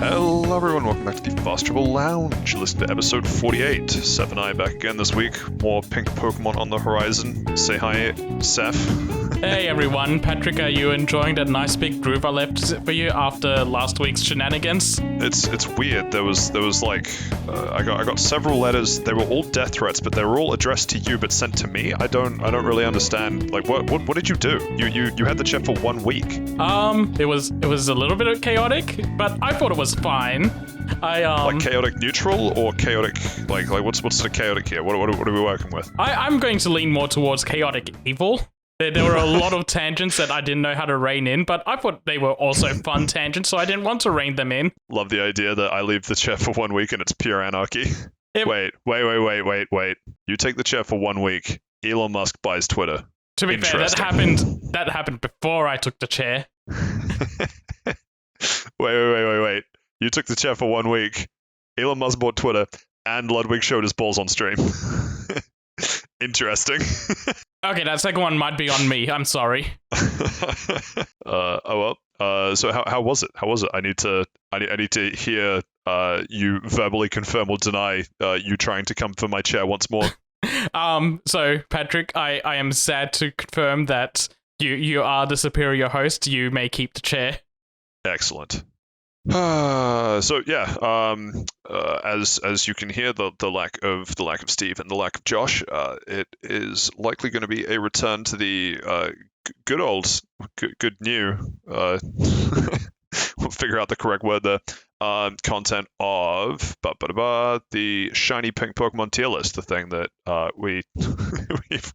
Hello everyone, welcome back to the Fast Travel Lounge. Listen to episode 48. Seth and I back again this week. More pink Pokemon on the horizon. Say hi, Seth. Hey everyone, Patrick, are you enjoying that nice big groove I left for you after last week's shenanigans? It's weird. There was like I got several letters. They were all death threats, but they were all addressed to you but sent to me. I don't really understand. Like what did you do? You had the chat for 1 week. It was a little bit chaotic, but I thought it was fine. Like chaotic neutral or chaotic like what's the chaotic here? What are we working with? I'm going to lean more towards chaotic evil. There were a lot of tangents that I didn't know how to rein in, but I thought they were also fun tangents, so I didn't want to rein them in. Love the idea that I leave the chair for 1 week and it's pure anarchy. Wait. You take the chair for 1 week. Elon Musk buys Twitter. To be fair, that happened before I took the chair. Wait. You took the chair for 1 week. Elon Musk bought Twitter, and Ludwig showed his balls on stream. Interesting. Okay, that second one might be on me. I'm sorry. So how was it? I need to hear you verbally confirm or deny you trying to come for my chair once more. So Patrick, I am sad to confirm that you are the superior host. You may keep the chair. Excellent. As you can hear, the lack of Steve and the lack of Josh, it is likely going to be a return to the good new. We'll figure out the correct word there. Content of the shiny pink Pokemon tier list, the thing that we've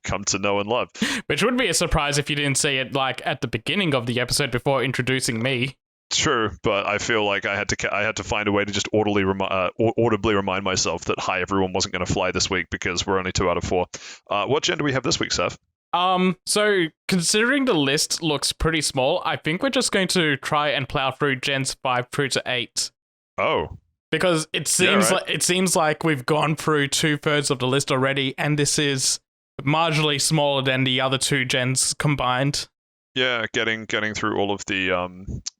come to know and love. Which would be a surprise if you didn't say it like at the beginning of the episode before introducing me. True, but I feel like I had to find a way to just audibly remind myself that hi everyone wasn't going to fly this week because we're only 2 out of 4. What gen do we have this week, Seth? So considering the list looks pretty small, I think we're just going to try and plow through gens 5 through to 8. Oh. Because it seems like we've gone through 2/3 of the list already, and this is marginally smaller than the other 2 gens combined. Yeah, getting through all of the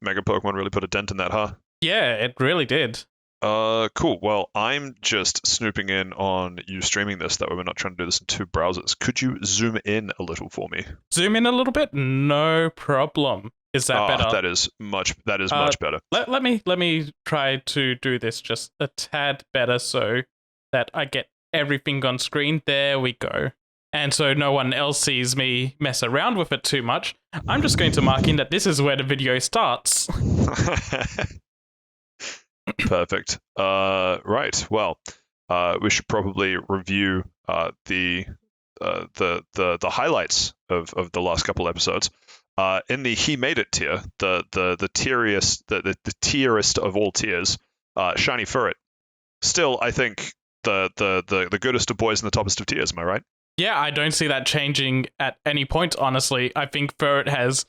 Mega Pokemon really put a dent in that, huh? Yeah, it really did. Cool. Well, I'm just snooping in on you streaming this. That way we're not trying to do this in 2 browsers. Could you zoom in a little for me? Zoom in a little bit? No problem. Is that better? That is much better. Let me try to do this just a tad better so that I get everything on screen. There we go. And so no one else sees me mess around with it too much. I'm just going to mark in that this is where the video starts. Perfect. Right. Well, we should probably review the highlights of the last couple episodes. In the He Made It tier, the tierest of all tiers, Shiny Furret. Still, I think the goodest of boys and the toppest of tiers. Am I right? Yeah, I don't see that changing at any point, honestly. I think Furret has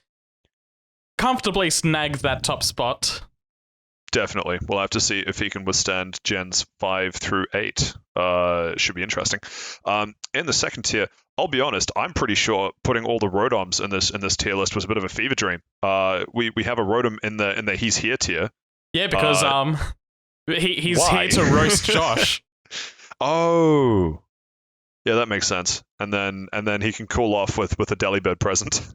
comfortably snagged that top spot. Definitely. We'll have to see if he can withstand gens 5 through 8. Should be interesting. In the second tier, I'll be honest, I'm pretty sure putting all the Rotoms in this tier list was a bit of a fever dream. We have a Rotom in the He's Here tier. Yeah, because he's here to roast Josh. Oh. Yeah, that makes sense. And then he can cool off with a Delibird present.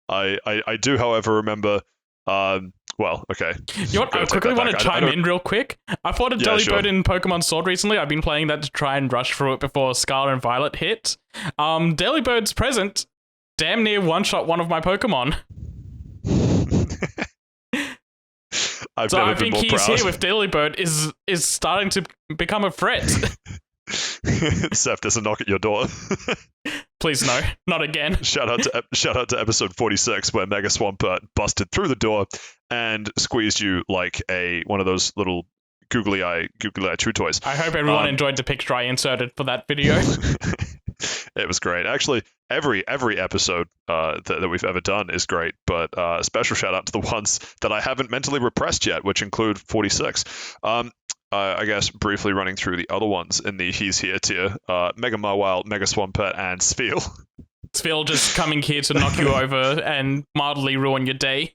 I do, however, remember. Well, okay. You know what? I quickly want to chime in real quick. I fought a Delibird in Pokemon Sword recently. I've been playing that to try and rush through it before Scarlet and Violet hit. Delibird's present damn near one-shot one of my Pokemon. I think He's Here with Delibird is starting to become a threat. Seth, there's a knock at your door. Please no, not again. Shout out to episode 46 where Mega Swampert busted through the door and squeezed you like one of those little googly eye chew toys. I hope everyone enjoyed the picture I inserted for that video. It was great. Actually, every episode that we've ever done is great, but special shout out to the ones that I haven't mentally repressed yet, which include 46. I guess briefly running through the other ones in the He's Here tier, Mega Mawile, Mega Swampert, and Spheal. Spheal just coming here to knock you over and mildly ruin your day.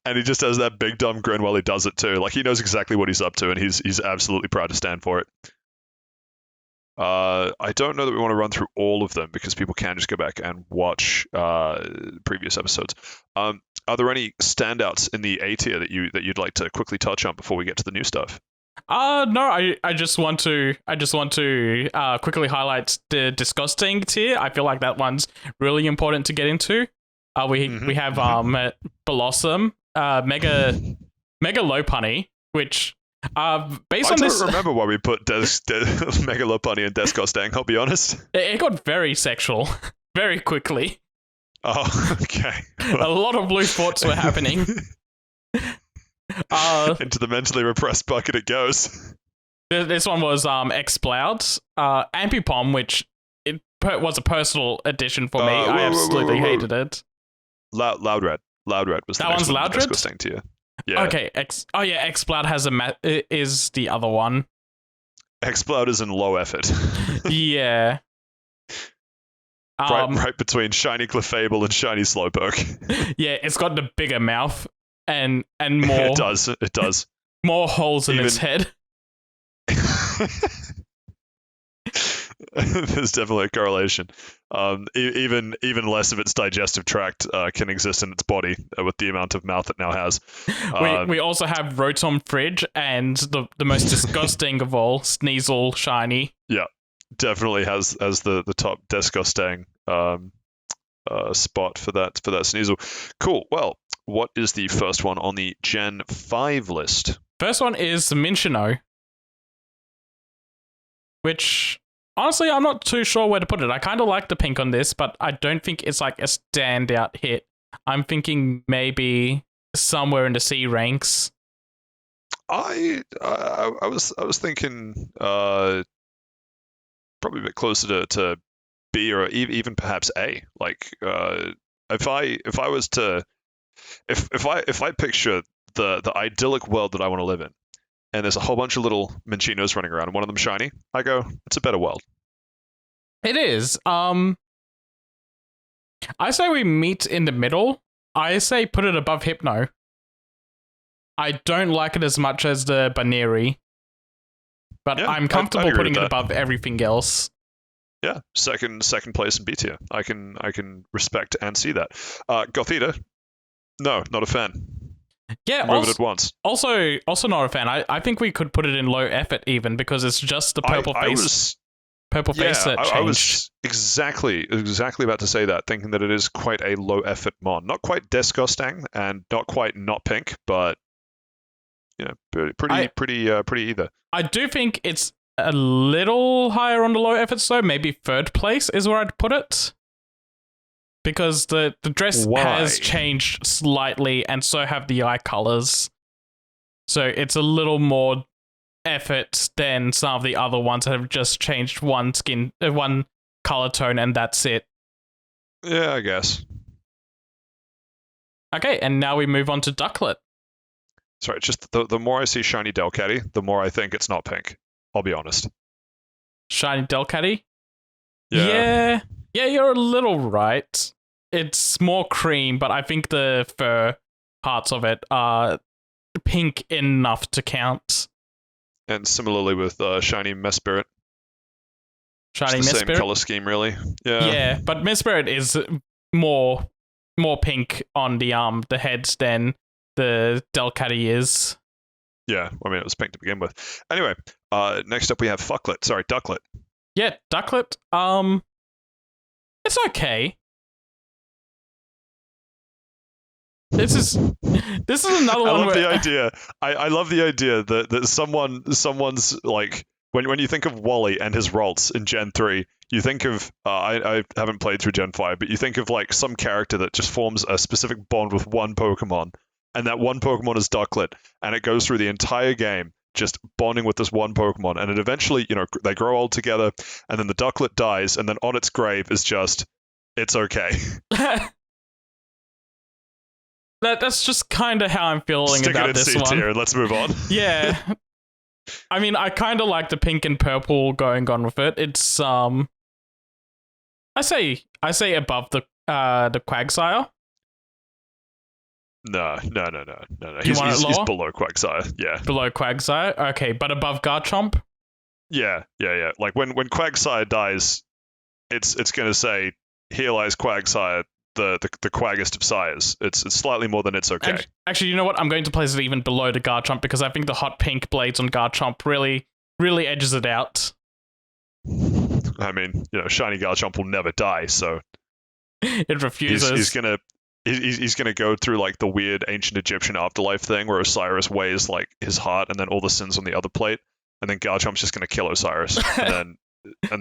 And he just has that big dumb grin while he does it too. Like he knows exactly what he's up to, and he's absolutely proud to stand for it. I don't know that we want to run through all of them because people can just go back and watch previous episodes. Are there any standouts in the A tier that you'd like to quickly touch on before we get to the new stuff? No, I just want to quickly highlight the disgusting tier. I feel like that one's really important to get into. We have Blossom, Mega Lopunny, which based on this, I don't remember why we put Mega Lopunny and Descostang, I'll be honest. it got very sexual very quickly. Oh, okay. A lot of blue thoughts were happening. Into the mentally repressed bucket it goes. This one was Exploud, Ampipom, which was a personal addition for me. I absolutely hated it. Loudred was that one's Loudred. Descostang tier. Yeah. Okay. Exploud has is the other one. Exploud is in low effort. Yeah. Right between Shiny Clefable and Shiny Slowpoke. Yeah, it's got the bigger mouth and more. It does. More holes in its head. There's definitely a correlation. Even less of its digestive tract can exist in its body with the amount of mouth it now has. We also have Rotom Fridge and the most disgusting of all, Sneasel Shiny. Yeah, definitely has the top Descostang spot for that Sneasel. Cool. Well, what is the first one on the Gen 5 list? First one is Minccino, which honestly I'm not too sure where to put it. I kind of like the pink on this, but I don't think it's like a standout hit. I'm thinking maybe somewhere in the C ranks. I was thinking probably a bit closer to B or even perhaps A. Like if I picture the idyllic world that I want to live in, and there's a whole bunch of little Mincinos running around, and one of them shiny, I go, it's a better world. It is. I say we meet in the middle. I say put it above Hypno. I don't like it as much as the Baneri, but yeah, I'm comfortable putting it above everything else. Yeah, second place in B tier. I can respect and see that. Gothita, no, not a fan. Yeah, move it at once. Also not a fan. I think we could put it in low effort even because it's just the purple face. Purple face that changed. I was exactly about to say that, thinking that it is quite a low effort mon. Not quite Descostang and not quite not pink, but pretty either. I do think it's a little higher on the low effort, so maybe third place is where I'd put it. Because the dress has changed slightly, and so have the eye colors. So it's a little more effort than some of the other ones that have just changed one color tone, and that's it. Yeah, I guess. Okay, and now we move on to Ducklet. Sorry, just the more I see shiny Delcatty, the more I think it's not pink. I'll be honest. Shiny Delcatty? Yeah, you're a little right. It's more cream, but I think the fur parts of it are pink enough to count. And similarly with shiny Mesprit. Shiny Mesprit? Same color scheme, really. Yeah, but Mesprit is more pink on the head than the Delcatty is. Yeah, I mean, it was pink to begin with. Anyway, next up we have Ducklet. Yeah, Ducklet. It's okay. This is another one. I love the idea. I love the idea that someone's like when you think of Wally and his Ralts in Gen 3, you think of I haven't played through Gen 5, but you think of like some character that just forms a specific bond with one Pokemon, and that one Pokemon is Ducklet, and it goes through the entire game just bonding with this one Pokemon, and it eventually, they grow old together, and then the Ducklet dies, and then on its grave is just, it's okay. That's just kind of how I'm feeling about this one. Tier, let's move on. Yeah. I mean, I kind of like the pink and purple going on with it. It's I say above the Quagsire. No. You want it He's lower? below Quagsire. Yeah. Below Quagsire? Okay, but above Garchomp? Yeah. Like when Quagsire dies, it's gonna say, "Here lies Quagsire, the quaggest of sires." It's slightly more than it's okay. Actually, you know what? I'm going to place it even below the Garchomp because I think the hot pink blades on Garchomp really edges it out. I mean, shiny Garchomp will never die, so It refuses. he's gonna go through like the weird ancient Egyptian afterlife thing where Osiris weighs like his heart and then all the sins on the other plate, and then Garchomp's just gonna kill Osiris and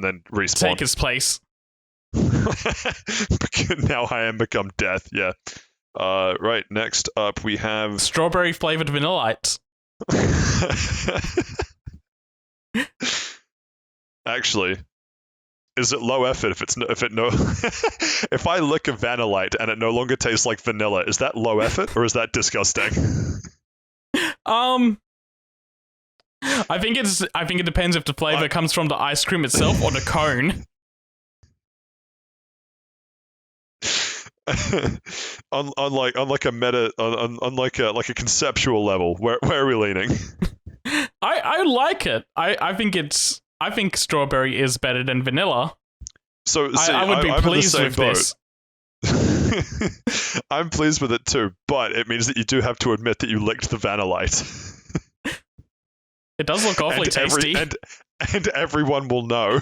then respawn. Take his place. Now I am become death. Yeah. Right. Next up, we have strawberry flavored Vanillite. Actually, is it low effort if I lick a Vanillite and it no longer tastes like vanilla? Is that low effort or is that disgusting? I think it depends if the flavor comes from the ice cream itself or the cone. on like a conceptual level, where are we leaning? I like it. I think strawberry is better than vanilla. So see, I would be I'm pleased in the with same this. I'm pleased with it too, but it means that you do have to admit that you licked the Vanillite. It does look awfully tasty. And everyone will know.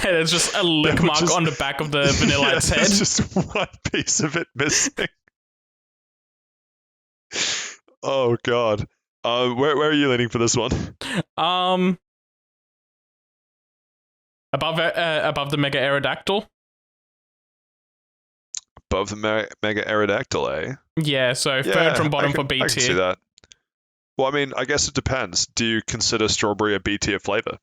There's just a lick mark on the back of the Vanillite's head. There's just one piece of it missing. Oh god. Where are you leaning for this one? Above the Mega Aerodactyl. Above the Mega Aerodactyl, eh? Yeah, so third from bottom for B tier. I can see that. Well, I mean, I guess it depends. Do you consider strawberry a B tier flavor?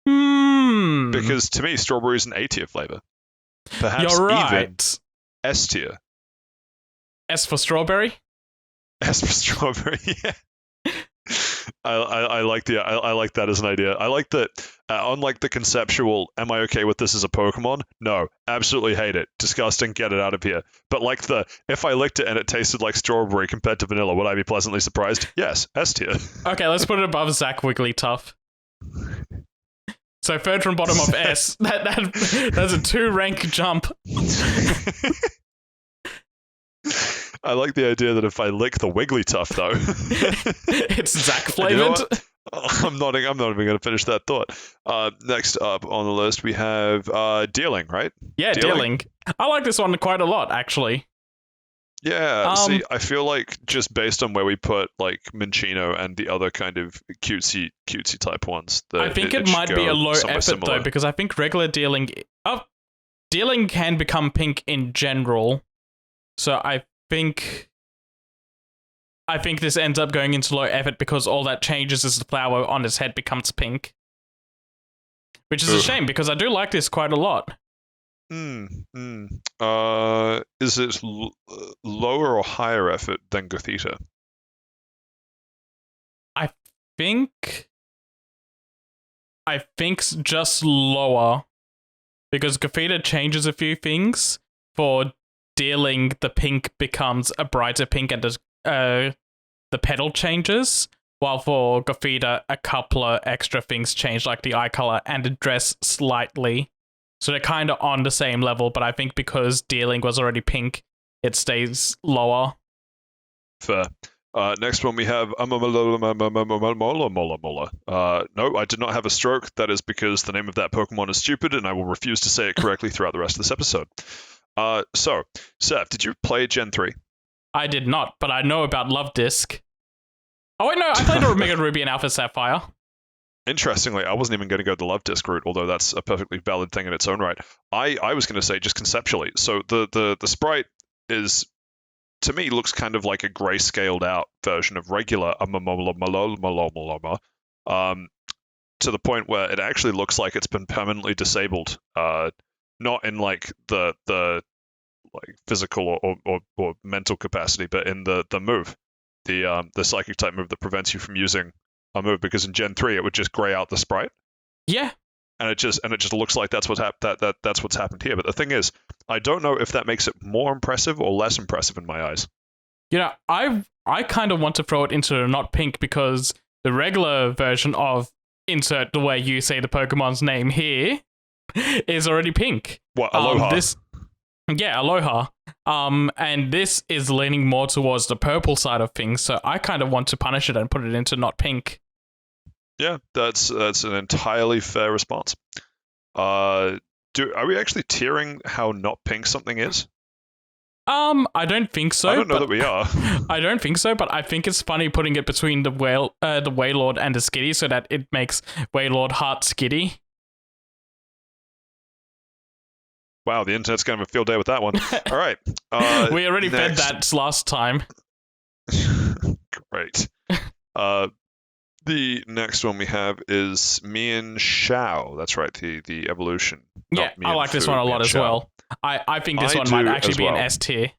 Because to me, strawberry is an A tier flavor. Perhaps You're right. even S tier. S for strawberry? S for strawberry, yeah. I like that as an idea. I like that. Unlike the conceptual, am I okay with this as a Pokemon? No, absolutely hate it. Disgusting. Get it out of here. But like if I licked it and it tasted like strawberry compared to vanilla, would I be pleasantly surprised? Yes, S tier. Okay, let's put it above Zach Wigglytuff. So third from bottom of S. That's a 2-rank jump. I like the idea that if I lick the Wigglytuff, though, it's Zach flavored. You know, I'm not even going to finish that thought. Next up on the list, we have Dealing, right? Yeah, Dealing. I like this one quite a lot, actually. Yeah, see, I feel like just based on where we put like Minccino and the other kind of cutesy type ones, I think it might be a low effort similar. Though, because I think regular Dealing can become pink in general. So I think this ends up going into low effort because all that changes is the flower on his head becomes pink. Which is a shame because I do like this quite a lot. Is it lower or higher effort than Gothita? I think just lower because Gothita changes a few things. For Dealing, the pink becomes a brighter pink and the petal changes, while for Gothita, a couple of extra things change, like the eye color and the dress slightly. So they're kind of on the same level, but I think because Dealing was already pink, it stays lower. Fair. Next one we have No, I did not have a stroke. That is because the name of that Pokemon is stupid, and I will refuse to say it correctly throughout the rest of this episode. So, Seth, did you play Gen 3? I did not, but I know about Love Disc. Oh wait, no, I played Omega Ruby and Alpha Sapphire. Interestingly, I wasn't even going to go the Love Disc route, although that's a perfectly valid thing in its own right. I was going to say just conceptually. So the sprite is, to me, looks kind of like a grayscaled out version of regular to the point where it actually looks like it's been permanently disabled. Not in like the like physical or mental capacity, but in the move, the psychic type move that prevents you from using a move, because in Gen 3 it would just grey out the sprite. Yeah. And it just looks like that's what's happened here. But the thing is, I don't know if that makes it more impressive or less impressive in my eyes. I kind of want to throw it into the not pink because the regular version of insert the way you say the Pokemon's name here is already pink. What, Aloha? Aloha. And this is leaning more towards the purple side of things, so I kind of want to punish it and put it into not pink. Yeah, that's an entirely fair response. Are we actually tiering how not pink something is? I don't think so. I don't know that we are. I don't think so, but I think it's funny putting it between the Wailord and the Skitty so that it makes Wailord heart Skitty. Wow, the internet's going to have a field day with that one. All right. We already fed that last time. Great. The next one we have is Mian Shao. That's right, the evolution. Yeah, I like this one a lot as well. I think this one might actually be an S tier.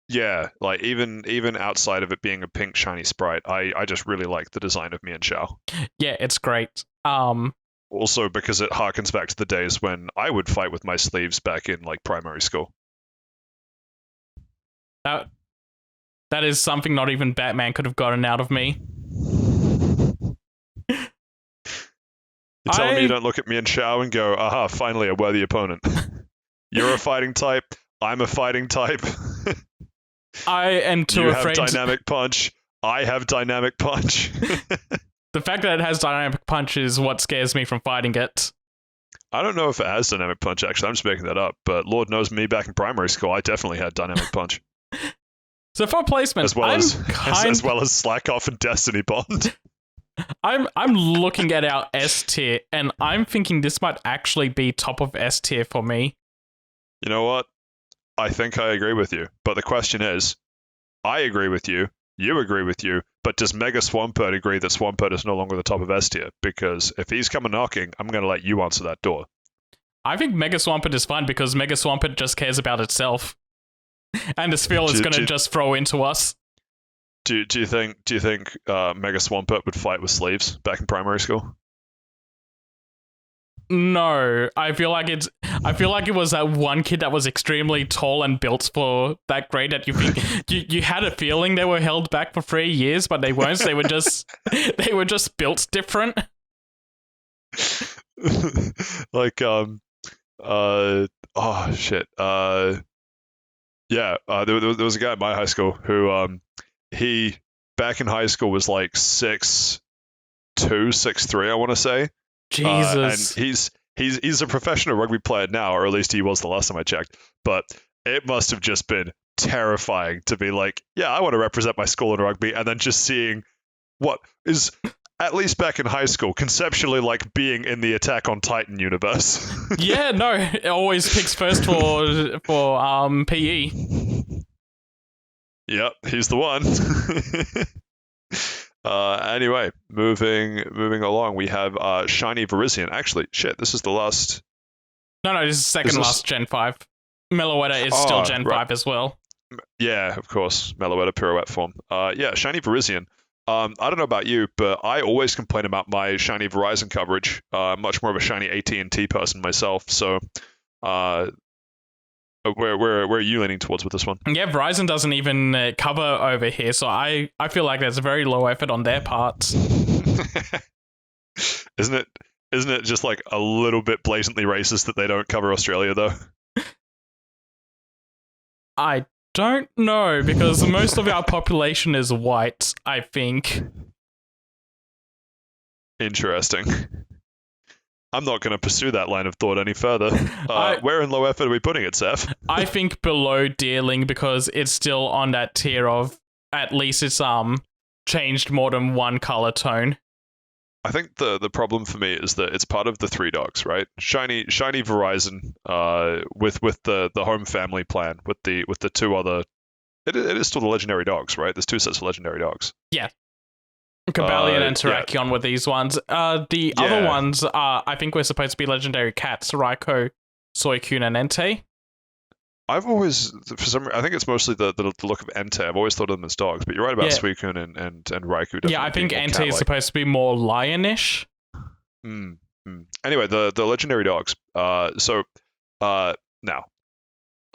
Yeah, like even outside of it being a pink shiny sprite, I just really like the design of Mian Shao. Yeah, it's great. Also because it harkens back to the days when I would fight with my sleeves back in like primary school. That is something not even Batman could have gotten out of me. You're telling me you don't look at Mian Shao and go, aha, finally a worthy opponent. You're a fighting type. I'm a fighting type. I am too afraid. You have dynamic punch. I have dynamic punch. The fact that it has dynamic punch is what scares me from fighting it. I don't know if it has dynamic punch, actually. I'm just making that up. But Lord knows me back in primary school, I definitely had dynamic punch. So for placement, as well as Slack Off and Destiny Bond. I'm looking at our S tier, and I'm thinking this might actually be top of S tier for me. You know what? I think I agree with you. But the question is, I agree with you, you agree with you, but does Mega Swampert agree that Swampert is no longer the top of S tier? Because if he's coming knocking, I'm going to let you answer that door. I think Mega Swampert is fine because Mega Swampert just cares about itself. And the Sphere is going to just throw into us. Do you think Mega Swampert would fight with sleeves back in primary school? No, I feel like it was that one kid that was extremely tall and built for that grade that you think you had a feeling they were held back for 3 years, but they weren't. They were just built different. Like oh shit. Yeah, there was a guy at my high school who he back in high school was like 6'2", 6'3", I want to say. Jesus. And he's a professional rugby player now, or at least he was the last time I checked. But it must have just been terrifying to be like, yeah, I want to represent my school in rugby, and then just seeing what is, at least back in high school, conceptually like being in the Attack on Titan universe. Yeah, no, it always picks first for PE. Yep, he's the one. Anyway, moving along, we have Shiny Virizion. Actually, shit, this is the last. No, this is second last Gen 5. Meloetta is still Gen 5 as well. Yeah, of course, Meloetta pirouette form. Yeah, Shiny Virizion. I don't know about you, but I always complain about my Shiny Verizon coverage. Much more of a Shiny AT&T person myself, so where are you leaning towards with this one? Yeah, Verizon doesn't even cover over here, so I feel like there's very low effort on their parts. Isn't it just like a little bit blatantly racist that they don't cover Australia though? I don't know, because most of our population is white, I think. Interesting. I'm not going to pursue that line of thought any further. Where in low effort are we putting it, Saif? I think below Deerling, because it's still on that tier of at least it's changed more than one color tone. I think the problem for me is that it's part of the three dogs, right? Shiny Verizon, with the home family plan, with the two other. It is still the legendary dogs, right? There's two sets of legendary dogs. Yeah. Cobalion and Terrakion were these ones. The other ones are, I think, we're supposed to be legendary cats: Raikou, Suicune, and Entei. I've always, for some reason, I think it's mostly the look of Entei. I've always thought of them as dogs, but you're right about Suicune and Raikou. Yeah, I think Entei is supposed to be more lionish. Anyway, the legendary dogs. Now,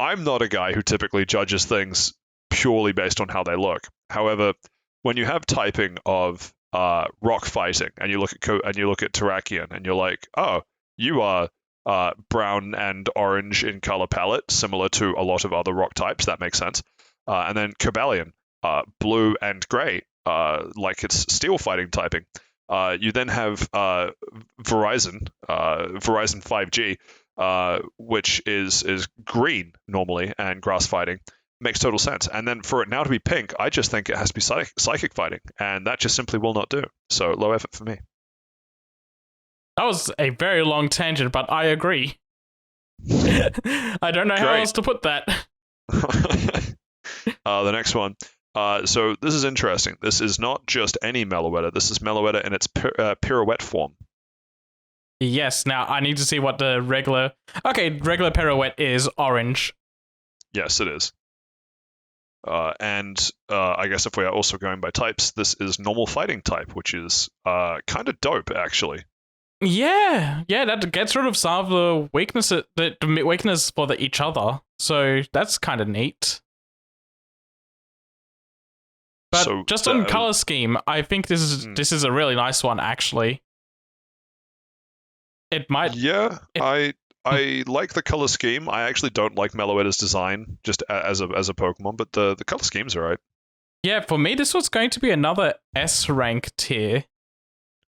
I'm not a guy who typically judges things purely based on how they look. However, when you have typing of rock fighting, and you look at Terrakion, and you're like, oh, you are brown and orange in color palette, similar to a lot of other rock types. That makes sense. And then Cobalion, blue and gray, like it's steel fighting typing. You then have Verizon 5G, which is green normally and grass fighting. Makes total sense. And then for it now to be pink, I just think it has to be psychic fighting, and that just simply will not do. So low effort for me. That was a very long tangent, but I agree. I don't know how else to put that. The next one. So this is interesting. This is not just any Meloetta. This is Meloetta in its pirouette form. Yes, now I need to see what the regular pirouette is orange. Yes, it is. And I guess if we are also going by types, this is normal fighting type, which is kind of dope, actually. Yeah, that gets rid of some of the weaknesses, the weakness for each other. So that's kind of neat. But so, just on color scheme, I think this is a really nice one, actually. It might. Yeah, I like the color scheme. I actually don't like Meloetta's design just as a Pokemon, but the color scheme's alright. Yeah, for me, this was going to be another S rank tier,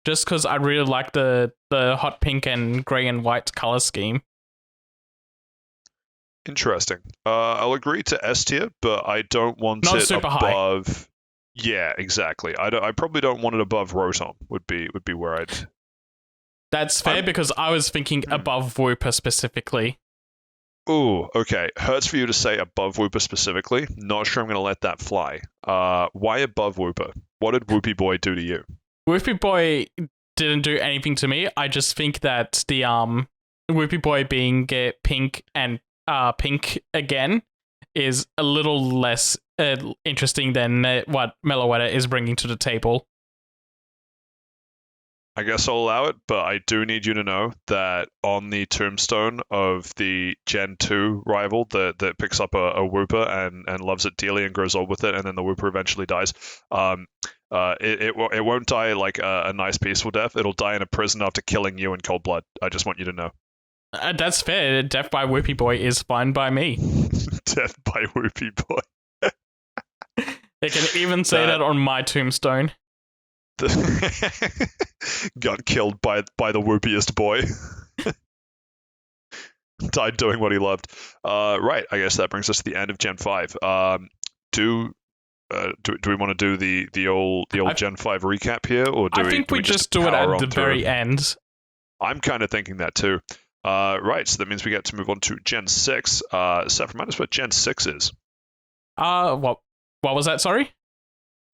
just because I really like the hot pink and gray and white color scheme. Interesting. I'll agree to S tier, but I don't want Not it super above. High. Yeah, exactly. I probably don't want it above Rotom. Would be where I'd. That's fair because I was thinking above Wooper specifically. Ooh, okay. Hurts for you to say above Wooper specifically. Not sure I'm going to let that fly. Why above Wooper? What did Whoopie Boy do to you? Whoopie Boy didn't do anything to me. I just think that the Whoopie Boy being pink and pink again is a little less interesting than what Meloetta is bringing to the table. I guess I'll allow it, but I do need you to know that on the tombstone of the Gen 2 rival that picks up a Wooper and loves it dearly and grows old with it, and then the Wooper eventually dies, it won't die like a nice peaceful death. It'll die in a prison after killing you in cold blood. I just want you to know. That's fair. Death by Whoopie Boy is fine by me. Death by Whoopie Boy. They can even say that on my tombstone. Got killed by the whoopiest boy. Died doing what he loved. Right, I guess that brings us to the end of Gen 5. Do we want to do the old Gen 5 recap here, or I think we just do it at the very end. I'm kind of thinking that too. Right, so that means we get to move on to Gen 6. Seth, remind us what Gen 6 is. What was that, sorry?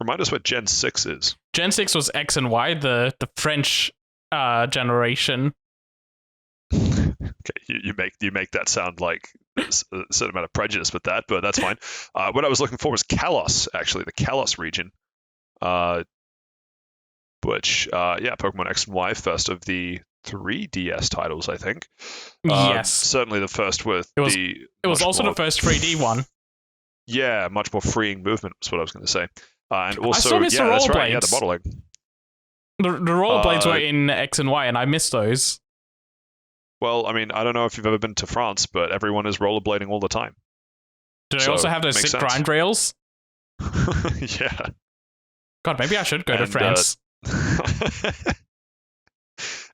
Remind us what Gen 6 is. Gen 6 was X and Y, the French generation. Okay, you make that sound like a certain amount of prejudice with that, but that's fine. What I was looking for was Kalos, actually, the Kalos region. Which, Pokemon X and Y, first of the 3DS titles, I think. Yes. Certainly the first with It was also the first 3D one. Yeah, much more freeing movement was what I was going to say. And also, I still miss the that's rollerblades. right, the modeling. The rollerblades were in X and Y, and I missed those. Well, I mean, I don't know if you've ever been to France, but everyone is rollerblading all the time. Do they also have those sick grind rails? Yeah. God, maybe I should go to France.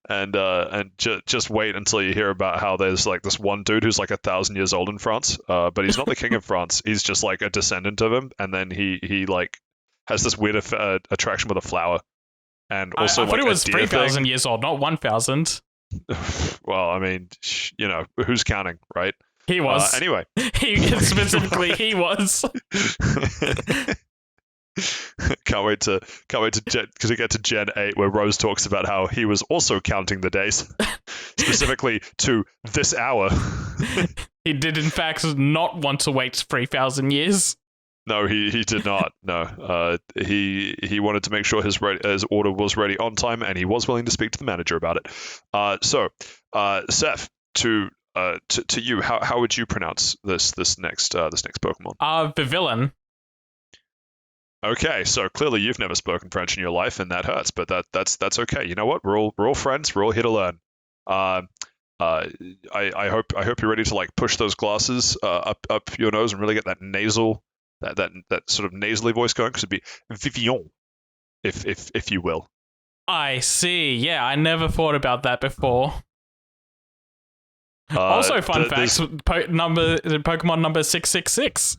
And just wait until you hear about how there's like this one dude who's like 1,000 years old in France, but he's not the king of France. He's just like a descendant of him, and then he like has this weird attraction with a flower, and also I thought it was 3,000 years old, not 1,000. Well, I mean, who's counting, right? He was. Anyway, specifically he was. Can't wait to get to Gen 8 where Rose talks about how he was also counting the days, specifically to this hour. He did in fact not want to wait 3,000 years. No, he did not. No, he wanted to make sure his order was ready on time, and he was willing to speak to the manager about it. So, Seth, to to you, how would you pronounce this next Pokemon? The villain. Okay, so clearly you've never spoken French in your life, and that hurts. But that's okay. You know what? We're all friends. We're all here to learn. Uh, I hope you're ready to like push those glasses up your nose and really get that nasal that sort of nasally voice going, because it'd be Vivian, if you will. I see. Yeah, I never thought about that before. Also, fun facts: Pokemon number 666.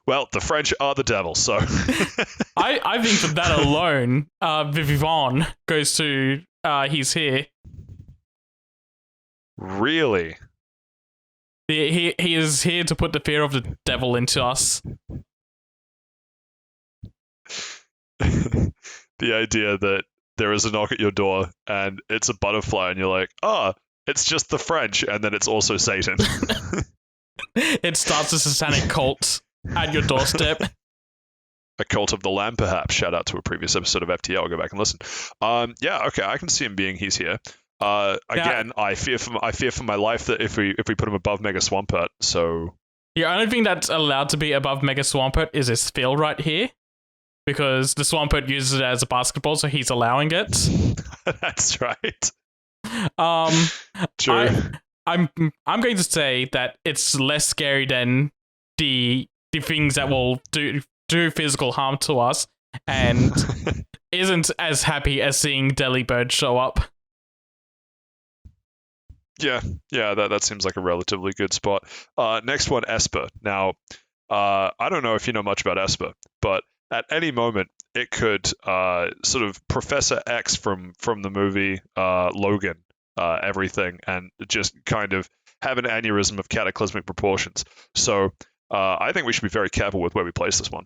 Well, the French are the devil, so I think for that alone, Vivivon goes to he's here. Really. He is here to put the fear of the devil into us. The idea that there is a knock at your door and it's a butterfly and you're like, it's just the French, and then it's also Satan. It starts a satanic cult at your doorstep. A cult of the lamb, perhaps. Shout out to a previous episode of FTL. I'll go back and listen. Yeah, okay, I can see him being he's here. Again, I fear for my life that if we put him above Mega Swampert, so the only thing that's allowed to be above Mega Swampert is his field right here, because the Swampert uses it as a basketball, so he's allowing it. That's right. True. I'm going to say that it's less scary than the things that will do physical harm to us, and isn't as happy as seeing Delibird show up. Yeah, that seems like a relatively good spot. Next one, Esper. Now, I don't know if you know much about Esper, but at any moment it could sort of Professor X from the movie Logan, everything, and just kind of have an aneurysm of cataclysmic proportions. So I think we should be very careful with where we place this one.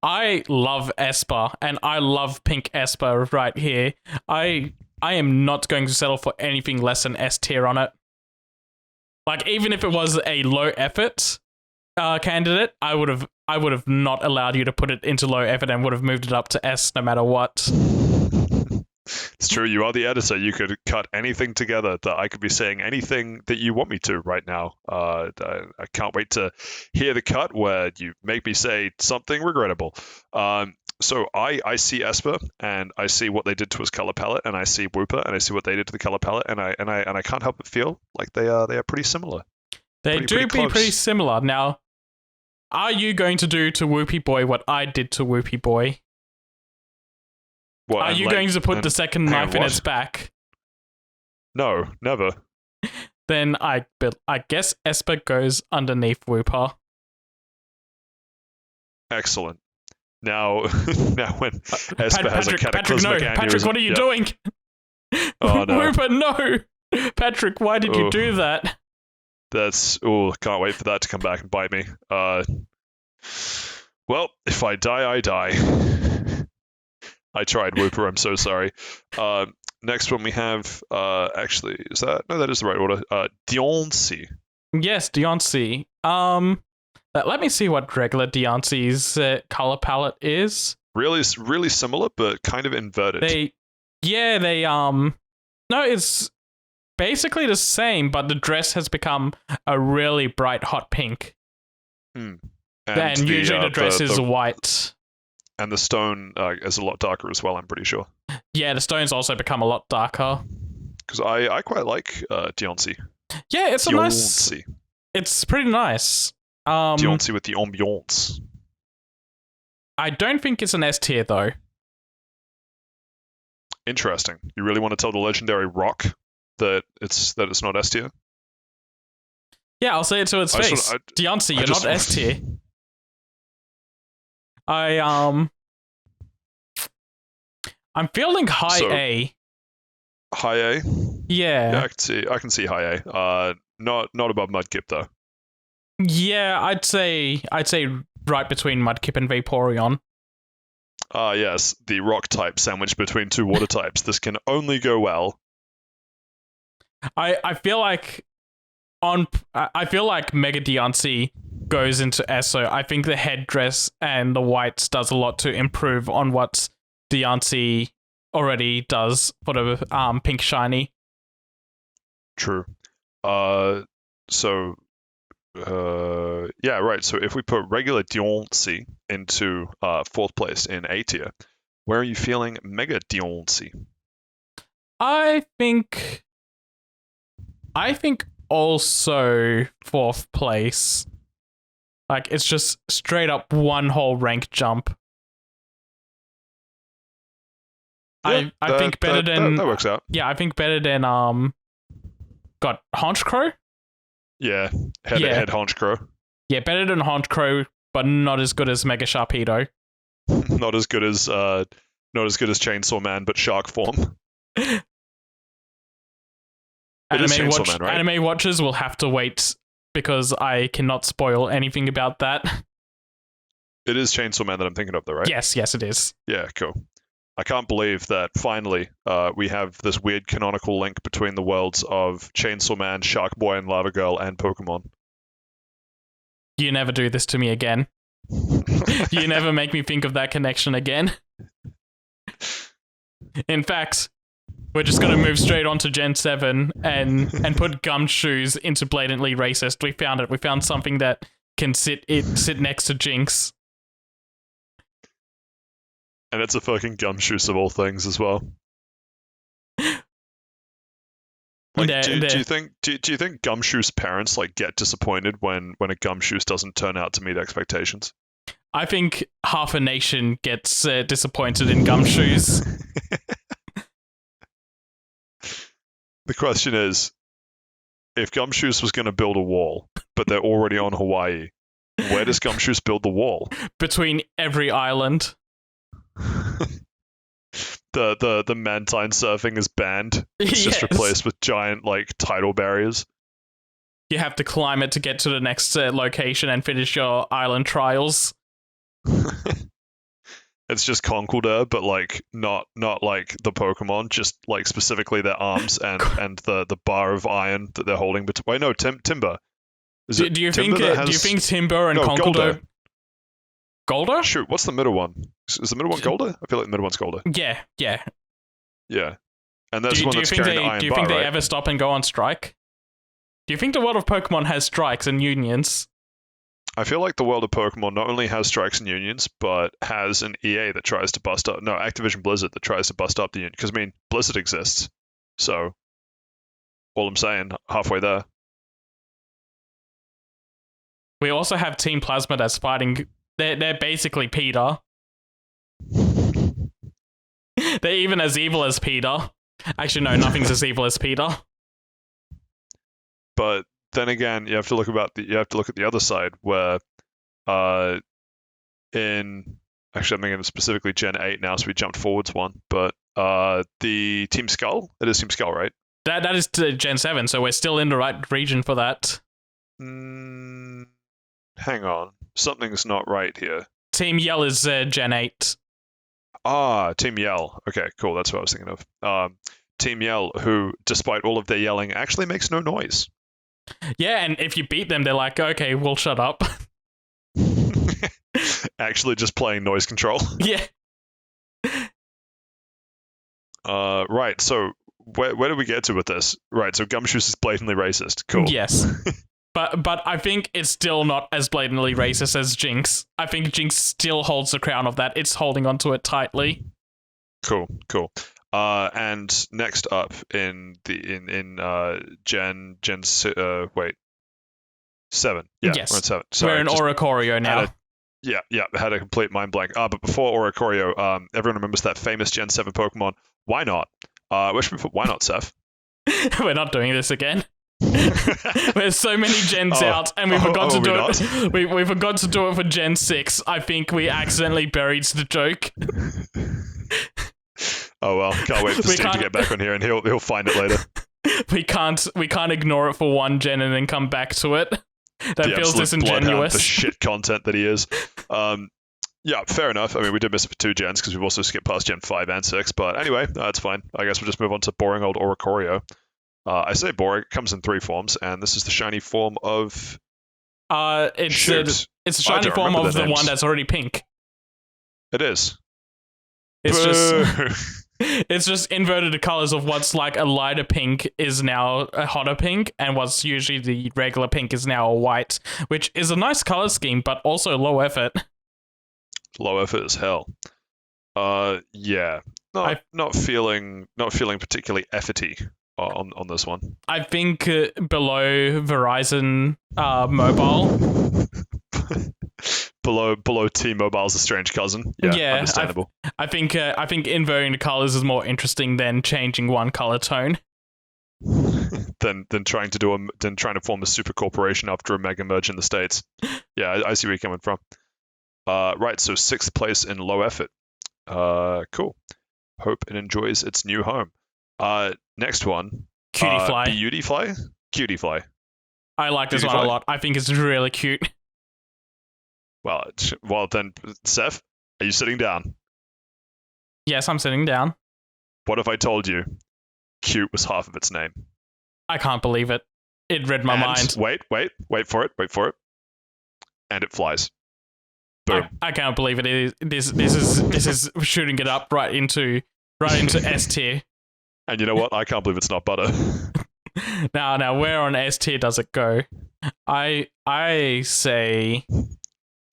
I love Esper, and I love Pink Esper right here. I am not going to settle for anything less than S tier on it. Like, even if it was a low effort candidate, I would have not allowed you to put it into low effort and would have moved it up to S no matter what. It's true, you are the editor. You could cut anything together. That I could be saying anything that you want me to right now. I can't wait to hear the cut where you make me say something regrettable. So I see Esper, and I see what they did to his color palette, and I see Wooper, and I see what they did to the color palette, and I can't help but feel like they are pretty similar. They do be pretty similar. Now, are you going to do to Whoopie Boy what I did to Whoopie Boy? What, are you going to put the second knife in its back? No, never. Then I guess Esper goes underneath Wooper. Excellent. Now when Esper has a cataclysmic aneurysm... Patrick, what are you doing? Oh, no. Wooper, no! Patrick, why did you do that? Can't wait for that to come back and bite me. Well, if I die, I die. I tried, Wooper, I'm so sorry. Next one we have, actually, that is the right order. Deontay. Yes, Deontay. Let me see what regular Deontay's color palette is. Really similar, but kind of inverted. No, it's basically the same, but the dress has become a really bright hot pink. And usually the dress is white. And the stone is a lot darker as well, I'm pretty sure. Yeah, the stone's also become a lot darker. Because I quite like Deontay. Yeah, it's a nice... It's pretty nice. Deontay with the ambiance. I don't think it's an S tier, though. Interesting. You really want to tell the legendary Rock that it's not S tier? Yeah, I'll say it to its face. Deontay, you're not S tier. I'm feeling high A. High A? Yeah. I can see high A. Not above Mudkip though. Yeah, I'd say right between Mudkip and Vaporeon. Yes, the rock type sandwiched between two water types. This can only go well. I feel like Mega Deontay goes into S, so I think the headdress and the whites does a lot to improve on what Deontay already does for the pink shiny. True. So yeah, right. So if we put regular Dioncy into fourth place in A tier, where are you feeling Mega Dioncy? I think also fourth place. Like, it's just straight up one whole rank jump. Yeah, I think better than that works out. Yeah, I think better than got Honchcrow? Yeah, head Honchcrow. Yeah, better than Honchcrow, but not as good as Mega Sharpedo. Not as good as Chainsaw Man, but shark form. It is Chainsaw Man, right? Anime watchers will have to wait because I cannot spoil anything about that. It is Chainsaw Man that I'm thinking of, though, right? Yes, it is. Yeah, cool. I can't believe that finally we have this weird canonical link between the worlds of Chainsaw Man, Shark Boy, and Lava Girl, and Pokemon. You never do this to me again. You never make me think of that connection again. In fact, we're just going to move straight on to Gen 7 and put Gumshoes into blatantly racist. We found it. We found something that can sit next to Jinx. And it's a fucking Gumshoes of all things as well. Like, do you think Gumshoes parents like get disappointed when a Gumshoes doesn't turn out to meet expectations? I think half a nation gets disappointed in Gumshoes. The question is, if Gumshoes was going to build a wall, but they're already on Hawaii, where does Gumshoes build the wall? Between every island. The Mantine surfing is banned. It's just replaced with giant like tidal barriers. You have to climb it to get to the next location and finish your island trials. It's just Conkeldurr, but like not like the Pokemon, just like specifically their arms and the bar of iron that they're holding. Wait, no, Timber. Do you think Timber and Conkeldurr? Golder? Shoot, what's the middle one? Is the middle one Golder? I feel like the middle one's Golder. Yeah. Yeah. And that's the one that's carrying the iron bar, Do you think they right? ever stop and go on strike? Do you think the world of Pokemon has strikes and unions? I feel like the world of Pokemon not only has strikes and unions, but has an EA that tries to bust up... No, Activision Blizzard that tries to bust up the union. Because, I mean, Blizzard exists. So, all I'm saying, halfway there. We also have Team Plasma that's fighting... They're basically Peter. They're even as evil as Peter. Actually, no, nothing's as evil as Peter. But then again, you have to look at the other side where, actually, I'm thinking specifically Gen 8 now, so we jumped forwards one. But the Team Skull, it is Team Skull, right? That is Gen 7, so we're still in the right region for that. Hang on, something's not right here. Team Yell is Gen 8. Ah, Team Yell. Okay, cool. That's what I was thinking of. Team Yell, who, despite all of their yelling, actually makes no noise. Yeah, and if you beat them, they're like, okay, we'll shut up. Actually just playing noise control. Yeah. Right, so where do we get to with this? Right, so Gumshoes is blatantly racist. Cool. Yes. But I think it's still not as blatantly racist as Jinx. I think Jinx still holds the crown of that. It's holding onto it tightly. Cool. And next up in Gen 7. Yeah, yes. we're in 7. Sorry, we're in Oricorio now. Had a complete mind blank. But before Oricorio, everyone remembers that famous Gen 7 Pokemon. Why not? Where should we put Why not, Seth? We're not doing this again. There's so many gens out, and we forgot to do it. We forgot to do it for Gen 6. I think we accidentally buried the joke. Oh well, can't wait for Steve to get back on here, and he'll find it later. We can't ignore it for one gen and then come back to it. That feels disingenuous. The shit content that he is. Yeah, fair enough. I mean, we did miss it for 2 gens because we've also skipped past Gen 5 and 6, but anyway, that's fine. I guess we'll just move on to boring old Oricorio. I say boring, it comes in 3 forms, and this is the shiny form of... It's a shiny form of the one that's already pink. It is. It's Boo! just... It's just inverted the colors of what's like a lighter pink is now a hotter pink, and what's usually the regular pink is now a white, which is a nice color scheme, but also low effort. Low effort as hell. Yeah. Not feeling particularly efforty on this one. I think below Verizon Mobile. below T-Mobile's a strange cousin. Yeah, understandable. I think inverting the colors is more interesting than changing one color tone. than trying to form a super corporation after a mega merge in the States. Yeah, I see where you're coming from. Right, so 6th place in low effort. Cool. Hope it enjoys its new home. Next one. Cutie Beautyfly? Cutie-fly. I like this one a lot. I think it's really cute. Well then, Saif, are you sitting down? Yes, I'm sitting down. What if I told you cute was half of its name? I can't believe it. It read my mind. Wait for it. And it flies. Boom. I can't believe it. This is shooting it up right into S tier. And you know what? I can't believe it's not butter. Now, where on S tier does it go? I say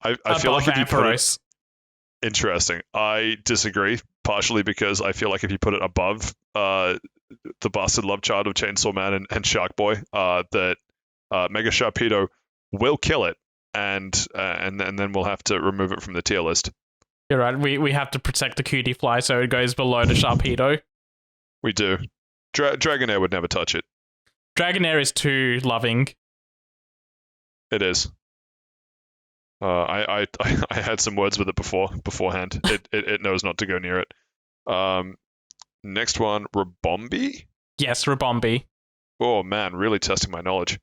I feel like if you put it, interesting. I disagree, partially because I feel like if you put it above the bastard love child of Chainsaw Man and Shark Boy, that Mega Sharpedo will kill it, and then we'll have to remove it from the tier list. You're right. We have to protect the cutie fly, so it goes below the Sharpedo. We do. Dragonair would never touch it. Dragonair is too loving. It is. I had some words with it beforehand. It knows not to go near it. Next one, Rabombi? Yes, Rabombi. Oh man, really testing my knowledge.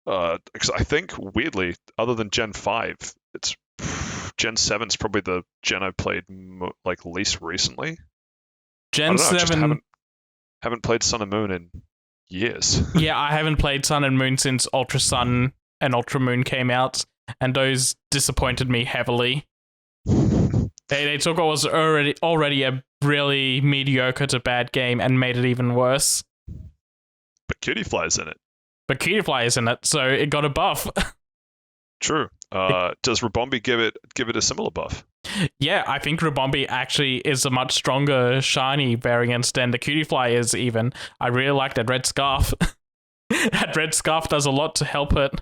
Because I think weirdly, other than Gen 5, it's Gen 7's probably the gen I've played least recently. Gen 7 haven't played Sun and Moon in years. Yeah, I haven't played Sun and Moon since Ultra Sun and Ultra Moon came out, and those disappointed me heavily. They took what was already a really mediocre to bad game and made it even worse. But Cutiefly's in it. But Cutiefly is in it, so it got a buff. True. Does Rabombi give it a similar buff? Yeah, I think Rabombi actually is a much stronger shiny variant than the Cutiefly is even. I really like that red scarf. That red scarf does a lot to help it.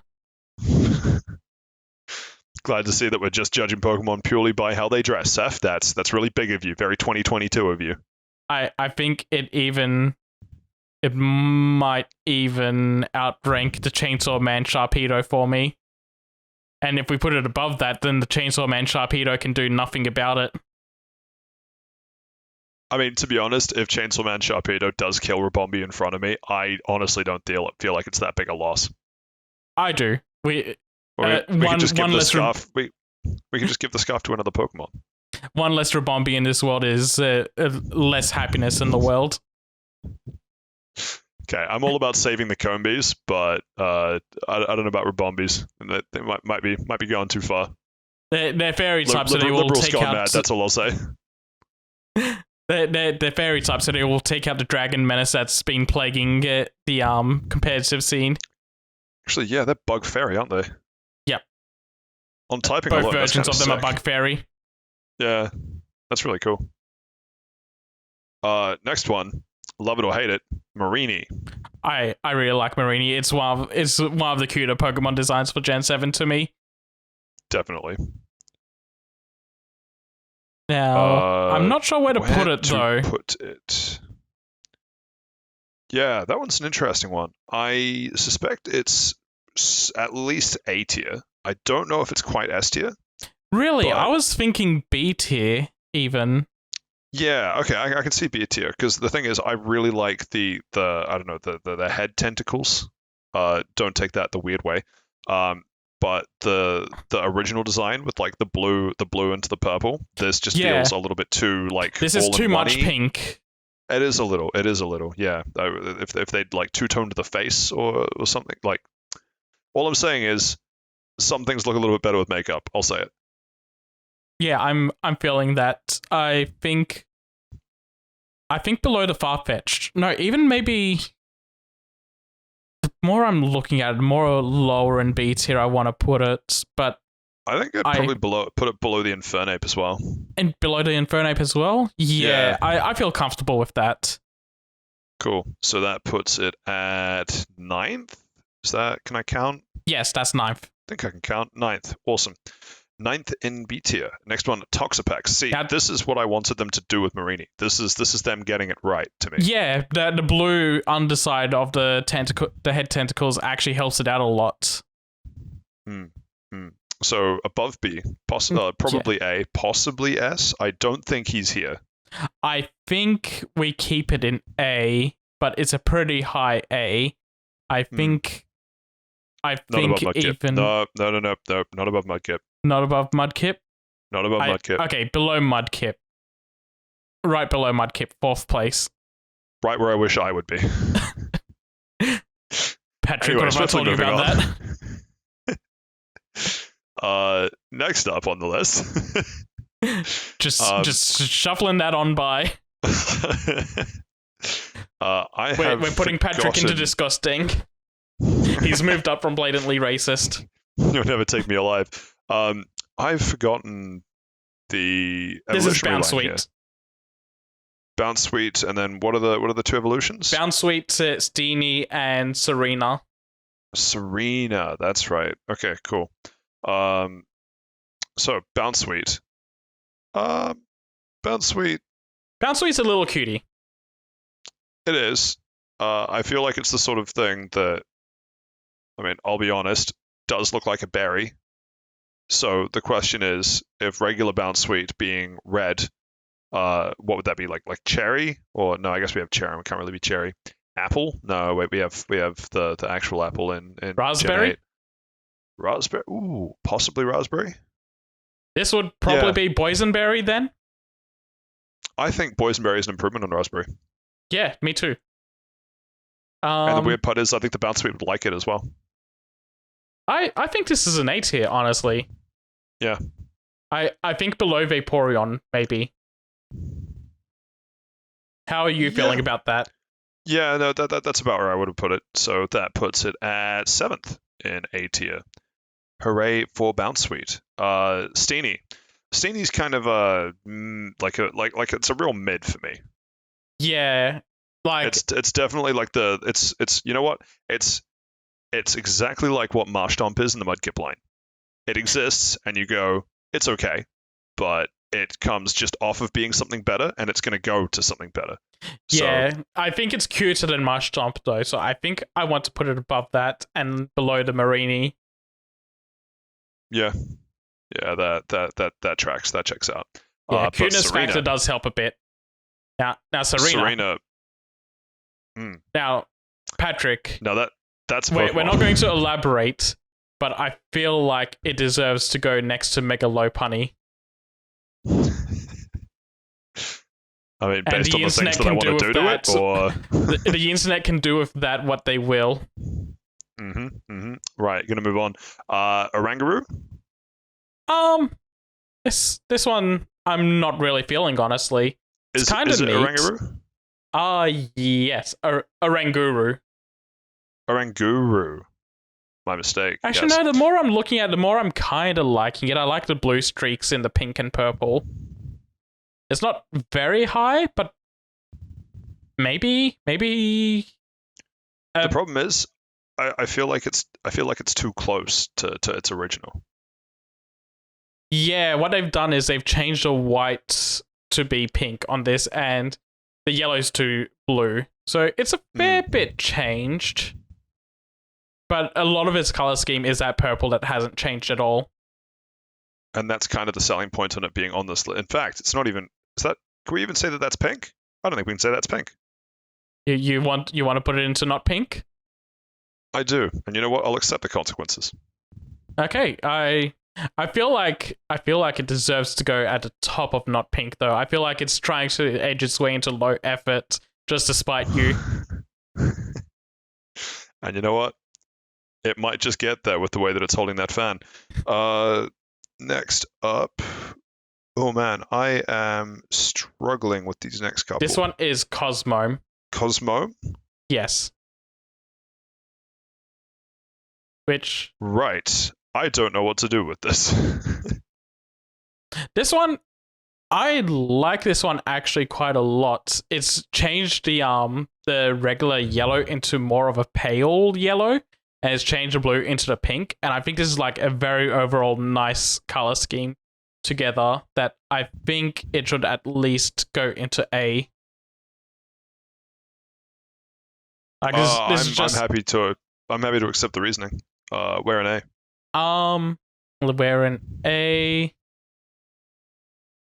Glad to see that we're just judging Pokemon purely by how they dress, Seth. That's really big of you. Very 2022 of you. I think it might even outrank the Chainsaw Man Sharpedo for me. And if we put it above that, then the Chainsaw Man Sharpedo can do nothing about it. I mean, to be honest, if Chainsaw Man Sharpedo does kill Rabombi in front of me, I honestly don't feel like it's that big a loss. I do. We can just give the scarf. We can just give the scarf to another Pokemon. One less Rabombi in this world is less happiness in the world. Okay, I'm all about saving the Combees, but I don't know about Rabombis. They might be going too far. They're fairy types, so they will take out. Mad, that's all I'll say. They're fairy types, so they will take out the dragon menace that's been plaguing the competitive scene. Actually, yeah, they're bug fairy, aren't they? Yep. On typing, both versions of them are bug fairy. Yeah, that's really cool. Next one. Love it or hate it, Marini. I really like Marini. It's one of the cuter Pokemon designs for Gen 7 to me. Definitely. Now, I'm not sure where to put it. Yeah, that one's an interesting one. I suspect it's at least A tier. I don't know if it's quite S tier. Really? I was thinking B tier, even. Yeah, okay, I can see B tier, because the thing is, I really like the I don't know, the head tentacles. Don't take that the weird way. But the original design with like the blue into the purple, this just feels a little bit too like. This is too much pink. It is a little, yeah. If they'd like two-toned the face or something, like, all I'm saying is some things look a little bit better with makeup. I'll say it. Yeah, I'm feeling that. I think I think below the Farfetch'd. No, even maybe. The more I'm looking at it, more lower in B tier I want to put it, but I think I'd probably put it below the Infernape as well. and below the Infernape as well. Yeah. I feel comfortable with that. Cool. So that puts it at 9th. Is that? Can I count? Yes, that's 9th. I think I can count. 9th. Awesome. 9th in B tier. Next one, Toxapex. See, this is what I wanted them to do with Marini. This is them getting it right to me. Yeah, the blue underside of the head tentacles actually helps it out a lot. So above B, probably A, possibly S. I don't think he's here. I think we keep it in A, but it's a pretty high A. I think not above Mudkip. No, not above Mudkip. Not above Mudkip? Not above Mudkip. Okay, below Mudkip. Right below Mudkip, 4th place. Right where I wish I would be. Patrick, what have I told you about that? Next up on the list. just shuffling that on by. We're putting Patrick into disgusting. He's moved up from blatantly racist. You'll never take me alive. I've forgotten the evolution. This is Bounce Sweet. Bounce Sweet, and then what are the 2 evolutions? Bounce Sweet, Steenie, and Serena. Serena, that's right. Okay, cool. So Bounce Sweet. Bounce Sweet. Bounce Sweet's a little cutie. It is. I feel like it's the sort of thing that, I mean, I'll be honest, does look like a berry. So the question is, if regular Bounce Sweet being red, what would that be like? Like cherry? Or no, I guess we have cherry. We can't really be cherry. Apple? No, wait, we have the actual apple in raspberry. Raspberry? Ooh, possibly raspberry. This would probably be boysenberry then. I think boysenberry is an improvement on raspberry. Yeah, me too. And the weird part is, I think the Bounce Sweet would like it as well. I think this is an A tier, honestly. Yeah. I think below Vaporeon, maybe. How are you feeling about that? Yeah, no, that's about where I would have put it. So that puts it at 7th in A tier. Hooray for Bounce Sweet. Steenie. Steenie's kind of like it's a real mid for me. Yeah. Like it's definitely like it's you know what? It's exactly like what Marshtomp is in the Mudkip line. It exists and you go, it's okay, but it comes just off of being something better and it's going to go to something better. Yeah, so, I think it's cuter than Marshtomp though, so I think I want to put it above that and below the Marini. Yeah, that tracks. That checks out. Yeah, cuteness factor does help a bit. Now Serena. Now, Patrick. No, that's we're not going to elaborate, but I feel like it deserves to go next to Mega Lopunny. I mean, based on the things that I want to do to it, or the internet can do with that what they will. Right, gonna move on. Oranguru. This one I'm not really feeling, honestly. It's kind of neat. Oranguru? Yes, Oranguru. Oranguru. My mistake. Actually, no, the more I'm looking at it, the more I'm kind of liking it. I like the blue streaks in the pink and purple. It's not very high, but maybe. The problem is, I feel like it's too close to its original. Yeah, what they've done is they've changed the white to be pink on this, and the yellow's to blue. So it's a fair bit changed. But a lot of its color scheme is that purple that hasn't changed at all. And that's kind of the selling point on it being on this list. In fact, it's not even... Can we even say that that's pink? I don't think we can say that's pink. You want to put it into not pink? I do. And you know what? I'll accept the consequences. Okay, I feel like it deserves to go at the top of not pink, though. I feel like it's trying to edge its way into low effort just to spite you. And you know what? It might just get there with the way that it's holding that fan. Next up, Oh man, I am struggling with these next couple. This one is Cosmo. Cosmo? Yes. Which Right. I don't know what to do with this. this one, I like this one actually quite a lot. It's changed the regular yellow into more of a pale yellow, and it's changed the blue into the pink. And I think this is like a very overall nice color scheme together that I think it should at least go into A. Like this is just I'm happy to accept the reasoning. Where an A? Where an A.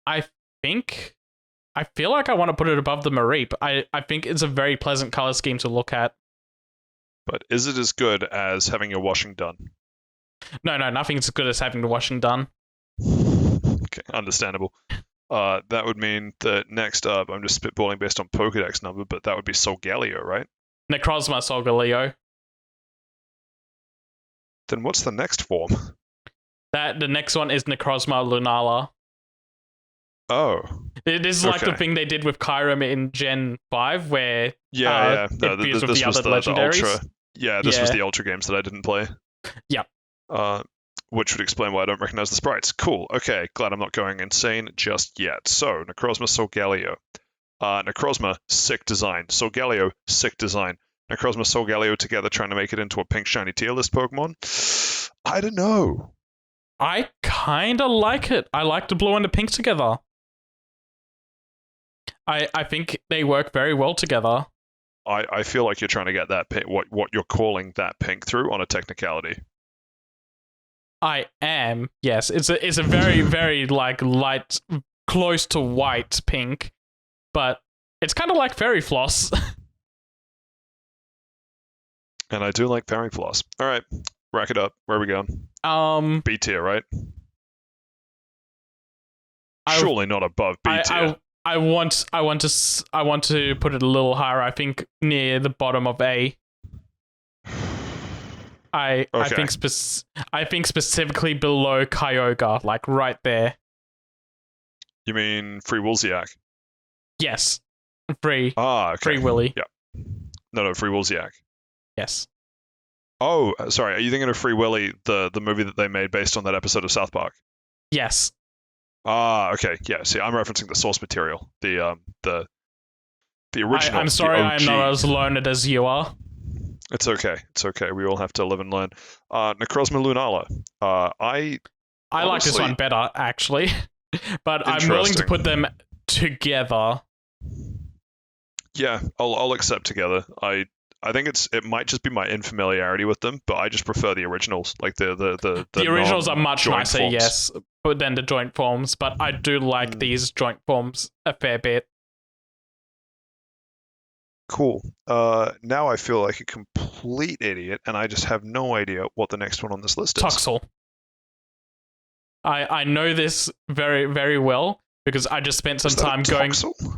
I feel like I want to put it above the Mareep. I think it's a very pleasant color scheme to look at. But is it as good as having your washing done? No, nothing's as good as having the washing done. Okay, understandable. That would mean that next up, I'm just spitballing based on Pokedex number, but that would be Solgaleo, right? Necrozma Solgaleo. Then what's the next form? The next one is Necrozma Lunala. Oh. This is like the thing they did with Kyurem in Gen 5, where yeah. No, this was the the Ultra. Yeah, this was the Ultra games that I didn't play. Yeah. Which would explain why I don't recognize the sprites. Cool. Okay, glad I'm not going insane just yet. So, Necrozma Solgaleo. Necrozma, sick design. Solgaleo, sick design. Necrozma Solgaleo together trying to make it into a pink shiny tier list Pokemon? I don't know. I kind of like it. I like the blue and the pink together. I think they work very well together. I feel like you're trying to get that pink, what you're calling that pink through on a technicality. I am. Yes, it's a very very like light, close to white pink, but it's kind of like fairy floss. And I do like fairy floss. All right, rack it up. Where are we going? B tier, right? Surely not above B tier. I want to put it a little higher. I think near the bottom of A. I think specifically below Kyogre, like right there. You mean Free Woolziak? Yes, Free. Okay. Free Willy. Yeah. No, Free Woolziak. Yes. Oh, sorry. Are you thinking of Free Willy, the movie that they made based on that episode of South Park? Yes. Okay. Yeah. See, I'm referencing the source material, the original. I'm sorry, I am not as learned as you are. It's okay. It's okay. We all have to live and learn. Necrozma Lunala. I like this one better, actually, but I'm willing to put them together. Yeah, I'll accept together. I think it might just be my infamiliarity with them, but I just prefer the originals. Like the originals are much nicer, forms. yes, than the joint forms. But I do like these joint forms a fair bit. Cool. Now I feel like a complete idiot, and I just have no idea what the next one on this list is. Toxel. I know this very, very well because I just spent some time going.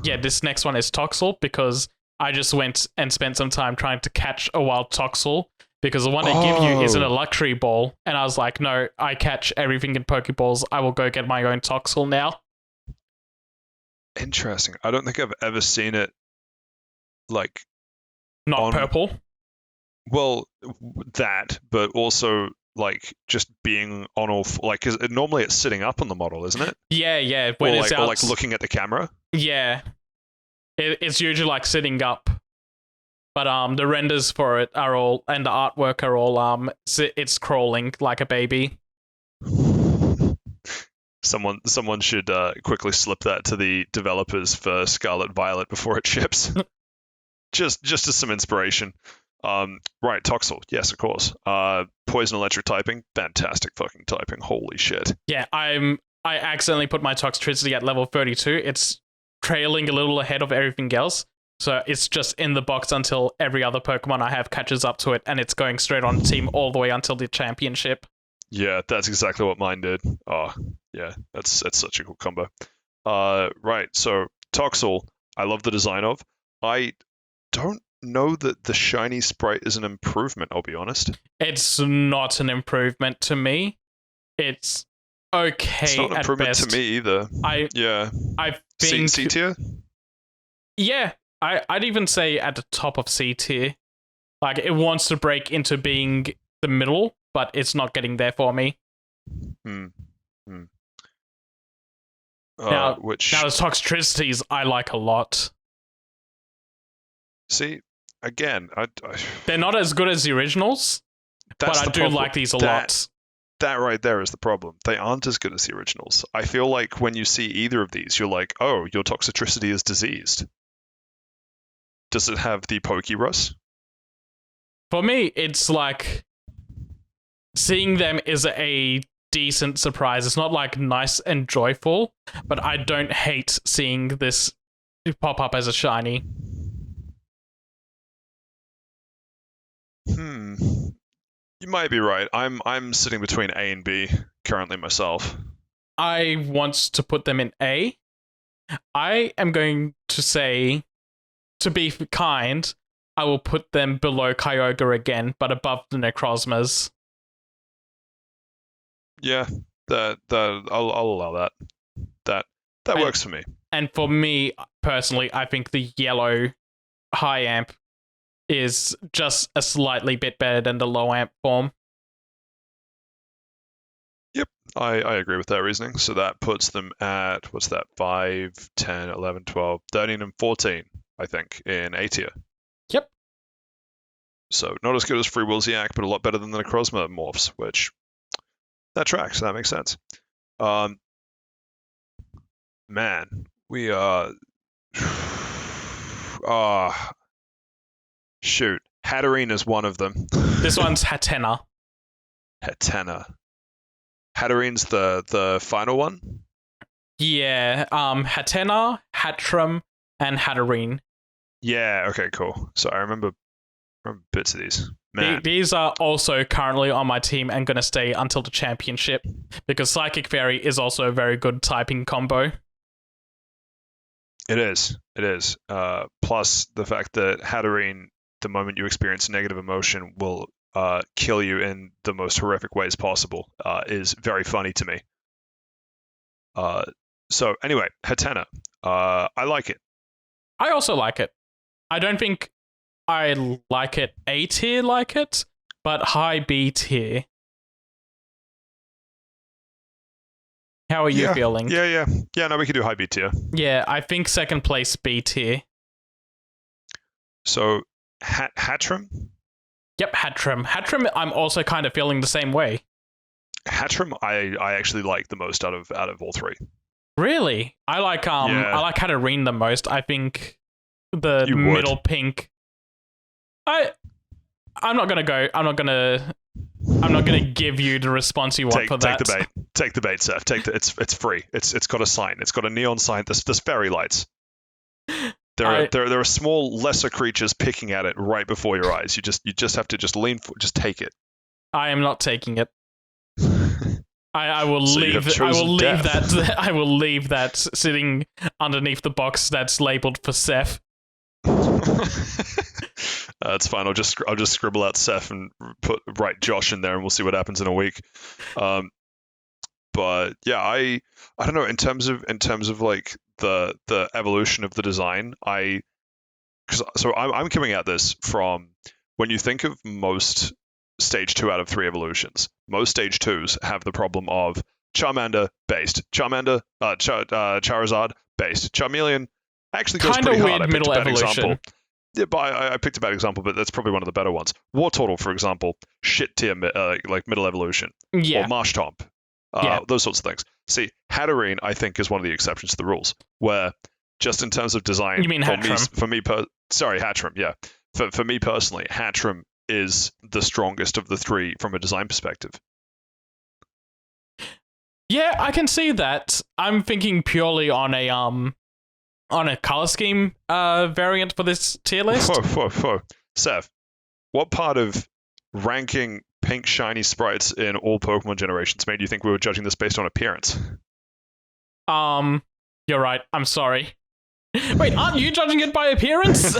Yeah, this next one is Toxel because I just went and spent some time trying to catch a wild Toxel because the one they give you isn't a luxury ball, and I was like, no, I catch everything in Pokeballs. I will go get my own Toxel now. Interesting. I don't think I've ever seen it. Like, not purple. Well, that, but also like just being on all like, cause normally it's sitting up on the model, isn't it? Yeah. When it's out, or like looking at the camera. Yeah, it's usually like sitting up, but the renders for it are all and the artwork are all it's crawling like a baby. Someone should quickly slip that to the developers for Scarlet and Violet before it ships. Just as some inspiration. Right, Toxel. Yes, of course. Poison electric typing. Fantastic fucking typing. Holy shit. Yeah, I accidentally put my Toxtricity at level 32. It's trailing a little ahead of everything else. So it's just in the box until every other Pokemon I have catches up to it, and it's going straight on team all the way until the championship. Yeah, that's exactly what mine did. Oh, yeah, that's such a cool combo. Right, so Toxel, I love the design of. I don't know that the shiny sprite is an improvement, I'll be honest. It's not an improvement to me. It's okay It's not an at improvement best. to me either. I Yeah. I C think tier? yeah, I'd even say at the top of C tier. Like it wants to break into being the middle, but it's not getting there for me. Hmm. Hmm. Now the Which, Toxtricities I like a lot. see, again, They're not as good as the originals, but that's I the do problem. like these a lot. That right there is the problem. They aren't as good as the originals. I feel like when you see either of these, you're like, oh, your Toxtricity is diseased. Does it have the Pokerus? For me, it's like seeing them is a decent surprise. It's not like nice and joyful, but I don't hate seeing this pop up as a shiny. You might be right. I'm sitting between A and B currently myself. I want to put them in A. I am going to say, to be kind, I will put them below Kyogre again, but above the Necrozmas. Yeah, I'll allow that. That works for me. And for me personally, I think the yellow high amp is just a slightly bit better than the low amp form. Yep, I agree with that reasoning. So that puts them at, what's that, 5, 10, 11, 12, 13, and 14, I think, in A tier. Yep. So not as good as Free Will Ziak, but a lot better than the Necrozma morphs, which that tracks. That makes sense. Man, we are. Shoot. Hatterene is one of them. This one's Hatena. Hatena. Hatterene's the final one? Yeah, Hatena, Hattrem, and Hatterene. Yeah, okay, cool. So I remember bits of these. Man. These are also currently on my team and going to stay until the championship because Psychic Fairy is also a very good typing combo. It is. Plus the fact that Hatterene, the moment you experience negative emotion, will kill you in the most horrific ways possible, is very funny to me. So anyway, Hatena. I like it. I also like it. I don't think I like it A tier like it, but high B tier. How are you feeling? Yeah, no, we could do high B tier. Yeah, I think second place B tier. So, Hattrem? Yep, Hattrem. Hattrem, I'm also kind of feeling the same way. Hattrem, I actually like the most out of all three. Really? I like I like Hatterene the most. I think the middle pink. I'm not gonna give you the response you want for that. Take the bait, Seth. It's free. It's got a sign. It's got a neon sign. There's fairy lights. There are small lesser creatures picking at it right before your eyes. You just have to just lean for, just take it. I am not taking it. I will So leave that I will leave that sitting underneath the box that's labeled for Seth. It's fine. I'll just scribble out Seth and write Josh in there, and we'll see what happens in a week. But yeah, I don't know in terms of like the evolution of the design. I'm coming at this from when you think of most stage 2 out of 3 evolutions. Most stage 2s have the problem of Charmander based, Charizard based, Charmeleon actually goes Kinda pretty weird hard. I picked a bad evolution. example. Yeah, but I picked a bad example, but that's probably one of the better ones. Wartortle, for example, shit tier, like middle evolution. Yeah. Or Marshtomp. Those sorts of things. See, Hatterene, I think, is one of the exceptions to the rules, where just in terms of design, You mean Hattrem? Hattrem, yeah. For me personally, Hattrem is the strongest of the 3 from a design perspective. Yeah, I can see that. I'm thinking purely on a color scheme variant for this tier list. Whoa. Seth, what part of ranking pink shiny sprites in all Pokemon generations made you think we were judging this based on appearance? You're right. I'm sorry. Wait, aren't you judging it by appearance?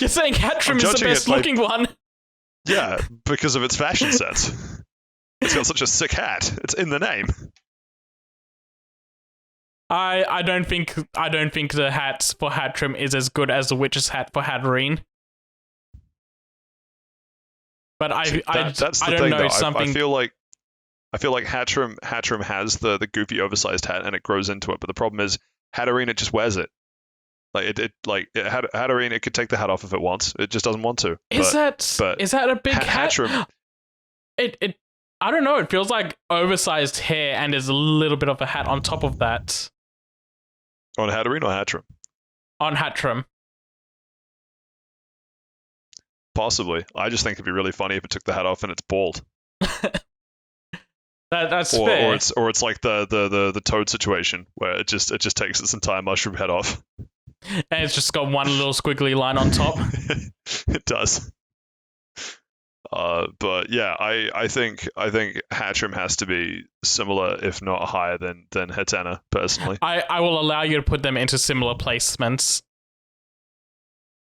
You're saying Hattrem is the best looking one? Yeah, because of its fashion sense. It's got such a sick hat. It's in the name. I don't think the hat for Hatrim is as good as the witch's hat for Hatterene. But That's the I don't thing, know though. something. I feel like Hatrim has the goofy oversized hat and it grows into it, but the problem is Hatterene, it just wears it. Hatterene, it could take the hat off if it wants. It just doesn't want to. Is that a big hat? Hatrim, It I don't know. It feels like oversized hair, and there's a little bit of a hat on top of that. on Hatterene or Hatrim? On Hatrim. Possibly. I just think it'd be really funny if it took the hat off and it's bald. That's or, fair. Or it's like the Toad situation where it just takes its entire mushroom head off. And it's just got one little squiggly line on top. It does. But yeah, I think Hatrim has to be similar, if not higher than Hatena, personally. I will allow you to put them into similar placements,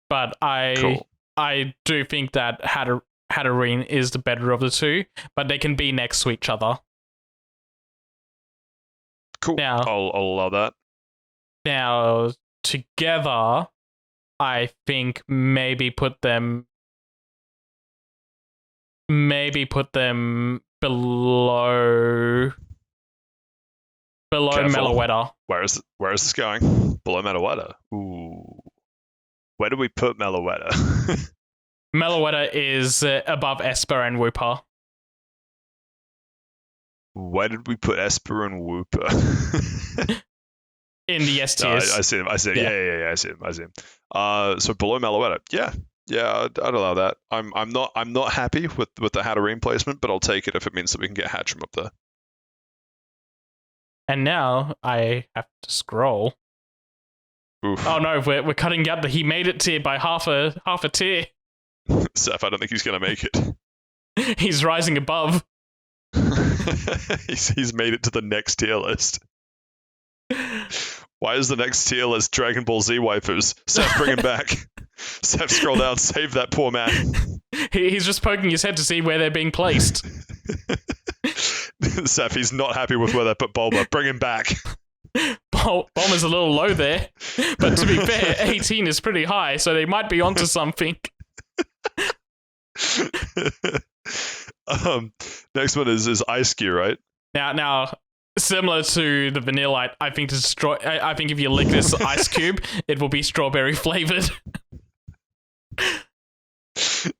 but Cool. I do think that Hatterene is the better of the two, but they can be next to each other. Cool. Now, I'll allow that. Now, together, I think maybe put them below Careful. Meloetta. Where is this going? Below Meloetta. Ooh. Where do we put Meloetta? Meloetta is above Esper and Wooper. Where did we put Esper and Wooper? In the S tiers. I see him. Yeah. Yeah. I see him. So below Meloetta. Yeah, I'd allow that. I'm not happy with the Hatterene placement, but I'll take it if it means that we can get Hatcham up there. And now I have to scroll. Oof. Oh no, we're cutting out he made it tier by half a tier. Seth, I don't think he's gonna make it. He's rising above. he's made it to the next tier list. Why is the next tier list Dragon Ball Z waifus? Seth, bring him back. Seth, scroll down. Save that poor man. He's just poking his head to see where they're being placed. Seth, he's not happy with where they put Bulma. Bring him back. Bulma's a little low there. But to be fair, 18 is pretty high, so they might be onto something. Next one is Ice Cube, right? Now, similar to the Vanillite, I think if you lick this ice cube, it will be strawberry flavored.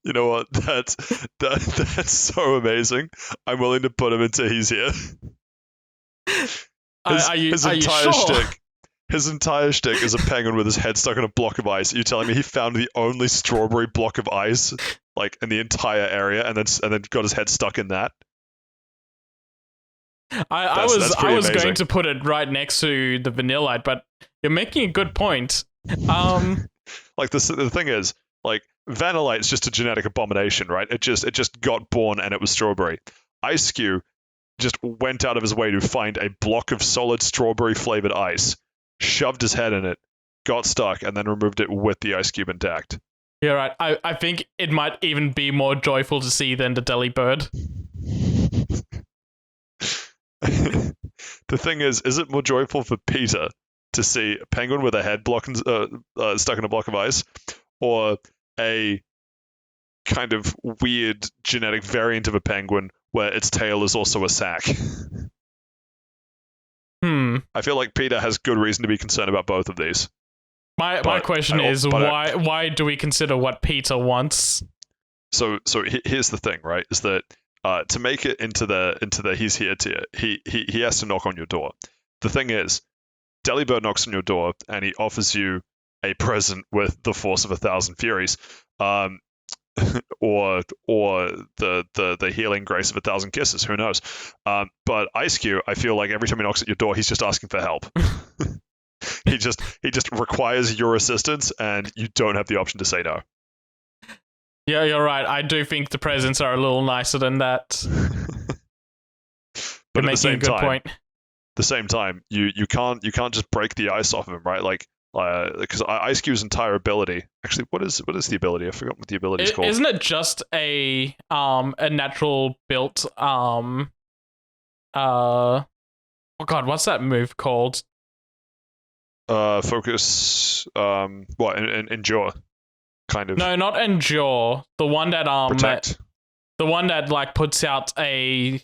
You know what? That's so amazing. I'm willing to put him into he's here. His entire shtick is a penguin with his head stuck in a block of ice. You're telling me he found the only strawberry block of ice, like in the entire area, and then got his head stuck in that? I was going to put it right next to the Vanillite, but you're making a good point. Like the thing is, like, Vanillite's just a genetic abomination, right? It just got born and it was strawberry. Ice Cube just went out of his way to find a block of solid strawberry flavored ice, shoved his head in it, got stuck, and then removed it with the ice cube intact. You're right. I think it might even be more joyful to see than the Delibird. The thing is it more joyful for Peter to see a penguin with a head stuck in a block of ice, or a kind of weird genetic variant of a penguin where its tail is also a sack? I feel like Peter has good reason to be concerned about both of these. My question is why do we consider what Peter wants? So here's the thing, right? Is that to make it into the he's here tier, he has to knock on your door. The thing is, Delibird knocks on your door and he offers you a present with the force of 1,000 Furies, or the healing grace of 1,000 kisses. Who knows? But Ice Cube, I feel like every time he knocks at your door, he's just asking for help. He just requires your assistance, and you don't have the option to say no. Yeah, you're right. I do think the presents are a little nicer than that. But at the same time, you can't just break the ice off of him, right? Like, Because Ice Cube's entire ability. Actually, what is the ability? I forgot what the ability is called. Isn't it just a natural built oh god, what's that move called? Focus. What? Endure. Kind of. No, not endure. The one that Protect. the one that like puts out a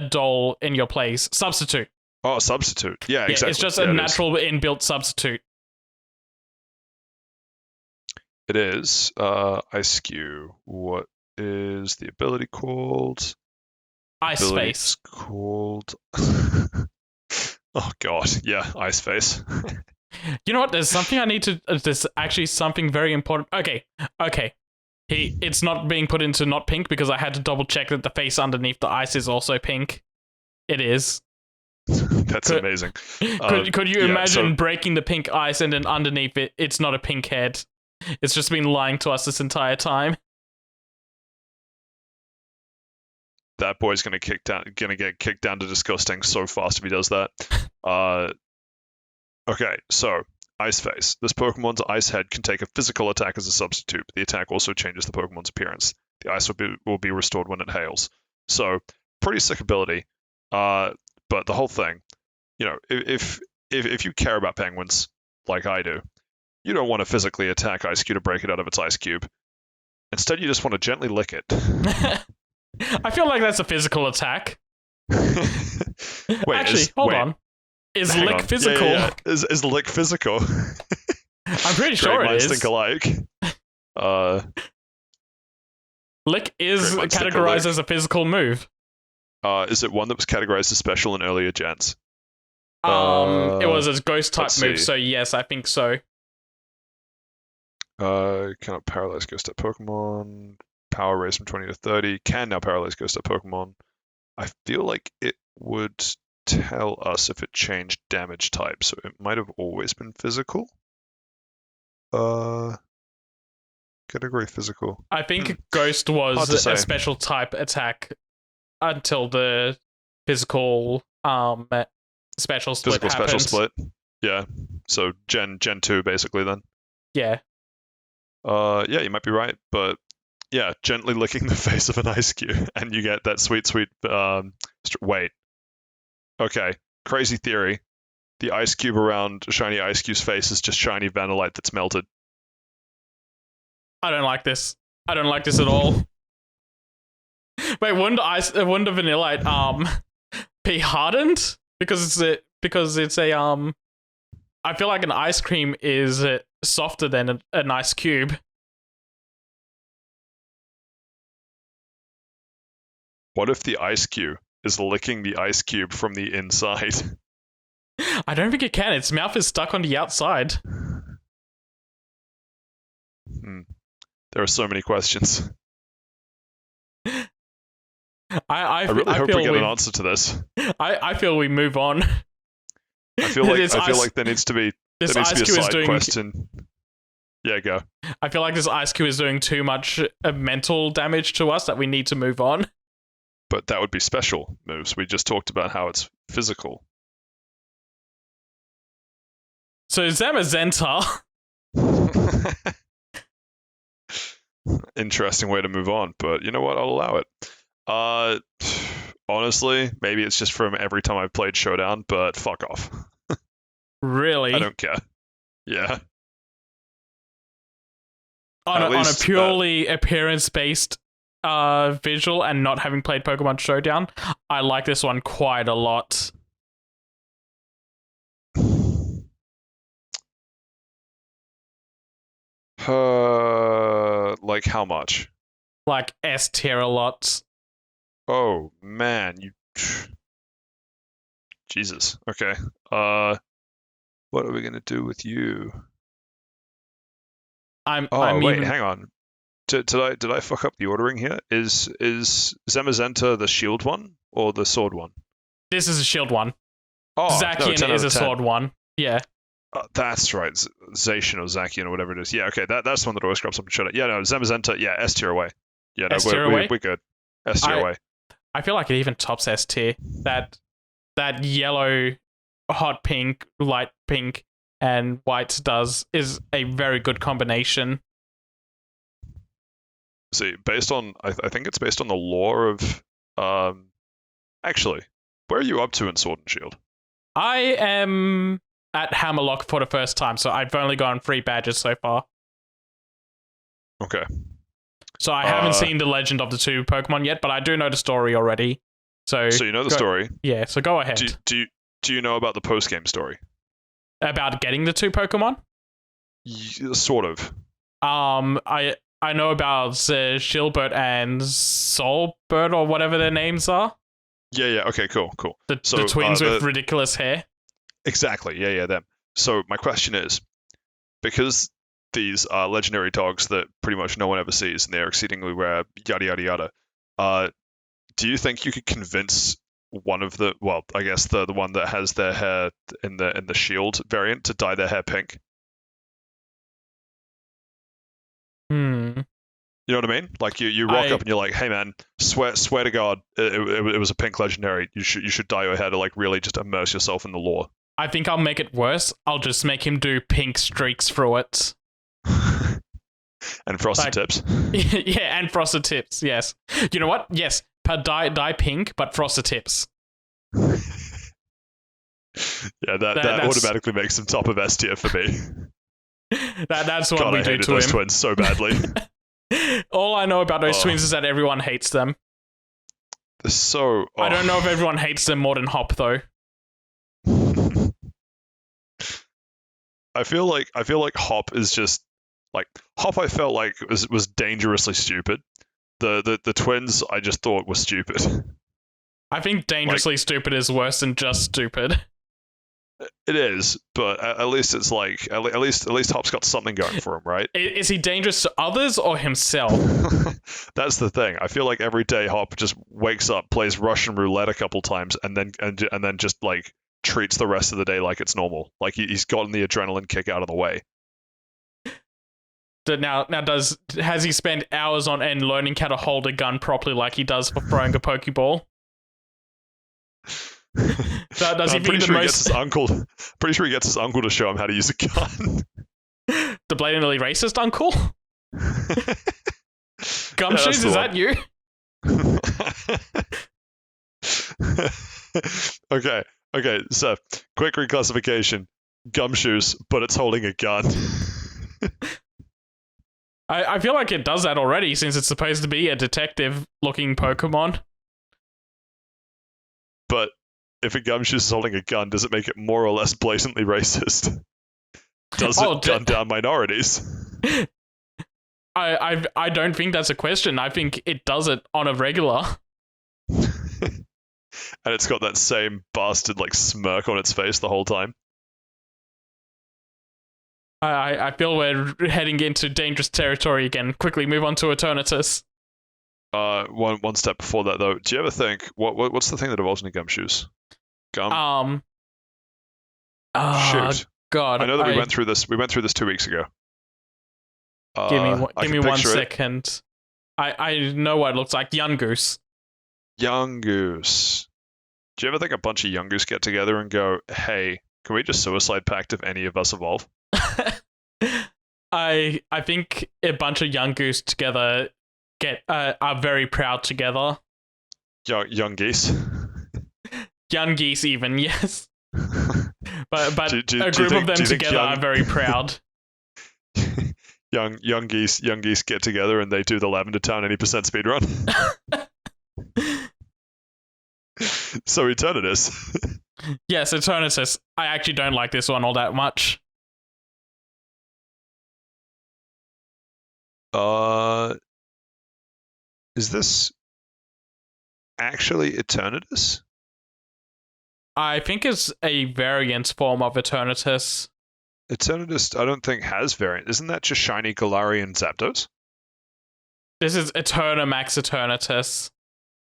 doll in your place. Substitute. Oh, substitute. Yeah, exactly. It's just a natural inbuilt substitute. It is. Ice Cube. What is the ability called? Ice Face. Called. Oh god, yeah, Ice Face. You know what? There's something I need to. There's actually something very important. Okay. It's not being put into not pink because I had to double check that the face underneath the ice is also pink. It is. That's amazing. Could you imagine breaking the pink ice and then underneath it, it's not a pink head? It's just been lying to us this entire time. That boy's gonna get kicked down to disgusting so fast if he does that. Okay, so Ice Face. This Pokemon's Ice Head can take a physical attack as a substitute, but the attack also changes the Pokemon's appearance. The ice will be restored when it hails. So, pretty sick ability. But the whole thing, if you care about penguins like I do, you don't want to physically attack Ice Cube to break it out of its ice cube. Instead, you just want to gently lick it. I feel like that's a physical attack. Wait, hold on. Is lick physical? Yeah. Is lick physical? I'm pretty sure it is. Think alike. Lick is categorized as a physical move. Is it one that was categorized as special in earlier gens? It was a ghost type move, so yes, I think so. Cannot paralyze ghost type Pokemon. Power raise from 20 to 30. Can now paralyze ghost type Pokemon. I feel like it would tell us if it changed damage type, so it might have always been physical. Category physical. I think Ghost was a special type attack until the physical special split happened. Special split. Yeah. So Gen 2 basically then. Yeah. Yeah, you might be right, but yeah, gently licking the face of an ice cube and you get that sweet wait. Okay, crazy theory. The ice cube around shiny ice cube's face is just shiny vanillite that's melted. I don't like this. I don't like this at all. Wait, wouldn't vanillite be hardened? Because it's a I feel like an ice cream is softer than an ice cube. What if the ice cube is licking the ice cube from the inside? I don't think it can. Its mouth is stuck on the outside. There are so many questions. I really hope we get an answer to this. I feel we move on. I feel like there needs to be a side question. Yeah, go. I feel like this ice cube is doing too much mental damage to us that we need to move on. But that would be special moves. We just talked about how it's physical. So Zamazenta. Interesting way to move on, but you know what? I'll allow it. Honestly, maybe it's just from every time I've played Showdown, but fuck off. Really? I don't care. Yeah. On a purely appearance-based visual and not having played Pokemon Showdown, I like this one quite a lot. Like how much? Like S tier a lot. Oh man, you. Jesus. Okay. What are we gonna do with you? Wait, hang on. Did I fuck up the ordering here? Is Zamazenta the shield one or the sword one? This is a shield one. Oh, Zacian is a sword one. Yeah. That's right. Zacian or Zacian or whatever it is. Yeah, okay. That's the one that always crops up and shut it. Yeah, no, Zamazenta, yeah, S tier away. Yeah, no, we're good. S tier away. I feel like it even tops S tier. That yellow, hot pink, light pink and white does is a very good combination. See, based on I think it's based on the lore of actually, where are you up to in Sword and Shield? I am at Hammerlock for the first time, so I've only gotten 3 badges so far. Okay. So I haven't seen the Legend of the 2 Pokemon yet, but I do know the story already. So you know the story. Yeah, so go ahead. Do you know about the post-game story? About getting the 2 Pokemon? Sort of. I know about Shieldbird and Soulbird or whatever their names are. Yeah. Okay, cool. The twins with ridiculous hair. Exactly. Yeah, them. So my question is, because these are legendary dogs that pretty much no one ever sees, and they're exceedingly rare, yada yada yada. Do you think you could convince one of the, well, I guess the one that has their hair in the Shield variant to dye their hair pink? You know what I mean? Like you rock up and you're like, hey man, swear to God, it was a pink legendary. You should dye your hair to like really just immerse yourself in the lore. I think I'll make it worse. I'll just make him do pink streaks through it. And frosted tips. Yeah, and frosted tips. Yes. You know what? Yes, dye pink, but frosted tips. Yeah, that automatically makes him top of S tier for me. That's what God, we I do hated to those him. twins so badly. All I know about those twins is that everyone hates them. They're so. I don't know if everyone hates them more than Hop though. I feel like Hop is just like Hop. I felt like was dangerously stupid. The twins I just thought were stupid. I think dangerously stupid is worse than just stupid. It is, but at least it's like at least Hop's got something going for him, right? Is he dangerous to others or himself? That's the thing. I feel like every day Hop just wakes up, plays Russian roulette a couple times, and then just like treats the rest of the day like it's normal. Like he's gotten the adrenaline kick out of the way. Now has he spent hours on end learning how to hold a gun properly like he does for throwing a Pokeball? Does he pretty sure he gets his uncle to show him how to use a gun. The blatantly racist uncle? Gumshoes, is that you? Okay, so quick reclassification. Gumshoes, but it's holding a gun. I feel like it does that already since it's supposed to be a detective-looking Pokemon. But if a Gumshoe is holding a gun, does it make it more or less blatantly racist? Does it gun down minorities? I don't think that's a question. I think it does it on a regular. And it's got that same bastard like smirk on its face the whole time. I feel we're heading into dangerous territory again. Quickly move on to Eternatus. One step before that though. Do you ever think what's the thing that evolves into Gumshoes? Gum. Shoot. God. I know that we went through this 2 weeks ago. Give me 1 second. I know what it looks like. Yungoos. Yungoos. Do you ever think a bunch of Yungoos get together and go, hey, can we just suicide pact if any of us evolve? I think a bunch of Yungoos together are very proud together. Young geese. Young geese even, yes. But a group of them together are very proud. young geese get together and they do the Lavender Town 80% speedrun. So Eternatus. Yes, Eternatus. I actually don't like this one all that much. Is this actually Eternatus? I think it's a variant form of Eternatus. Eternatus, I don't think has variant. Isn't that just shiny Galarian and Zapdos? This is Eternamax Eternatus.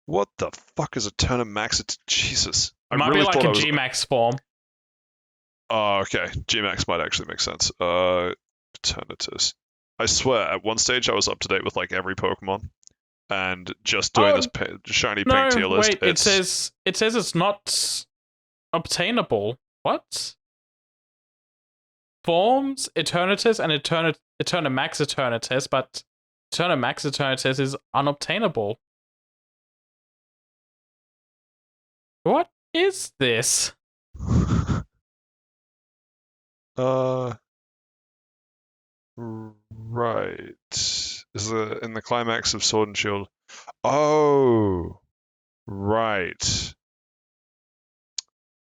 What the fuck is Eternamax? Jesus. It might be like a G-Max form. Oh, okay. G-Max might actually make sense. Eternatus. I swear, at one stage I was up to date with like every Pokemon, and just doing this shiny pink tier list. Wait, it says it's not obtainable. What? forms Eternatus and Eternamax Eternatus, but Eternamax Eternatus is unobtainable. What is this? Right. Is in the climax of Sword and Shield. Oh, right.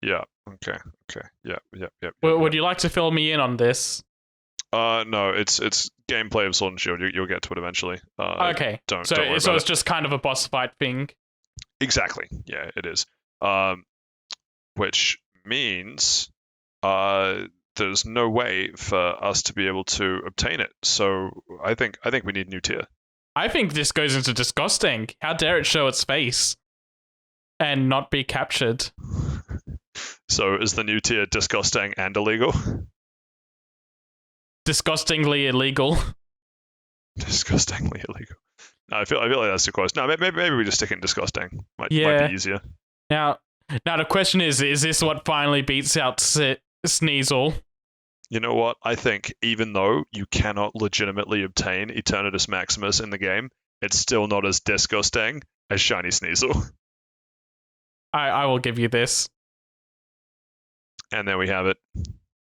Yeah. Okay. Yep. Would you like to fill me in on this? No, it's gameplay of Sword and Shield. You'll get to it eventually. Okay. Don't So worry it's about it. just kind of a boss fight thing. Exactly. Yeah, it is. Which means there's no way for us to be able to obtain it. So I think we need a new tier. I think this goes into disgusting. How dare it show its face and not be captured? So is the new tier disgusting and illegal? Disgustingly illegal. Disgustingly illegal. No, I feel like that's too close. No, maybe we just stick in disgusting. Might be easier. Now the question is this what finally beats out Sneasel? You know what? I think even though you cannot legitimately obtain Eternatus Maximus in the game, it's still not as disgusting as Shiny Sneasel. I will give you this. And there we have it.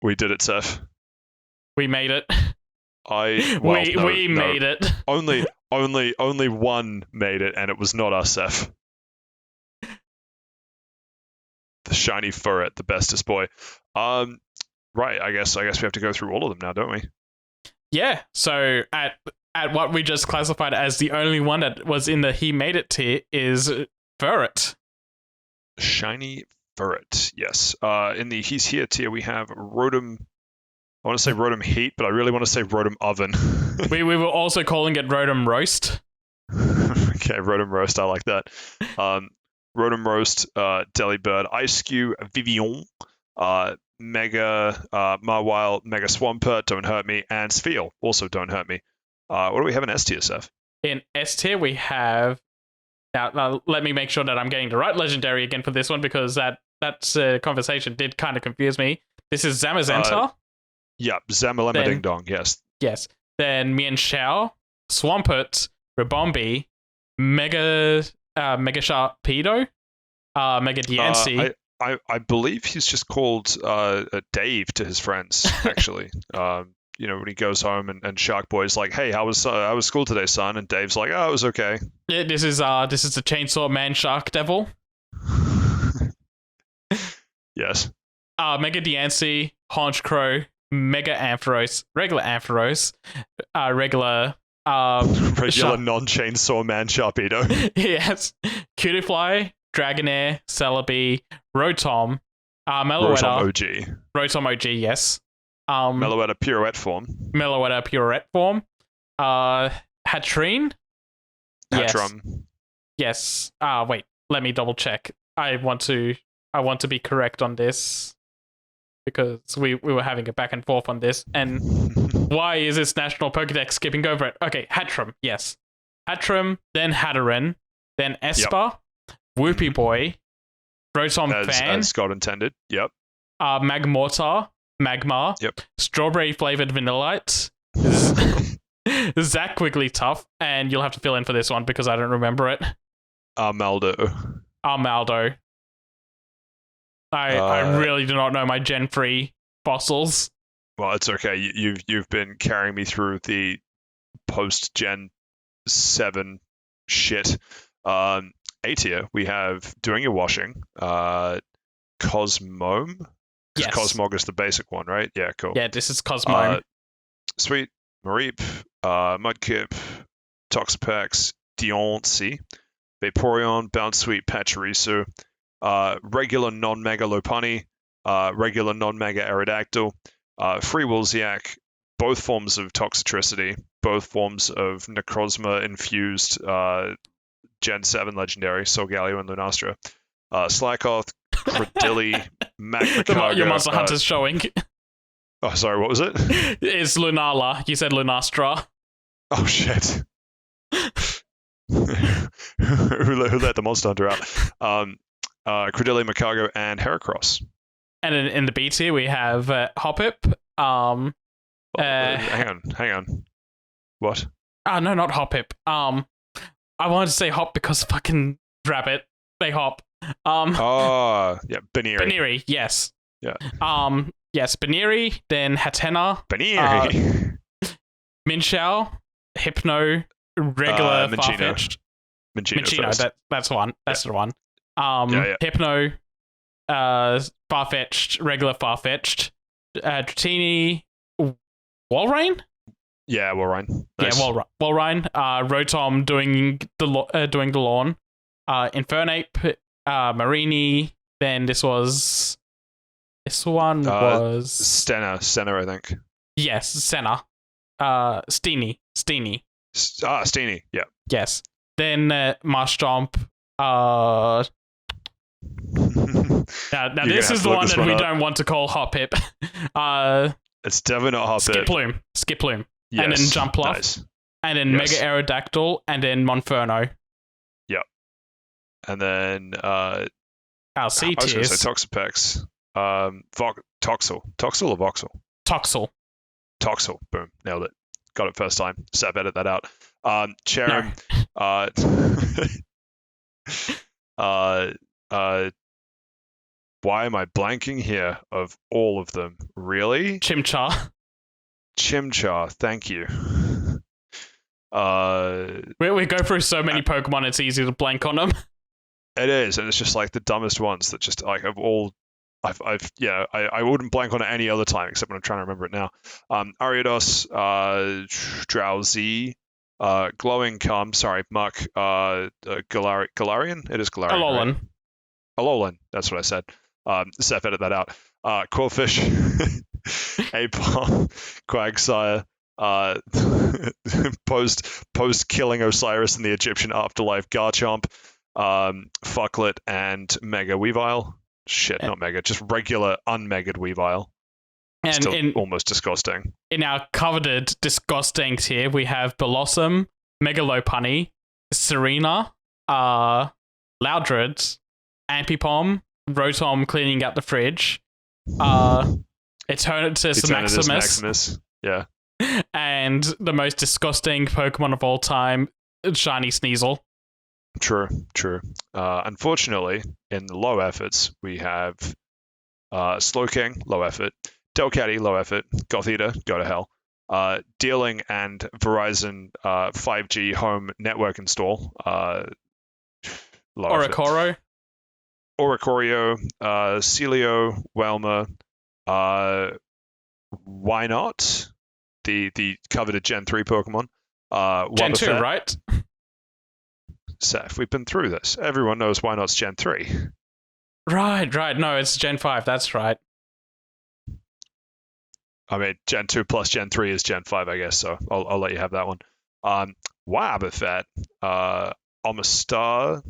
We did it, Saif. We made it. We made it. Only one made it, and it was not us, Saif. The shiny Furret, the bestest boy. Right, I guess we have to go through all of them now, don't we? Yeah. So at what we just classified as the only one that was in the he made it tier is Furret. Shiny Furret, yes. In the he's here tier, we have Rotom. I want to say Rotom Heat, but I really want to say Rotom Oven. we were also calling it Rotom Roast. Okay, Rotom Roast, I like that. Rotom Roast, Delibird, Ice-Cube, Vivian, Mega Mawile, Mega Swampert, Don't Hurt Me, and Spheal, also Don't Hurt Me. What do we have in S tier, Saif? In S tier, we have... Now, let me make sure that I'm getting the right legendary again for this one, because that conversation did kind of confuse me. This is Zamazenta. Yeah, Zamalema Ding Dong, yes. Yes. Then Mian Xiao, Swampert, Ribombi, Mega Sharpedo, Mega Diancie. I believe he's just called Dave to his friends, actually. When he goes home and Shark Boy's like, "Hey, how was school today, son?" And Dave's like, "Oh, it was okay." Yeah, this is the Chainsaw Man Shark Devil. Yes. Mega Diancie, Honchkrow, Mega Ampharos, regular Ampharos, regular non-Chainsaw Man Sharpedo. Yes. Cutiefly, Dragonair, Celebi, Rotom, Meloetta. Rotom OG, yes. Meloetta Pirouette form. Hatrine. Hatrum. Yes. Wait, let me double check. I want to be correct on this, because we were having a back and forth on this, and why is this national Pokedex skipping over it? Okay, Hatrum, yes. Hatrum, then Hatterene, then Esper, Whoopie Boy, Rotom Fan. As God intended, yep. Magmortar, Magmar, yep. Strawberry Flavored Vanillite, Zach Wigglytuff, and you'll have to fill in for this one because I don't remember it. Armaldo. I really do not know my Gen 3 fossils. Well, it's okay. You've been carrying me through the post Gen 7 shit. A tier, we have Doing Your Washing, Cosmome. Yes. Cosmog is the basic one, right? Yeah, cool. Yeah, this is Cosmome. Sweet, Mareep, Mudkip, Toxapex, Diancie, Vaporeon, Bounce Sweet, Pachirisu, regular non-Mega Lopunny, regular non-Mega Aerodactyl, Free Wilsiac, both forms of Toxicity, both forms of Necrozma-infused Gen 7 Legendary, Solgaleo and Lunastra, Slakoth, Credilli, Magmacargo. Your Monster Hunter's showing. Oh, sorry, what was it? It's Lunala. You said Lunastra. Oh, shit. Who let the Monster Hunter out? Credilli, Macargo, and Heracross. And in the B tier, we have Hoppip, Hang on. What? No, not Hoppip. I wanted to say hop because fucking rabbit. They hop. Oh, yeah, Baneri. Baneri, yes. Yeah. Yes, Baneri, then Hatena. Baneri. Minshao, Hypno, regular Minccino. Farfetch'd. Minccino. That's the one. That's the one. Yeah. Hypno, Farfetch'd, regular Farfetch'd, Dratini, Walrein? Yeah, Walrein. Nice. Yeah, Walrein. Rotom doing the lawn. Infernape, Marini. Then this one was Senna, I think. Yes, Senna. Steenie. Steenie. Yeah. Yes. Then Marshtomp. Now this is the one that we don't want to call Hoppip. It's definitely not Hoppip. Skiploom. Yes. And then Jumpluff. Nice. And then Mega Aerodactyl. And then Monferno. Yep. And then our C tiers. I was going to say Toxapex. Toxel or Voxel? Toxel. Boom. Nailed it. Got it first time. Sab edit that out. Cherim. No. Why am I blanking here of all of them? Really? Chimchar, thank you. We go through so many Pokemon, it's easy to blank on them. It is, and it's just like the dumbest ones that just like of all. I wouldn't blank on it any other time except when I'm trying to remember it now. Ariados, Drowsy, Glowing Calm, Muck, Galarian? It is Galarian. Alolan. Right? Alolan, that's what I said. Seth, edit that out. Quillfish, Apom, Quagsire, post killing Osiris in the Egyptian afterlife, Garchomp, Fucklet, and Mega Weavile. Shit, not Mega, just regular unmegged Weavile. And still almost disgusting. In our coveted disgusting tier, we have Blossom, Megalopunny, Serena, Loudred, Ampipom, Rotom cleaning out the fridge, Eternatus Maximus. Yeah. And the most disgusting Pokemon of all time, Shiny Sneasel. True. Unfortunately, in the low efforts, we have Slowking, low effort, Delcatty, low effort, Gothita, go to hell, Dealing and Verizon 5G home network install, low Oricoro. Effort. Oricorio, Celio, Welmer, why not? The coveted Gen 3 Pokemon. Gen 2, right? Seth, we've been through this. Everyone knows why not's Gen 3. Right. No, it's Gen 5. That's right. I mean, Gen 2 plus Gen 3 is Gen 5, I guess, so I'll let you have that one. Wabafet, Omastar,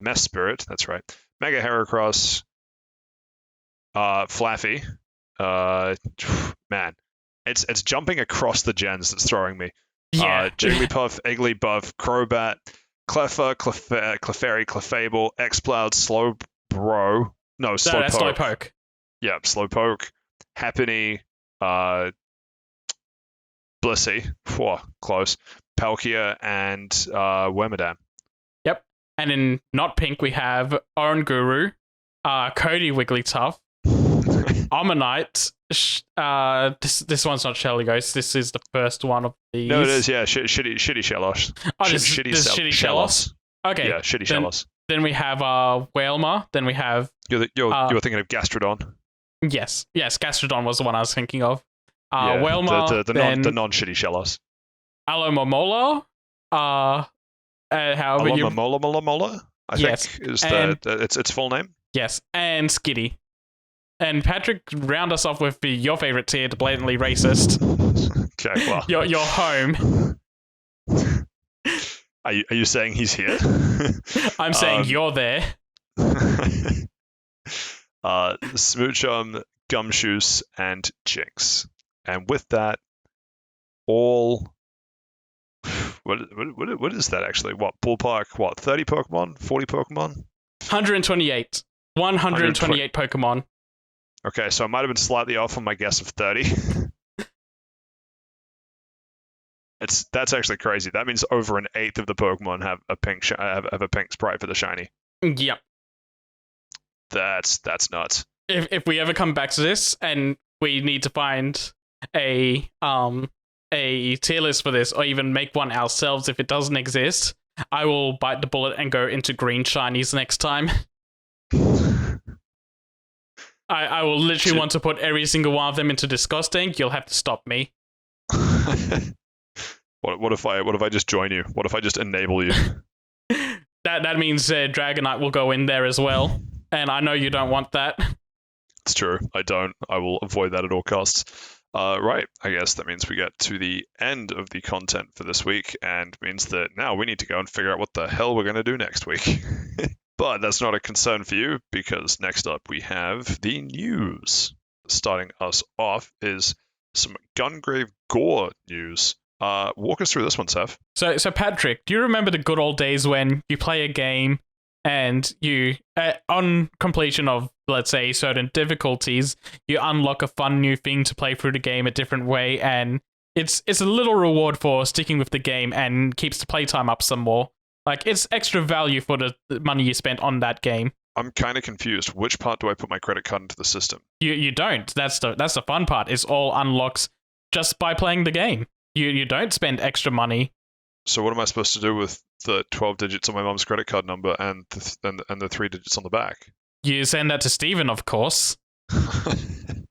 Mesprit, that's right. Mega Heracross, Flaffy. Man, it's jumping across the gens that's throwing me. Yeah. Jigglypuff, Igglybuff, Crobat, Cleffa, Clefairy, Clefable, Exploud, Slowbro. No, Slowpoke. No, that's Slowpoke. Yeah, Slowpoke, Happiny, Blissey, whoa, close, Palkia, and Wormadam. Yep. And in not pink, we have Oranguru, Cody Wigglytuff, Ammonite. This one's not Shelly Ghost. This is the first one of these. No, it is. Yeah, shitty Shellos. Oh, shitty Shellos. Okay. Yeah, shitty Shellos. Then we have Whalmer. Then we have. You were thinking of Gastrodon. Yes, Gastrodon was the one I was thinking of. Whalmer. The non-shitty Shellos. Alomomola. Alomomola. I think is its full name. Yes, and Skitty. And Patrick, round us off with your favorite tier, the blatantly racist. Okay, well. Your home. Are you saying he's here? I'm saying you're there. Smoochum, Gumshoos, and Jinx. And with that, all... What is that actually? What, ballpark, 30 Pokemon? 40 Pokemon? 128. 128 Pokemon. Okay, so I might have been slightly off on my guess of 30. That's actually crazy. That means over an eighth of the Pokemon have a pink sprite for the shiny. Yep. That's nuts. If we ever come back to this and we need to find a tier list for this, or even make one ourselves if it doesn't exist, I will bite the bullet and go into green shinies next time. I will literally want to put every single one of them into disgusting. You'll have to stop me. What if I just join you? What if I just enable you? That means Dragonite will go in there as well, and I know you don't want that. It's true. I don't. I will avoid that at all costs. Right. I guess that means we get to the end of the content for this week, and means that now we need to go and figure out what the hell we're going to do next week. But that's not a concern for you, because next up we have the news. Starting us off is some Gungrave Gore news. Walk us through this one, Saif. So Patrick, do you remember the good old days when you play a game and you, on completion of, let's say, certain difficulties, you unlock a fun new thing to play through the game a different way, and it's a little reward for sticking with the game and keeps the playtime up some more. Like, it's extra value for the money you spent on that game. I'm kind of confused. Which part do I put my credit card into the system? You don't. That's the fun part. It's all unlocks just by playing the game. You don't spend extra money. So what am I supposed to do with the 12 digits on my mom's credit card number and the 3 digits on the back? You send that to Steven, of course. That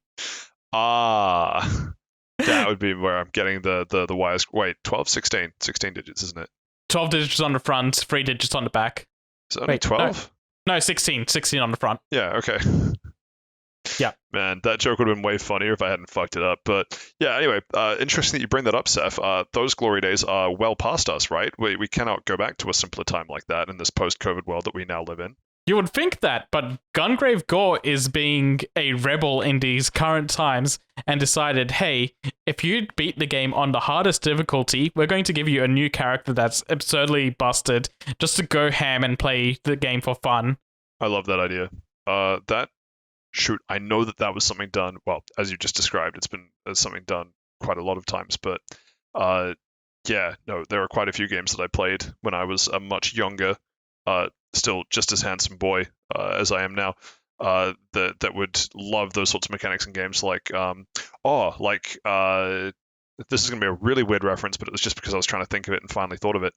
would be where I'm getting the wires. Wait, 12, 16 digits, isn't it? 12 digits on the front, 3 digits on the back. Is it only 12? No, 16 on the front. Yeah, okay. Yeah. Man, that joke would have been way funnier if I hadn't fucked it up. But yeah, anyway, interesting that you bring that up, Saif. Those glory days are well past us, right? We cannot go back to a simpler time like that in this post-COVID world that we now live in. You would think that, but Gungrave Gore is being a rebel in these current times and decided, hey, if you beat the game on the hardest difficulty, we're going to give you a new character that's absurdly busted just to go ham and play the game for fun. I love that idea. I know that was something done, well, as you just described, it's been something done quite a lot of times, but there are quite a few games that I played when I was a much younger, still just as handsome boy as I am now, that would love those sorts of mechanics in games like, this is going to be a really weird reference, but it was just because I was trying to think of it and finally thought of it.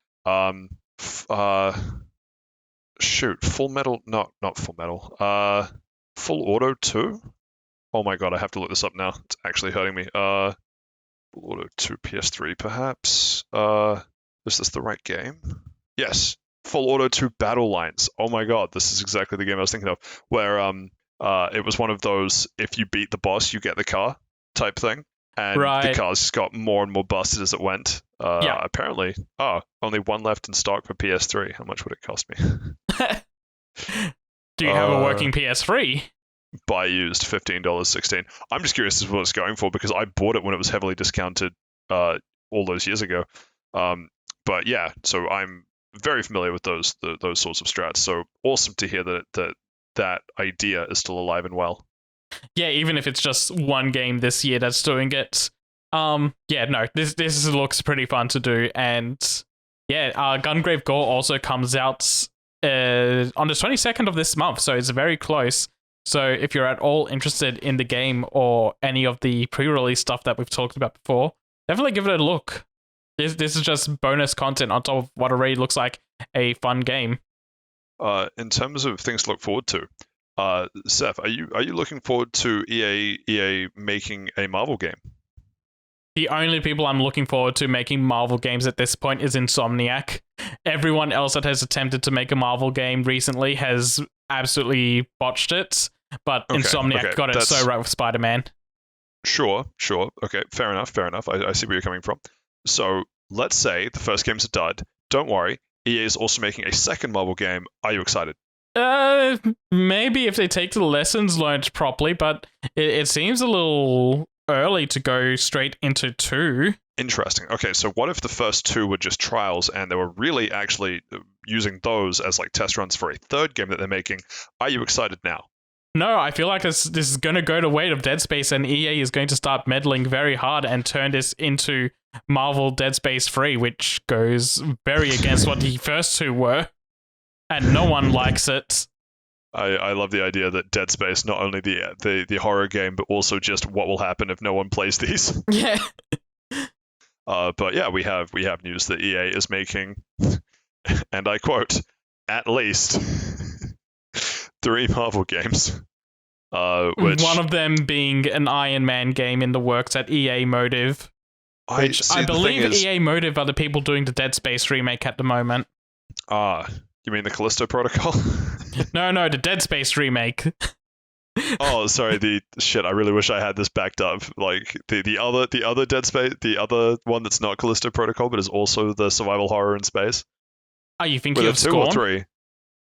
Full Metal, not Full Metal, Full Auto 2? Oh my god, I have to look this up now. It's actually hurting me. Full Auto 2 PS3, perhaps? Is this the right game? Yes. Full Auto 2 Battle Lines. Oh my god, this is exactly the game I was thinking of. Where it was one of those, if you beat the boss, you get the car type thing. And the cars just got more and more busted as it went. Apparently, only one left in stock for PS3. How much would it cost me? Do you have a working PS3? Buy used, $15, $16. I'm just curious as to what it's going for, because I bought it when it was heavily discounted all those years ago. But yeah, so I'm very familiar with those sorts of strats. So awesome to hear that idea is still alive and well. Yeah, even if it's just one game this year that's doing it. This looks pretty fun to do, and Gungrave Gore also comes out on the 22nd of this month, so it's very close. So if you're at all interested in the game or any of the pre-release stuff that we've talked about before, definitely give it a look. This is just bonus content on top of what already looks like a fun game. In terms of things to look forward to, Seth, are you looking forward to EA making a Marvel game? The only people I'm looking forward to making Marvel games at this point is Insomniac. Everyone else that has attempted to make a Marvel game recently has absolutely botched it, but Insomniac got it so right with Spider-Man. Sure. Okay, fair enough. I see where you're coming from. So let's say the first game's a dud. Don't worry, EA is also making a second Marvel game. Are you excited? Maybe if they take the lessons learned properly, but it seems a little early to go straight into 2. Interesting. Okay, so what if the first 2 were just trials and they were really actually using those as like test runs for a third game that they're making? Are you excited now? No, I feel like this is going to go the way of Dead Space, and EA is going to start meddling very hard and turn this into Marvel Dead Space 3, which goes very against what the first two were, and no one likes it. I love the idea that Dead Space, not only the horror game, but also just what will happen if no one plays these. Yeah. But yeah, we have news that EA is making, and I quote, at least 3 Marvel games. Which one of them being an Iron Man game in the works at EA Motive. Which I believe EA Motive are the people doing the Dead Space remake at the moment. You mean the Callisto Protocol? No, the Dead Space remake. Oh, sorry. I really wish I had this backed up. Like the other Dead Space, the other one that's not Callisto Protocol, but is also the survival horror in space. Are you thinking of 2 Scorn? or 3?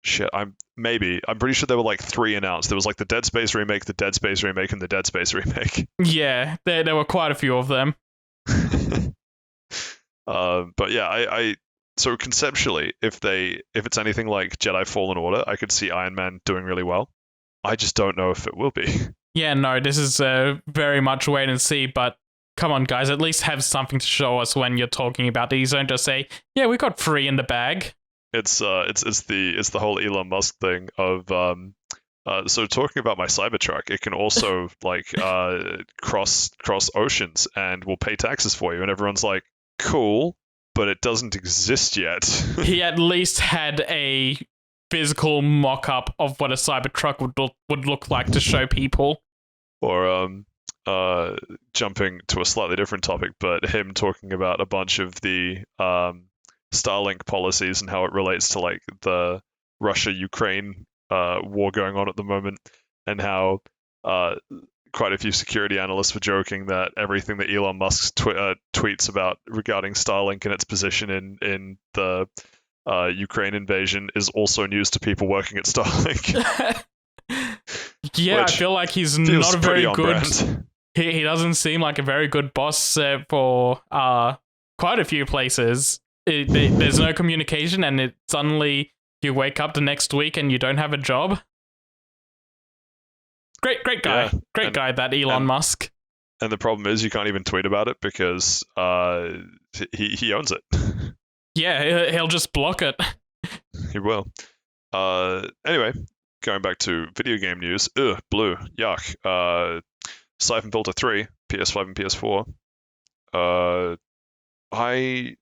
Shit, I'm pretty sure there were like 3 announced. There was like the Dead Space remake, the Dead Space remake, and the Dead Space remake. Yeah, there were quite a few of them. But yeah, so conceptually, if it's anything like Jedi Fallen Order, I could see Iron Man doing really well. I just don't know if it will be. Yeah, no, this is very much wait and see, but come on, guys, at least have something to show us when you're talking about these. Don't just say, yeah, we got 3 in the bag. It's the whole Elon Musk thing of so talking about my Cybertruck, it can also like cross oceans and will pay taxes for you, and everyone's like, cool, but it doesn't exist yet. He at least had a physical mock-up of what a Cybertruck would look like to show people. Or jumping to a slightly different topic, but him talking about a bunch of the Starlink policies and how it relates to like the Russia-Ukraine war going on at the moment, and how quite a few security analysts were joking that everything that Elon Musk tweets about regarding Starlink and its position in the Ukraine invasion is also news to people working at Starlink. Yeah, I feel like he's not a very good. He doesn't seem like a very good boss for quite a few places. There's no communication, and suddenly you wake up the next week and you don't have a job. Great guy. Yeah. Great guy, that Elon Musk. And the problem is you can't even tweet about it because he owns it. Yeah, he'll just block it. He will. Anyway, going back to video game news. Blue. Yuck. Siphon Filter 3, PS5 and PS4. I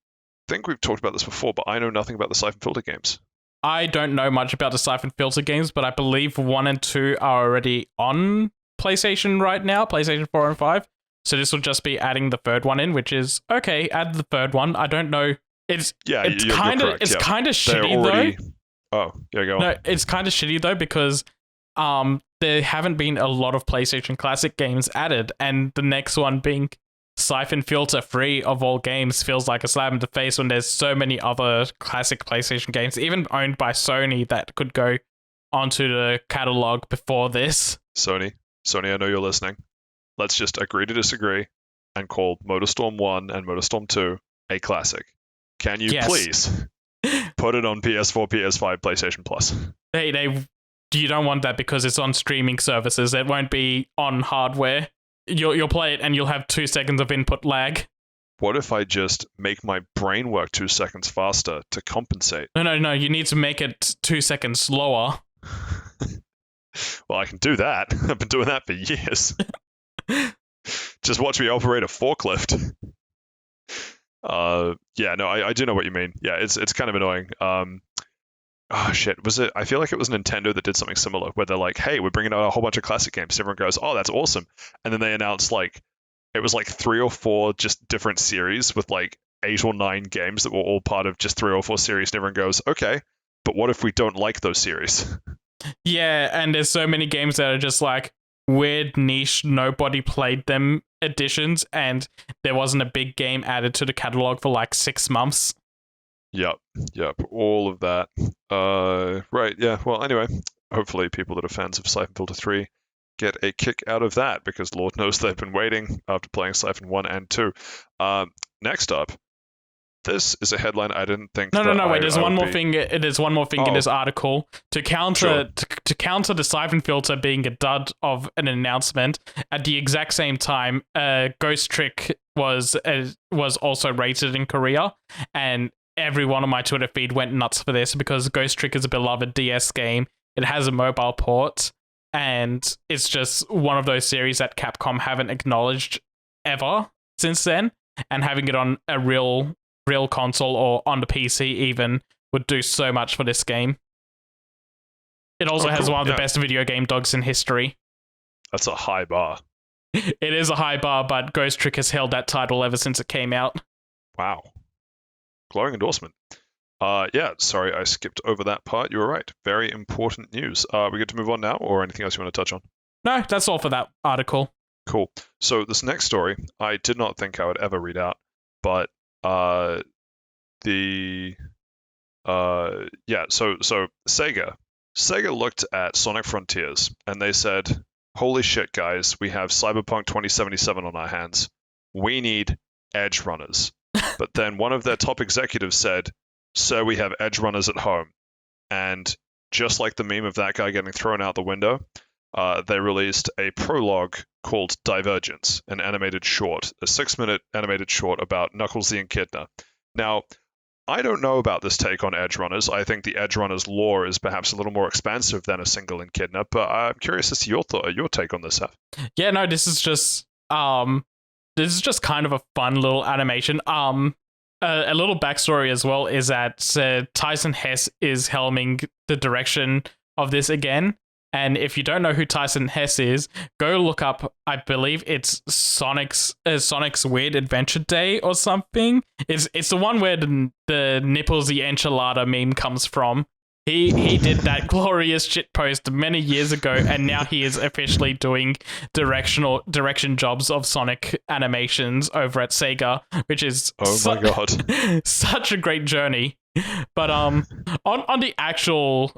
think we've talked about this before, but I know nothing about the Siphon Filter games. I don't know much about the Siphon Filter games, but I believe 1 and 2 are already on PlayStation right now, PlayStation 4 and 5. So this will just be adding the 3rd one in, which is okay. Add the 3rd one. I don't know. It's kind of shitty though. Oh, yeah, go on. No, it's kind of shitty though because there haven't been a lot of PlayStation Classic games added, and the next one being Siphon Filter 3 of all games feels like a slap in the face when there's so many other classic PlayStation games, even owned by Sony, that could go onto the catalog before this. Sony, I know you're listening. Let's just agree to disagree and call MotorStorm 1 and MotorStorm 2 a classic. Can you please put it on PS4, PS5, PlayStation Plus? You don't want that because it's on streaming services. It won't be on hardware. You'll play it and you'll have 2 seconds of input lag. What if I just make my brain work 2 seconds faster to compensate? No. You need to make it 2 seconds slower. Well, I can do that. I've been doing that for years. Just watch me operate a forklift. Yeah, no, I do know what you mean. Yeah, it's kind of annoying. Oh shit, was it? I feel like it was Nintendo that did something similar, where they're like, "Hey, we're bringing out a whole bunch of classic games." Everyone goes, "Oh, that's awesome!" And then they announced like it was like 3 or 4 just different series with like 8 or 9 games that were all part of just 3 or 4 series. And everyone goes, "Okay, but what if we don't like those series?" Yeah, and there's so many games that are just like weird niche, nobody played them editions, and there wasn't a big game added to the catalog for like 6 months. Yep, all of that. Right, yeah. Well, anyway, hopefully people that are fans of Siphon Filter 3 get a kick out of that, because Lord knows they've been waiting after playing Siphon 1 and 2. Next up, This is a headline I didn't think No, no, that no. Wait, there's I one would more be. thing. There's one more thing in Oh, this article to sure. counter the siphon filter being a dud of an announcement. At the exact same time, Ghost Trick was also rated in Korea, and everyone on my Twitter feed went nuts for this because Ghost Trick is a beloved DS game. It has a mobile port, and it's just one of those series that Capcom haven't acknowledged ever since then, and having it on a real console or on the PC even would do so much for this game. It also Oh, has cool. one of the Yeah, best video game dogs in history. that's a high bar. It is a high bar, but Ghost Trick has held that title ever since it came out. Wow. Glowing endorsement. Yeah, sorry, I skipped over that part. You were right. Very important news. We get to move on now, or anything else you want to touch on? No, that's all for that article. Cool. So this next story, I did not think I would ever read out, but the yeah, so Sega looked at Sonic Frontiers and they said, "Holy shit, guys, we have Cyberpunk 2077 on our hands. We need edge runners." But then one of their top executives said, "Sir, we have edge runners at home." And just like the meme of that guy getting thrown out the window, they released a prologue called Divergence, an animated short, a 6-minute animated short about Knuckles the Echidna. Now, I don't know about this take on Edge Runners. I think the Edge Runners lore is perhaps a little more expansive than a single Echidna, but I'm curious as to your take on this, Seth. Yeah, no, this is just kind of a fun little animation. A little backstory as well is that Tyson Hess is helming the direction of this again. And if you don't know who Tyson Hess is, go look up. I believe it's Sonic's Weird Adventure Day or something. It's the one where the nipples the enchilada meme comes from. He did that glorious shit post many years ago, and now he is officially doing direction jobs of Sonic animations over at Sega, which is My god. such a great journey. But on the actual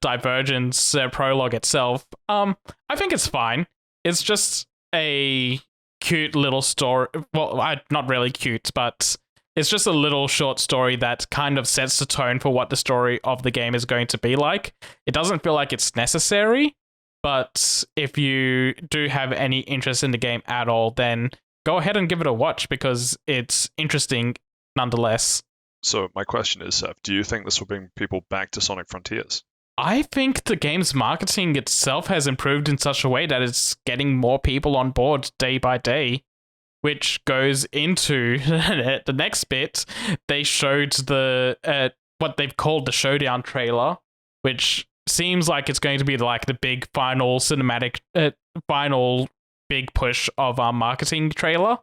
Divergence prologue itself, I think it's fine. It's just a cute little story. Well, not really cute, but it's just a little short story that kind of sets the tone for what the story of the game is going to be like. It doesn't feel like it's necessary, but if you do have any interest in the game at all, then go ahead and give it a watch because it's interesting nonetheless. So my question is, Seth, do you think this will bring people back to Sonic Frontiers? I think the game's marketing itself has improved in such a way that it's getting more people on board day by day, which goes into the next bit. They showed the what they've called the Showdown trailer, which seems like it's going to be like the big final cinematic, final big push of our marketing trailer.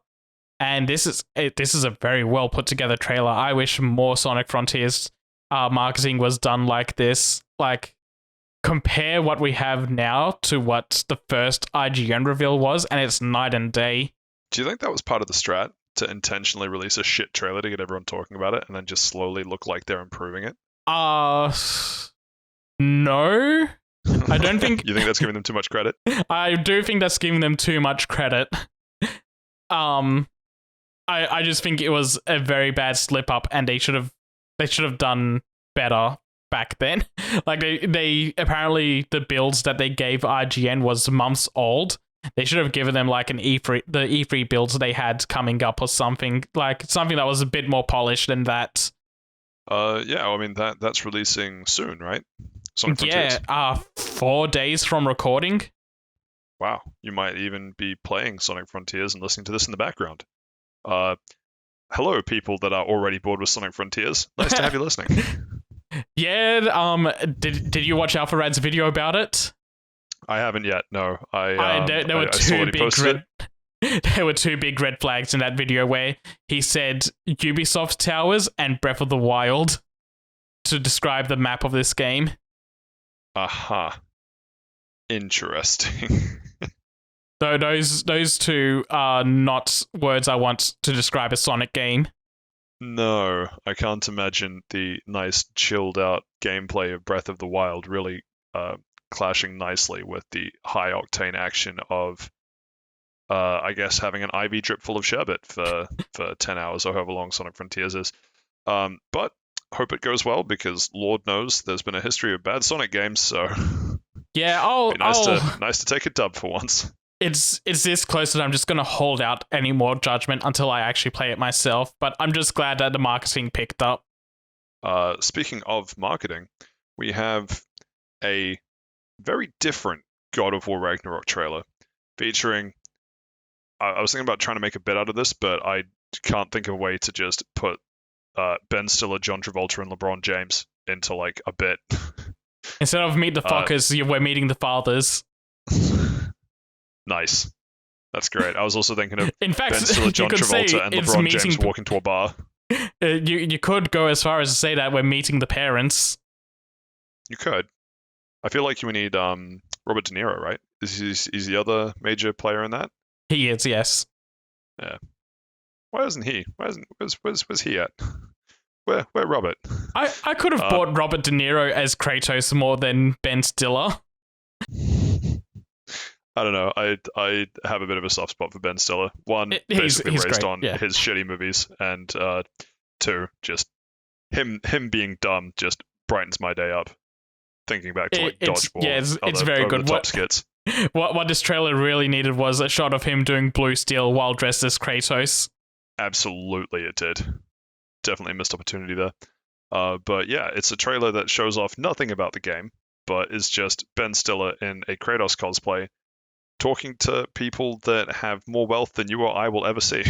And this is a very well put together trailer. I wish more Sonic Frontiers marketing was done like this. Like, compare what we have now to what the first IGN reveal was, and it's night and day. Do you think that was part of the strat to intentionally release a shit trailer to get everyone talking about it and then just slowly look like they're improving it? No. I don't think You think that's giving them too much credit? I do think that's giving them too much credit. I just think it was a very bad slip up, and they should have done better back then. Like they apparently the builds that they gave IGN was months old. They should have given them like the E3 builds they had coming up or something that was a bit more polished than that. Yeah, I mean that's releasing soon, right? Sonic Frontiers. Yeah, 4 days from recording. Wow, you might even be playing Sonic Frontiers and listening to this in the background. Hello, people that are already bored with Sonic Frontiers. Nice to have you listening. Yeah. Did you watch Alpha Rad's video about it? I haven't yet. No, There were two big red flags in that video where he said Ubisoft Towers and Breath of the Wild to describe the map of this game. Aha. Interesting. Though those two are not words I want to describe a Sonic game. No, I can't imagine the nice, chilled out gameplay of Breath of the Wild really clashing nicely with the high octane action of I guess having an IV drip full of sherbet for 10 hours or however long Sonic Frontiers is. But hope it goes well because Lord knows there's been a history of bad Sonic games, so Yeah, be nice to take a dub for once. It's this close that I'm just gonna hold out any more judgment until I actually play it myself. But I'm just glad that the marketing picked up. Speaking of marketing, we have a very different God of War Ragnarok trailer featuring. I was thinking about trying to make a bit out of this, but I can't think of a way to just put Ben Stiller, John Travolta, and LeBron James into like a bit. Instead of meet the fuckers, we're meeting the fathers. Nice. That's great. I was also thinking of In fact, Ben Stiller, John Travolta, and LeBron James walking to a bar. You could go as far as to say that we're meeting the parents. You could. I feel like you need Robert De Niro, right? Is the other major player in that? He is, yes. Yeah. Why isn't he? Where's he at? Where Robert? I could have bought Robert De Niro as Kratos more than Ben Stiller. I don't know. I have a bit of a soft spot for Ben Stiller. One, basically he's raised great, on his shitty movies, and two, just him being dumb just brightens my day up. Thinking back to like Dodgeball, it's very good. Top skits. What this trailer really needed was a shot of him doing Blue Steel while dressed as Kratos. Absolutely, it did. Definitely a missed opportunity there. But yeah, it's a trailer that shows off nothing about the game, but is just Ben Stiller in a Kratos cosplay talking to people that have more wealth than you or I will ever see.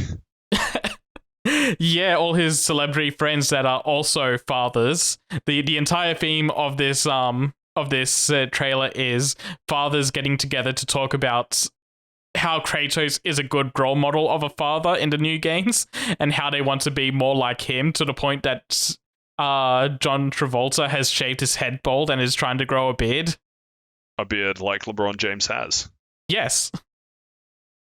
Yeah, all his celebrity friends that are also fathers. The entire theme of this trailer is fathers getting together to talk about how Kratos is a good role model of a father in the new games and how they want to be more like him, to the point that John Travolta has shaved his head bald and is trying to grow a beard. A beard like LeBron James has. Yes.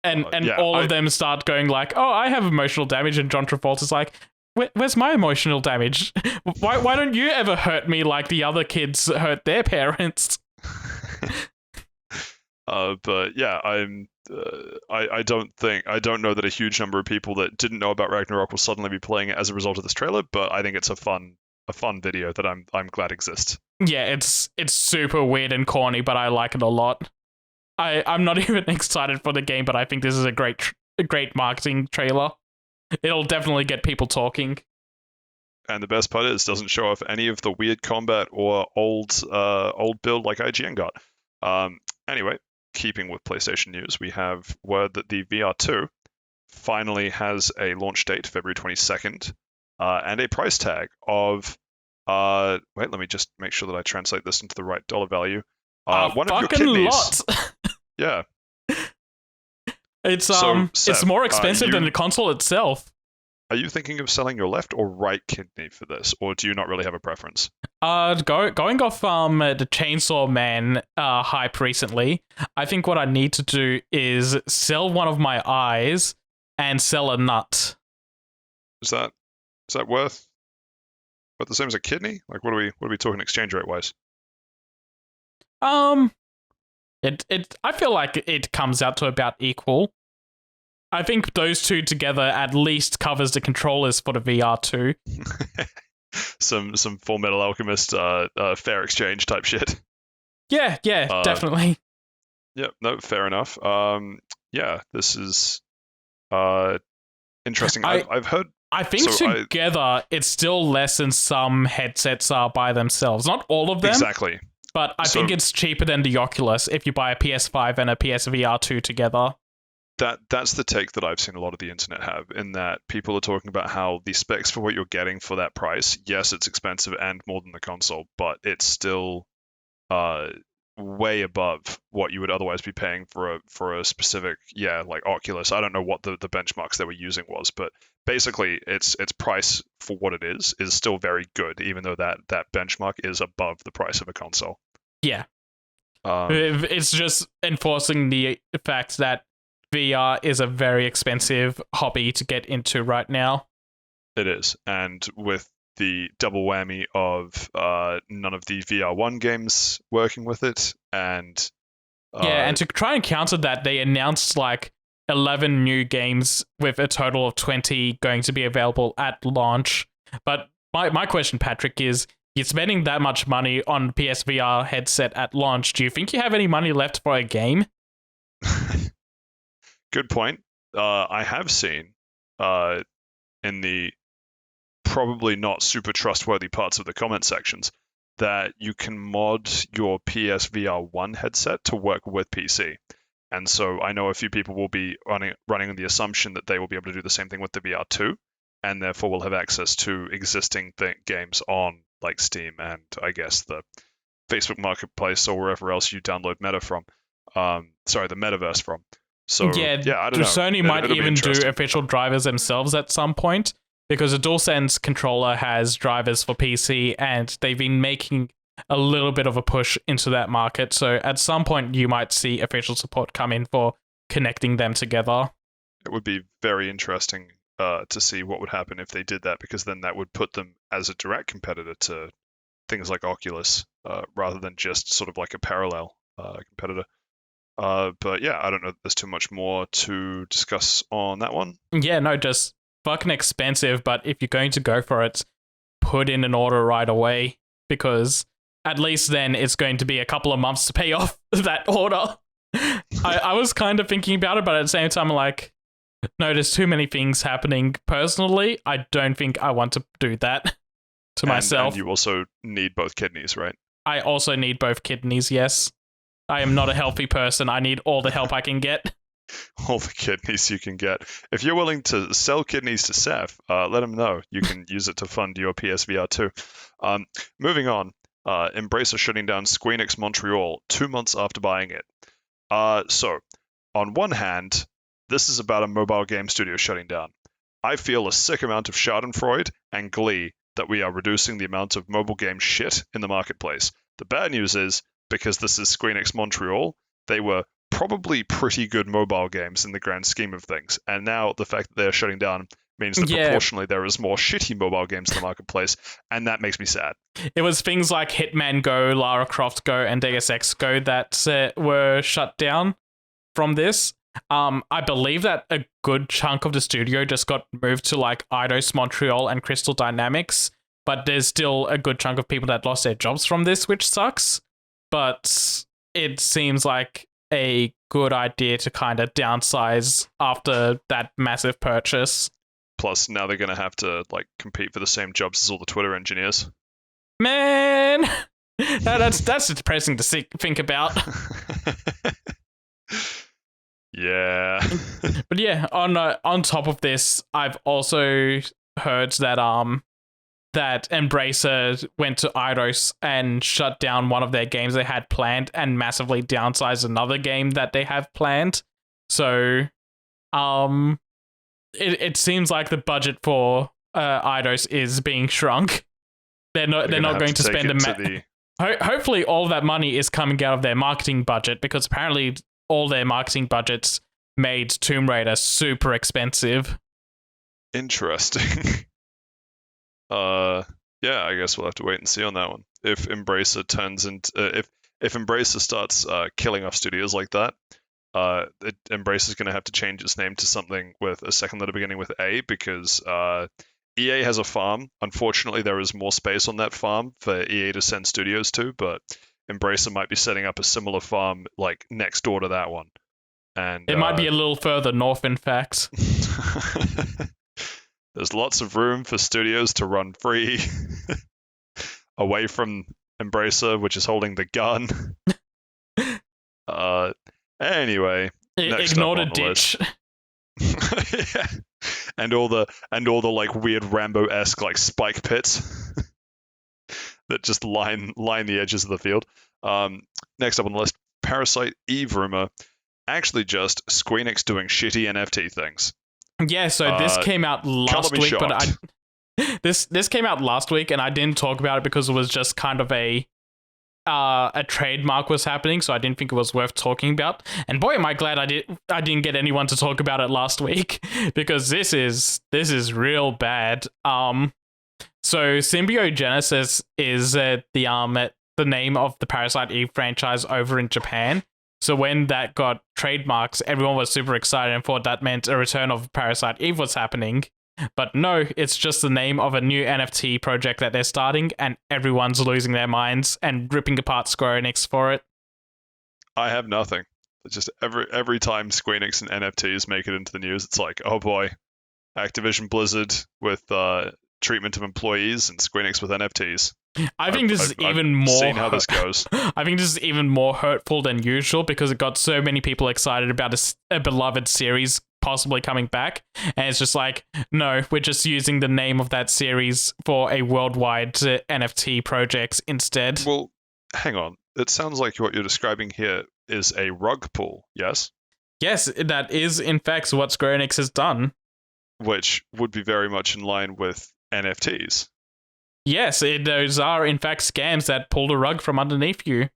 And all of them start going like, oh, I have emotional damage, and John Travolta's like, where's my emotional damage? Why don't you ever hurt me like the other kids hurt their parents? But yeah, I don't know that a huge number of people that didn't know about Ragnarok will suddenly be playing it as a result of this trailer, but I think it's a fun video that I'm glad exists. Yeah, it's super weird and corny, but I like it a lot. I'm not even excited for the game, but I think this is a great marketing trailer. It'll definitely get people talking. And the best part is, doesn't show off any of the weird combat or old build like IGN got. Anyway, keeping with PlayStation news, we have word that the VR2 finally has a launch date, February 22nd, and a price tag of wait, let me just make sure that I translate this into the right dollar value. One of your kidneys. Lot. Yeah. It's Seth, it's more expensive than the console itself. Are you thinking of selling your left or right kidney for this, or do you not really have a preference? Going off the Chainsaw Man hype recently, I think what I need to do is sell one of my eyes and sell a nut. Is that worth the same as a kidney? Like, what are we talking exchange rate wise? I feel like it comes out to about equal. I think those two together at least covers the controllers for the VR2. some Full Metal Alchemist fair exchange type shit. Yeah, definitely. Yeah, no, fair enough. Yeah, this is interesting. I've heard. I think together it's still less than some headsets are by themselves. Not all of them. Exactly. But I think it's cheaper than the Oculus if you buy a PS5 and a PSVR 2 together. That's the take that I've seen a lot of the internet have, in that people are talking about how the specs for what you're getting for that price, yes, it's expensive and more than the console, but it's still way above what you would otherwise be paying for a specific, like Oculus. I don't know what the benchmarks they were using was, but basically its price for what it is still very good, even though that benchmark is above the price of a console. Yeah. It's just enforcing the fact that VR is a very expensive hobby to get into right now. It is, and with the double whammy of none of the VR1 games working with it, and and to try and counter that, they announced like 11 new games with a total of 20 going to be available at launch. But my question, Patrick, is you're spending that much money on PSVR headset at launch. Do you think you have any money left for a game? Good point. I have seen in the probably not super trustworthy parts of the comment sections that you can mod your PSVR 1 headset to work with PC. And so I know a few people will be running on the assumption that they will be able to do the same thing with the VR2, and therefore will have access to existing games on like Steam and I guess the Facebook Marketplace or wherever else you download Meta from. The Metaverse from. So yeah, I don't know. Sony might even do official drivers themselves at some point, because the DualSense controller has drivers for PC, and they've been making a little bit of a push into that market. So at some point, you might see official support come in for connecting them together. It would be very interesting to see what would happen if they did that, because then that would put them as a direct competitor to things like Oculus, rather than just sort of like a parallel competitor. But yeah, I don't know if there's too much more to discuss on that one. Yeah, no, just fucking expensive, but if you're going to go for it, put in an order right away, because at least then it's going to be a couple of months to pay off that order. I was kind of thinking about it, but at the same time, I'm like, no, there's too many things happening. Personally, I don't think I want to do that to myself. And you also need both kidneys, right? I also need both kidneys, yes. I am not a healthy person. I need all the help I can get. All the kidneys you can get. If you're willing to sell kidneys to Saif, let him know. You can use it to fund your PSVR too. Moving on, Embracer shutting down Squeenix Montreal 2 months after buying it. So, on one hand, this is about a mobile game studio shutting down. I feel a sick amount of schadenfreude and glee that we are reducing the amount of mobile game shit in the marketplace. The bad news is, because this is Squeenix Montreal, they were probably pretty good mobile games in the grand scheme of things. And now the fact that they're shutting down means that proportionally there is more shitty mobile games in the marketplace, and that makes me sad. It was things like Hitman Go, Lara Croft Go, and Deus Ex Go that were shut down from this. I believe that a good chunk of the studio just got moved to like Eidos Montreal and Crystal Dynamics, but there's still a good chunk of people that lost their jobs from this, which sucks. But it seems like a good idea to kind of downsize after that massive purchase. Plus, now they're going to have to like compete for the same jobs as all the Twitter engineers. Man, that's depressing to think about. Yeah. But yeah, on top of this, I've also heard that that Embracer went to Eidos and shut down one of their games they had planned and massively downsized another game that they have planned. So, it seems like the budget for Eidos is being shrunk. They're not going to spend hopefully all that money is coming out of their marketing budget, because apparently all their marketing budgets made Tomb Raider super expensive. Interesting. Yeah, I guess we'll have to wait and see on that one. If Embracer turns into if Embracer starts killing off studios like that, Embracer's going to have to change its name to something with a second letter beginning with A, because EA has a farm. Unfortunately, there is more space on that farm for EA to send studios to, but Embracer might be setting up a similar farm like next door to that one. And it might be a little further north, in fact. There's lots of room for studios to run free away from Embracer, which is holding the gun. Anyway, ignore the ditch. Yeah. And all the like weird Rambo-esque like spike pits that just line the edges of the field. Next up on the list, Parasite Eve rumor. Actually, just Squeenix doing shitty NFT things. Yeah, so this came out last week, shocked. But this came out last week, and I didn't talk about it because it was just kind of a trademark was happening, so I didn't think it was worth talking about. And boy, am I glad I didn't get anyone to talk about it last week, because this is real bad. So Symbiogenesis is the name of the Parasite Eve franchise over in Japan. So when that got trademarks, everyone was super excited and thought that meant a return of Parasite Eve was happening. But no, it's just the name of a new NFT project that they're starting, and everyone's losing their minds and ripping apart Square Enix for it. I have nothing. It's just every time Square Enix and NFTs make it into the news, it's like, oh boy, Activision Blizzard with treatment of employees and Square Enix with NFTs. I think this is even more. Seen how this goes. I think this is even more hurtful than usual because it got so many people excited about a beloved series possibly coming back, and it's just like, no, we're just using the name of that series for a worldwide NFT project instead. Well, hang on. It sounds like what you're describing here is a rug pull, yes? Yes, that is in fact what Square Enix has done. Which would be very much in line with NFTs. Yes, those are in fact scams that pulled a rug from underneath you.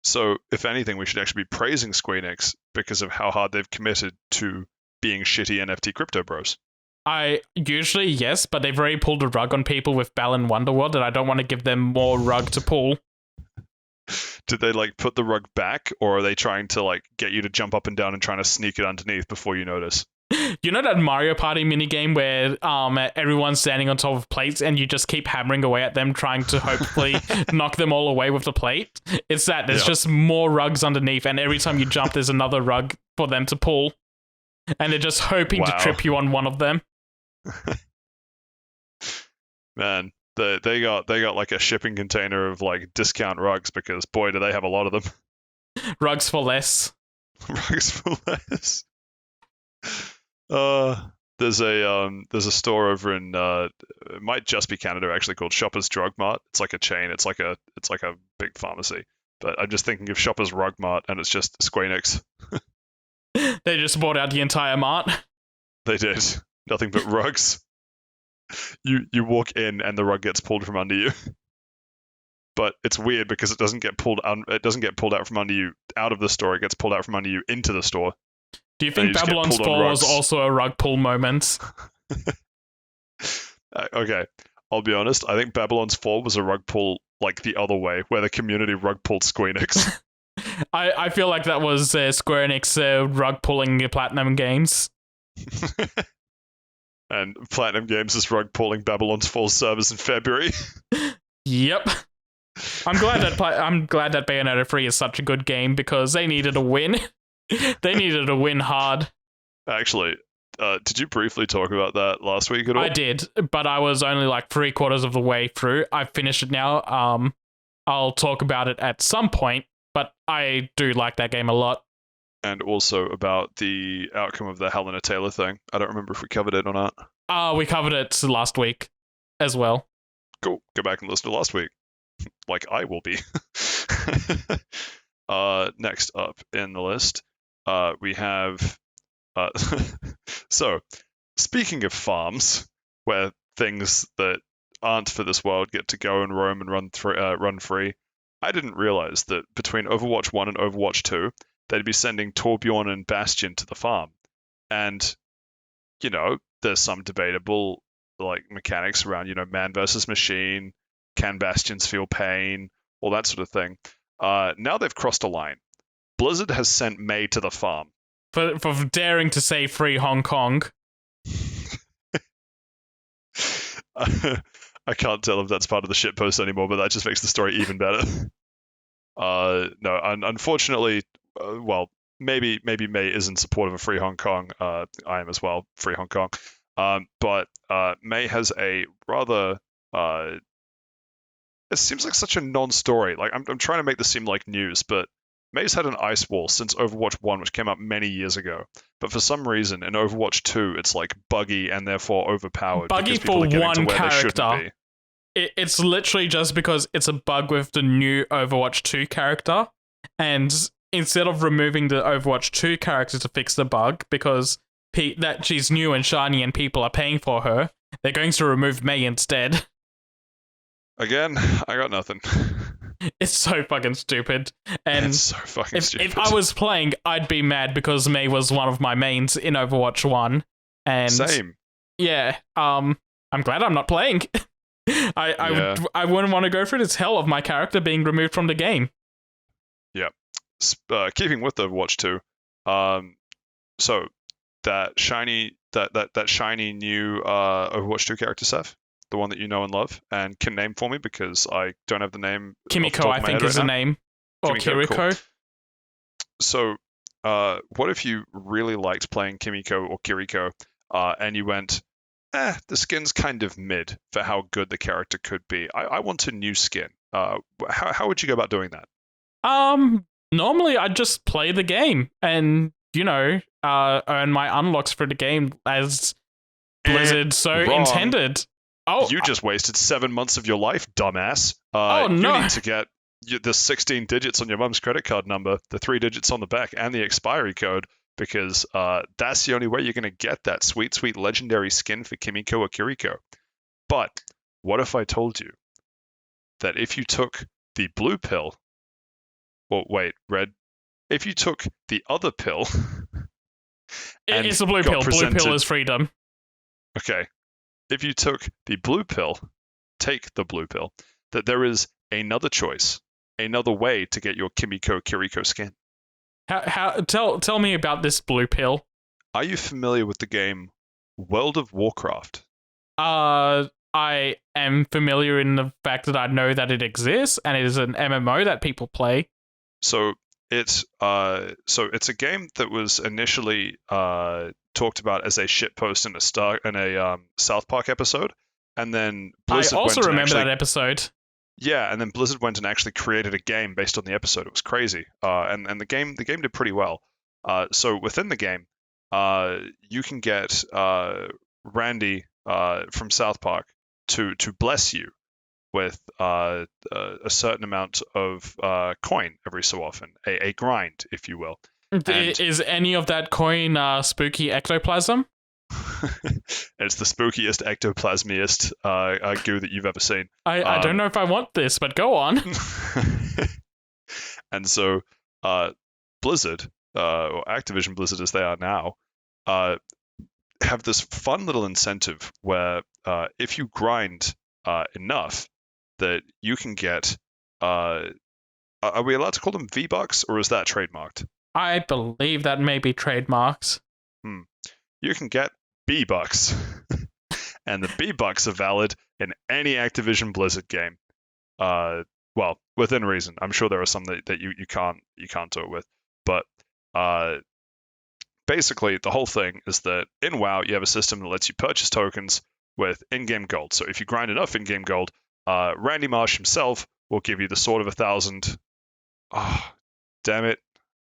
So, if anything, we should actually be praising Square Enix because of how hard they've committed to being shitty NFT crypto bros. I usually, yes, but they've already pulled a rug on people with Balan Wonderworld, and I don't want to give them more rug to pull. Did they like put the rug back, or are they trying to like get you to jump up and down and trying to sneak it underneath before you notice? You know that Mario Party minigame where everyone's standing on top of plates and you just keep hammering away at them, trying to hopefully knock them all away with the plate? It's that. There's just more rugs underneath, and every time you jump, there's another rug for them to pull. And they're just hoping to trip you on one of them. Man, they got like a shipping container of like discount rugs because boy, do they have a lot of them. Rugs for less. Rugs for less. There's a store over in it might just be Canada actually, called Shoppers Drug Mart. It's like a chain. It's like a big pharmacy. But I'm just thinking of Shoppers Rug Mart, and it's just Square Enix. They just bought out the entire mart. They did. Nothing but rugs. You walk in and the rug gets pulled from under you. But it's weird because it doesn't get pulled out from under you out of the store. It gets pulled out from under you into the store. Do you think Babylon's Fall was also a rug pull moment? Okay, I'll be honest. I think Babylon's Fall was a rug pull like the other way, where the community rug pulled Square Enix. I feel like that was Square Enix rug pulling Platinum Games. And Platinum Games is rug pulling Babylon's Fall servers in February. Yep. I'm glad that Bayonetta 3 is such a good game because they needed a win. They needed to win hard. Actually, did you briefly talk about that last week at all? I did, but I was only like 3/4 of the way through. I've finished it now. I'll talk about it at some point, but I do like that game a lot. And also about the outcome of the Helena Taylor thing. I don't remember if we covered it or not. We covered it last week as well. Cool. Go back and listen to last week. Like I will be. Next up in the list, we have... so, speaking of farms, where things that aren't for this world get to go and roam and run free, I didn't realize that between Overwatch 1 and Overwatch 2, they'd be sending Torbjorn and Bastion to the farm. And, you know, there's some debatable like mechanics around, you know, man versus machine, can Bastions feel pain, all that sort of thing. Now they've crossed a line. Blizzard has sent Mei to the farm. For daring to say free Hong Kong. I can't tell if that's part of the shitpost anymore, but that just makes the story even better. No, unfortunately, well, maybe Mei is in support of a free Hong Kong. I am as well, free Hong Kong. But Mei has a rather... it seems like such a non-story. Like I'm trying to make this seem like news, but Mei's had an ice wall since Overwatch 1, which came out many years ago. But for some reason, in Overwatch 2, it's like buggy and therefore overpowered. Buggy for one character. It's literally just because it's a bug with the new Overwatch 2 character. And instead of removing the Overwatch 2 character to fix the bug, because that she's new and shiny and people are paying for her, they're going to remove Mei instead. Again, I got nothing. It's so fucking stupid. And it's so fucking stupid. If I was playing, I'd be mad because Mei was one of my mains in Overwatch 1. And same. Yeah. I'm glad I'm not playing. I wouldn't want to go through this hell of my character being removed from the game. Yep. keeping with Overwatch 2, so that shiny new Overwatch 2 character, Seth, the one that you know and love and can name for me because I don't have the name off the Kimiko, top I of my think, head is right the now. name. Or Kimiko, cool. Kiriko. So, what if you really liked playing Kimiko or Kiriko, and you went, the skin's kind of mid for how good the character could be. I want a new skin. How would you go about doing that? Normally I'd just play the game and, earn my unlocks for the game as Blizzard so Wrong. intended. Oh, You just wasted 7 months of your life, dumbass. Oh, no. You need to get the 16 digits on your mum's credit card number, the 3 digits on the back, and the expiry code, because that's the only way you're going to get that sweet, sweet legendary skin for Kimiko or Kiriko. But what if I told you that if you took the blue pill, well, wait, red, if you took the other pill, it's the blue got pill. presented- Blue pill is freedom. okay, if you took the blue pill, take the blue pill, that there is another choice, another way to get your Kimiko Kiriko skin. Tell me about this blue pill. Are you familiar with the game World of Warcraft? I am familiar in the fact that I know that it exists and it is an MMO that people play. So it's a game that was initially talked about as a shitpost in a South Park episode, and then Blizzard I also went remember and actually, that episode. Yeah, and then Blizzard went and actually created a game based on the episode. It was crazy, and the game did pretty well. So within the game, you can get Randy from South Park to bless you with a certain amount of coin every so often, a grind, if you will. Is any of that coin spooky ectoplasm? It's the spookiest, ectoplasmiest goo that you've ever seen. I don't know if I want this, but go on. And so Blizzard, or Activision Blizzard as they are now, have this fun little incentive where if you grind enough, that you can get, are we allowed to call them V-Bucks, or is that trademarked? I believe that may be trademarks. You can get B-Bucks. And the B-Bucks are valid in any Activision Blizzard game. Well, within reason. I'm sure there are some that you can't do it with. But basically, the whole thing is that in WoW, you have a system that lets you purchase tokens with in-game gold. So if you grind enough in-game gold, Randy Marsh himself will give you the Sword of 1,000. Oh, damn it.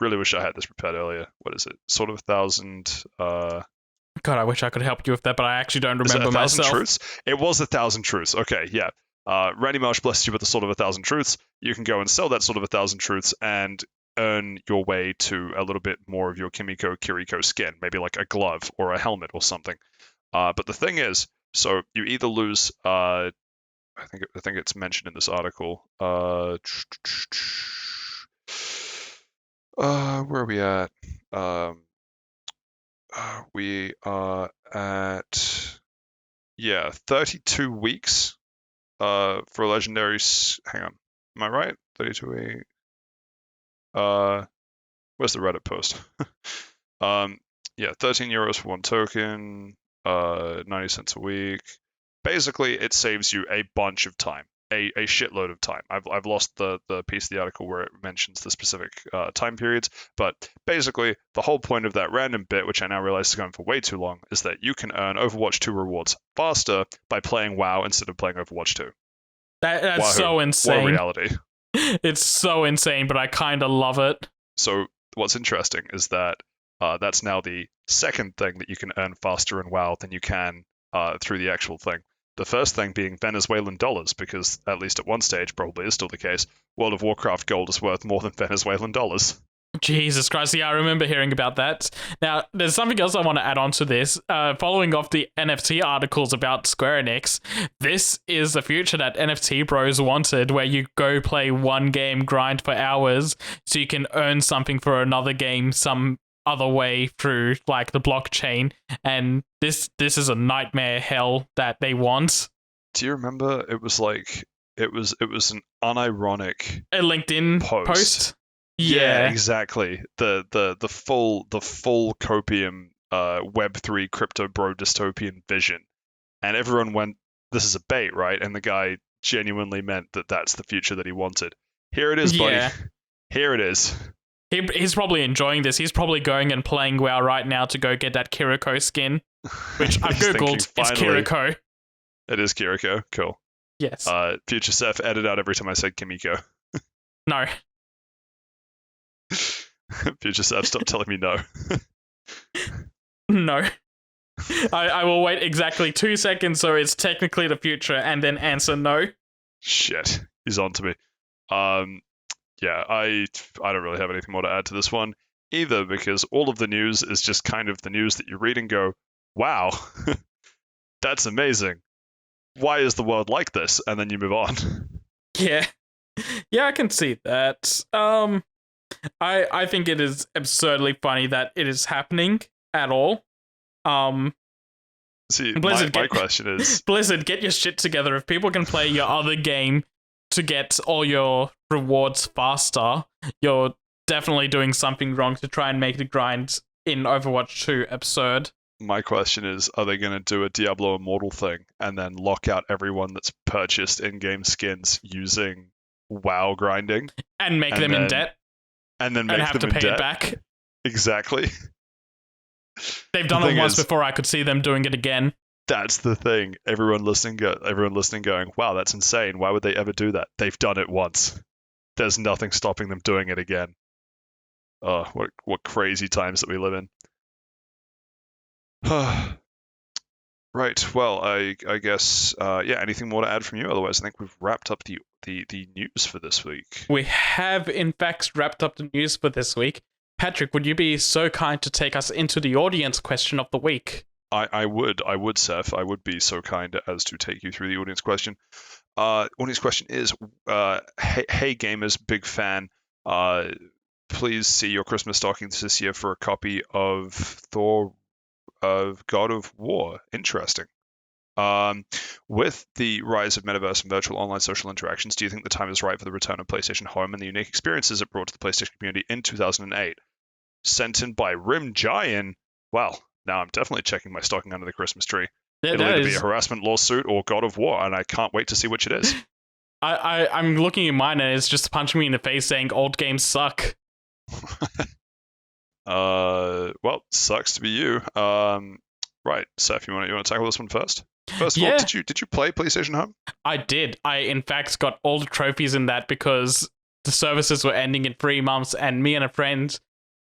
Really wish I had this prepared earlier. What is it? Sword of 1,000. God, I wish I could help you with that, but I actually don't remember is it 1,000 myself. Truths? It was 1,000 Truths. Okay, yeah. Randy Marsh blessed you with the Sword of 1,000 Truths. You can go and sell that Sword of 1,000 Truths and earn your way to a little bit more of your Kimiko Kiriko skin, maybe like a glove or a helmet or something. But the thing is, so you either lose. I think it's mentioned in this article. Where are we at? We are at 32 weeks for a legendary. Hang on, am I right? 32 weeks. Where's the Reddit post? 13 euros for one token, 90 cents a week. Basically, it saves you a bunch of time, a shitload of time. I've lost the piece of the article where it mentions the specific time periods, but basically the whole point of that random bit, which I now realize is going for way too long, is that you can earn Overwatch 2 rewards faster by playing WoW instead of playing Overwatch 2. That's Wahoo. so insane. What a reality. It's so insane, but I kind of love it. So what's interesting is that that's now the second thing that you can earn faster in WoW than you can through the actual thing. The first thing being Venezuelan dollars, because at least at one stage, probably is still the case, World of Warcraft gold is worth more than Venezuelan dollars. Jesus Christ, yeah, I remember hearing about that. Now, there's something else I want to add on to this. Following off the NFT articles about Square Enix, this is the future that NFT bros wanted, where you go play one game, grind for hours, so you can earn something for another game some other way through like the blockchain, and this is a nightmare hell that they want. Do you remember it was an unironic A LinkedIn post? Yeah, Yeah. exactly. The full copium Web3 crypto bro dystopian vision. And everyone went, this is a bait, right? And the guy genuinely meant that that's the future that he wanted. Here it is, buddy. Yeah. Here it is. He's probably enjoying this. He's probably going and playing WoW right now to go get that Kiriko skin, which I've He's thinking, googled. It's finally, Kiriko. it is Kiriko. Cool. Yes. Future Seth, edit out every time I said Kimiko. No. Future Seth, stop telling me no. No. I will wait exactly 2 seconds so it's technically the future and then answer no. Shit, he's on to me. Yeah, I don't really have anything more to add to this one either, because all of the news is just kind of the news that you read and go, wow, that's amazing. Why is the world like this? And then you move on. Yeah. Yeah, I can see that. I think it is absurdly funny that it is happening at all. See, Blizzard, my question is, Blizzard, get your shit together. If people can play your other game to get all your rewards faster, you're definitely doing something wrong to try and make the grind in Overwatch 2 absurd. my question is, are they going to do a Diablo Immortal thing and then lock out everyone that's purchased in-game skins using WoW grinding? And make them in debt. And then And make have them to in pay debt? it back. Exactly. They've done The it thing once is, before. I could see them doing it again. that's the thing. Everyone listening going, wow, that's insane. Why would they ever do that? They've done it once. There's nothing stopping them doing it again. Oh, what crazy times that we live in. Right. Well, I guess yeah. Anything more to add from you? Otherwise, I think we've wrapped up the news for this week. We have, in fact, wrapped up the news for this week. Patrick, would you be so kind to take us into the audience question of the week? I would, Seth. I would be so kind as to take you through the audience question. Audience question is, hey gamers, big fan. Please see your Christmas stockings this year for a copy of Thor of God of War. Interesting. With the rise of metaverse and virtual online social interactions, do you think the time is right for the return of PlayStation Home and the unique experiences it brought to the PlayStation community in 2008? Sent in by Rim Giant. Well, now I'm definitely checking my stocking under the Christmas tree. Yeah, It'll either be a harassment lawsuit or God of War, and I can't wait to see which it is. I'm looking at mine and it's just punching me in the face saying old games suck. Well, sucks to be you. Right, Seth, you want to tackle this one first? First of all, Yeah. did you play PlayStation Home? I did. I, in fact, got all the trophies in that because the services were ending in 3 months, and me and a friend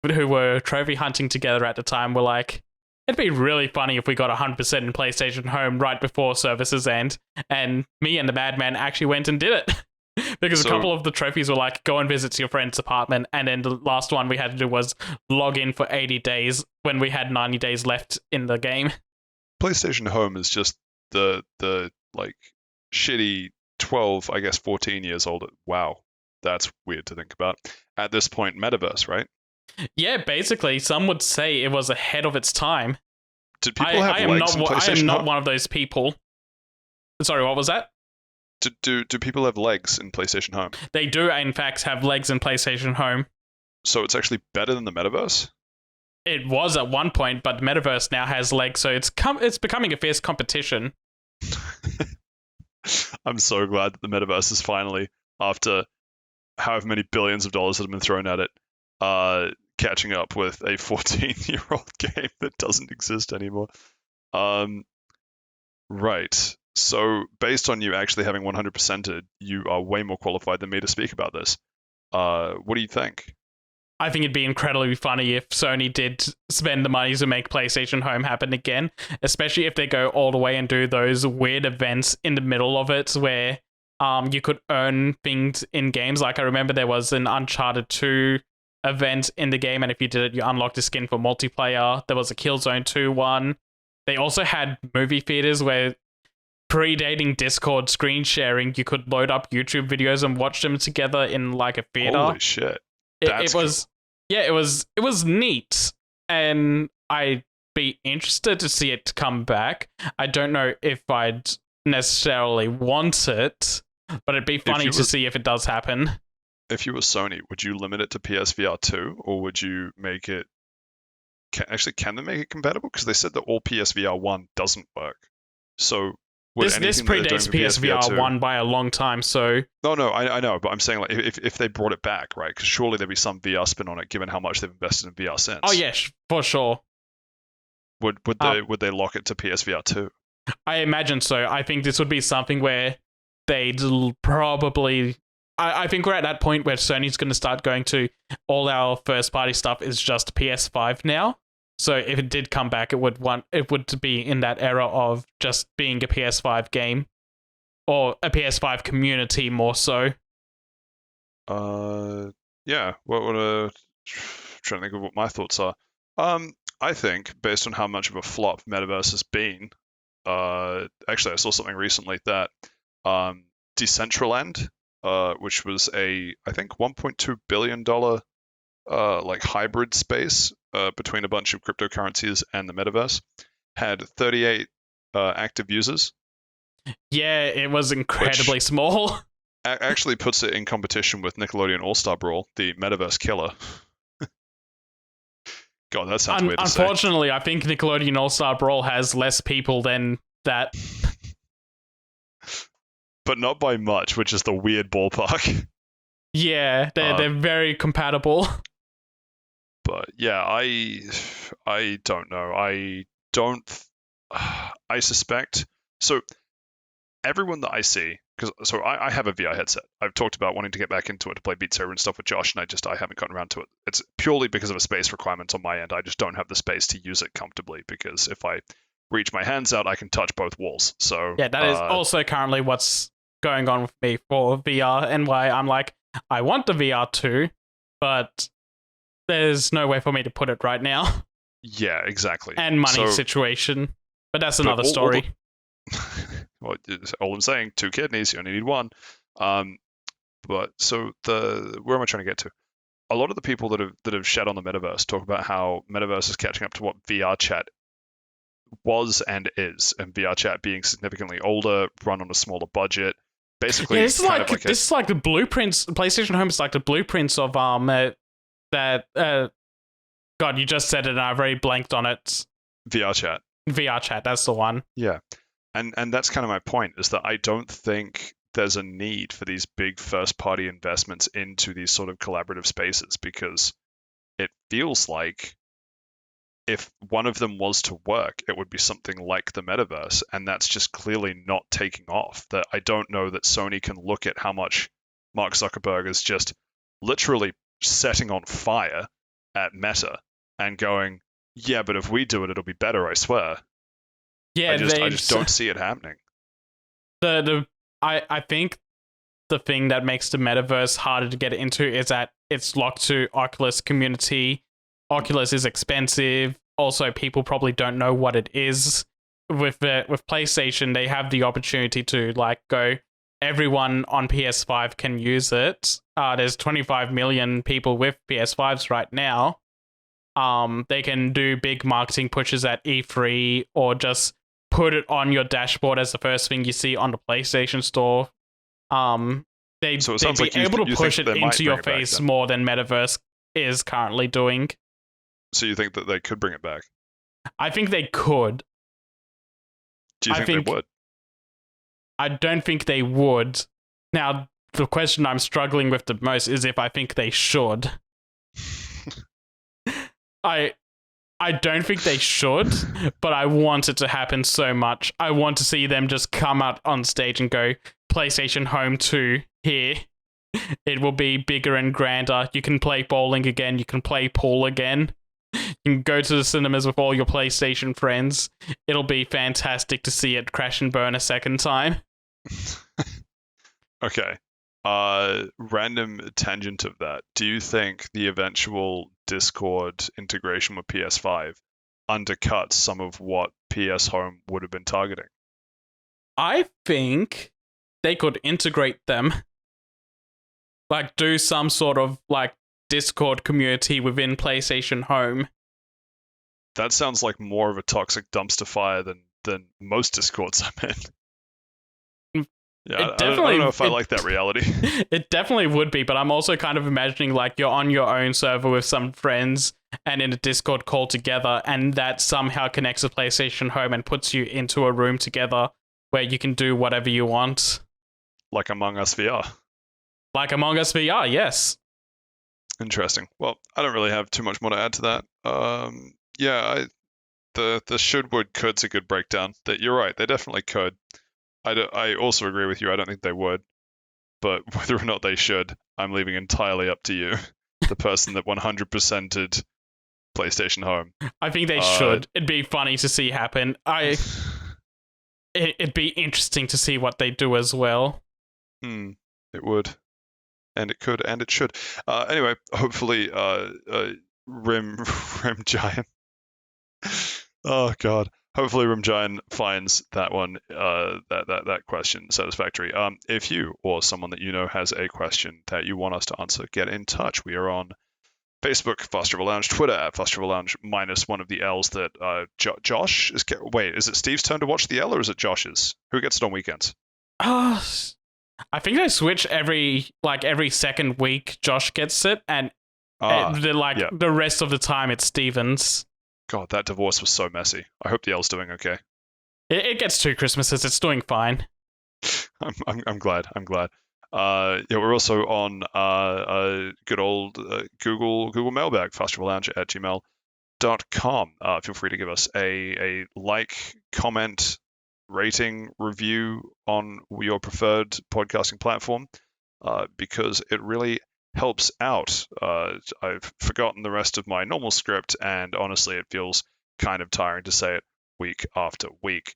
who were trophy hunting together at the time were like, it'd be really funny if we got 100% in PlayStation Home right before services end. And me and the madman actually went and did it. Because a couple of the trophies were like, go and visit your friend's apartment. And then the last one we had to do was log in for 80 days when we had 90 days left in the game. PlayStation Home is just the like shitty 12, I guess 14 years old. Wow, that's weird to think about. At this point, metaverse, right? Yeah, basically, some would say it was ahead of its time. Did people have I legs in PlayStation am not Home? one of those people. Sorry, what was that? Do people have legs in PlayStation Home? They do, in fact, have legs in PlayStation Home. So it's actually better than the metaverse? It was at one point, but Metaverse now has legs, so it's becoming a fierce competition. I'm so glad that the metaverse is finally, after however many billions of dollars that have been thrown at it, catching up with a 14-year-old game that doesn't exist anymore. Right. So based on you actually having 100%ed, you are way more qualified than me to speak about this. What do you think? I think it'd be incredibly funny if Sony did spend the money to make PlayStation Home happen again, especially if they go all the way and do those weird events in the middle of it where you could earn things in games. Like I remember there was an Uncharted 2 event in the game, and if you did it, you unlocked a skin for multiplayer. There was a Killzone 2 one. They also had movie theaters where, predating Discord screen sharing, you could load up YouTube videos and watch them together in like a theater. Holy shit. It was, yeah, it was neat, and I'd be interested to see it come back. I don't know if I'd necessarily want it, but it'd be funny to see if it does happen. if you were Sony, would you limit it to PSVR 2, or would you make it? Can they make it compatible? Because they said that all PSVR 1 doesn't work. So would This anything that they're doing predates for PSVR PSVR 2? one by a long time, so No, I know, but I'm saying like if they brought it back, right? Because surely there'd be some VR spin on it, given how much they've invested in VR oh since. yeah, for sure. Would they lock it to PSVR 2? I imagine so. I think this would be something where they'd probably. I think we're at that point where Sony's going to start going to all our first party stuff is just PS5 now. So if it did come back, it would be in that era of just being a PS5 game or a PS5 community more so. Yeah. What would trying to think of what my thoughts are. I think based on how much of a flop Metaverse has been, actually I saw something recently that Decentraland, which was I think $1.2 billion like hybrid space between a bunch of cryptocurrencies and the metaverse, had 38 active users, Yeah, it was incredibly which small. actually puts it in competition with Nickelodeon All-Star Brawl, the metaverse killer. God, that sounds weird to say. Unfortunately, I think Nickelodeon All-Star Brawl has less people than that. But not by much, which is the weird ballpark. Yeah, they're very compatible. But yeah, I don't know. I suspect so. Everyone that I see, because I have a VR headset. I've talked about wanting to get back into it to play Beat Saber and stuff with Josh, and I haven't gotten around to it. It's purely because of a space requirement on my end. I just don't have the space to use it comfortably, because if I reach my hands out, I can touch both walls. So Yeah, that is also currently what's going on with me for VR, and why I'm like, I want the VR too, but there's no way for me to put it right now. Yeah, exactly. And money situation. But that's another story. Well, all I'm saying, 2 kidneys, you only need 1. But so where am I trying to get to? A lot of the people that have shed on the metaverse talk about how metaverse is catching up to what VR chat was and is, and VR chat being significantly older, run on a smaller budget. Basically, yeah, this is like the blueprints. PlayStation Home is like the blueprints of that. God, you just said it, and I've already blanked on it. VR chat. VR chat, that's the one. Yeah. And that's kind of my point, is that I don't think there's a need for these big first party investments into these sort of collaborative spaces, because it feels like if one of them was to work, it would be something like the metaverse, and that's just clearly not taking off. That I don't know that Sony can look at how much Mark Zuckerberg is just literally setting on fire at Meta and going, yeah, but if we do it, it'll be better, I swear. Yeah, I just don't see it happening. I think the thing that makes the metaverse harder to get into is that it's locked to Oculus community. Oculus is expensive. Also, people probably don't know what it is. With PlayStation, they have the opportunity to like go. Everyone on PS5 can use it. There's 25 million people with PS5s right now. They can do big marketing pushes at E3, or just put it on your dashboard as the first thing you see on the PlayStation Store. They'd be able to push it into your face more than Metaverse is currently doing. So you think that they could bring it back? I think they could. Do you think they would? I don't think they would. Now, the question I'm struggling with the most is if I think they should. I don't think they should, but I want it to happen so much. I want to see them just come out on stage and go, PlayStation Home 2 here. It will be bigger and grander. You can play bowling again. You can play pool again. You can go to the cinemas with all your PlayStation friends. It'll be fantastic to see it crash and burn a second time. Okay. Random tangent of that. Do you think the eventual Discord integration with PS5 undercuts some of what PS Home would have been targeting? I think they could integrate them. Like, do some sort of, like, Discord community within PlayStation Home. That sounds like more of a toxic dumpster fire than most Discords I'm in. Yeah, It I don't know if I it- like that reality. It definitely would be, but I'm also kind of imagining like you're on your own server with some friends and in a Discord call together, and that somehow connects a PlayStation Home and puts you into a room together where you can do whatever you want. Like Among Us VR. Like Among Us VR, yes. Interesting. Well, I don't really have too much more to add to that. Yeah, the should, would, could's a good breakdown. That you're right, they definitely could. I also agree with you. I don't think they would, but whether or not they should, I'm leaving entirely up to you, the person that 100%ed PlayStation Home. I think they should. It'd be funny to see happen. It'd be interesting to see what they do as well. It would, and it could, and it should. Anyway, hopefully, Rim Giant. Oh God. Hopefully, Rim Giant finds that one, that question satisfactory. If you or someone that you know has a question that you want us to answer, get in touch. We are on Facebook, Fast Travel Lounge, Twitter at Fast Travel Lounge, minus one of the L's that Josh is. Wait, is it Steve's turn to watch the L, or is it Josh's? Who gets it on weekends? I think they switch every second week. Josh gets it, and the rest of the time it's Steven's. God, that divorce was so messy. I hope the L's doing okay. It gets 2 Christmases. It's doing fine. I'm glad. Yeah, we're also on good old Google Mailbag, fasttravellounge@gmail.com. Feel free to give us a like, comment, rating, review on your preferred podcasting platform, because it really helps out. I've forgotten the rest of my normal script, and honestly, it feels kind of tiring to say it week after week.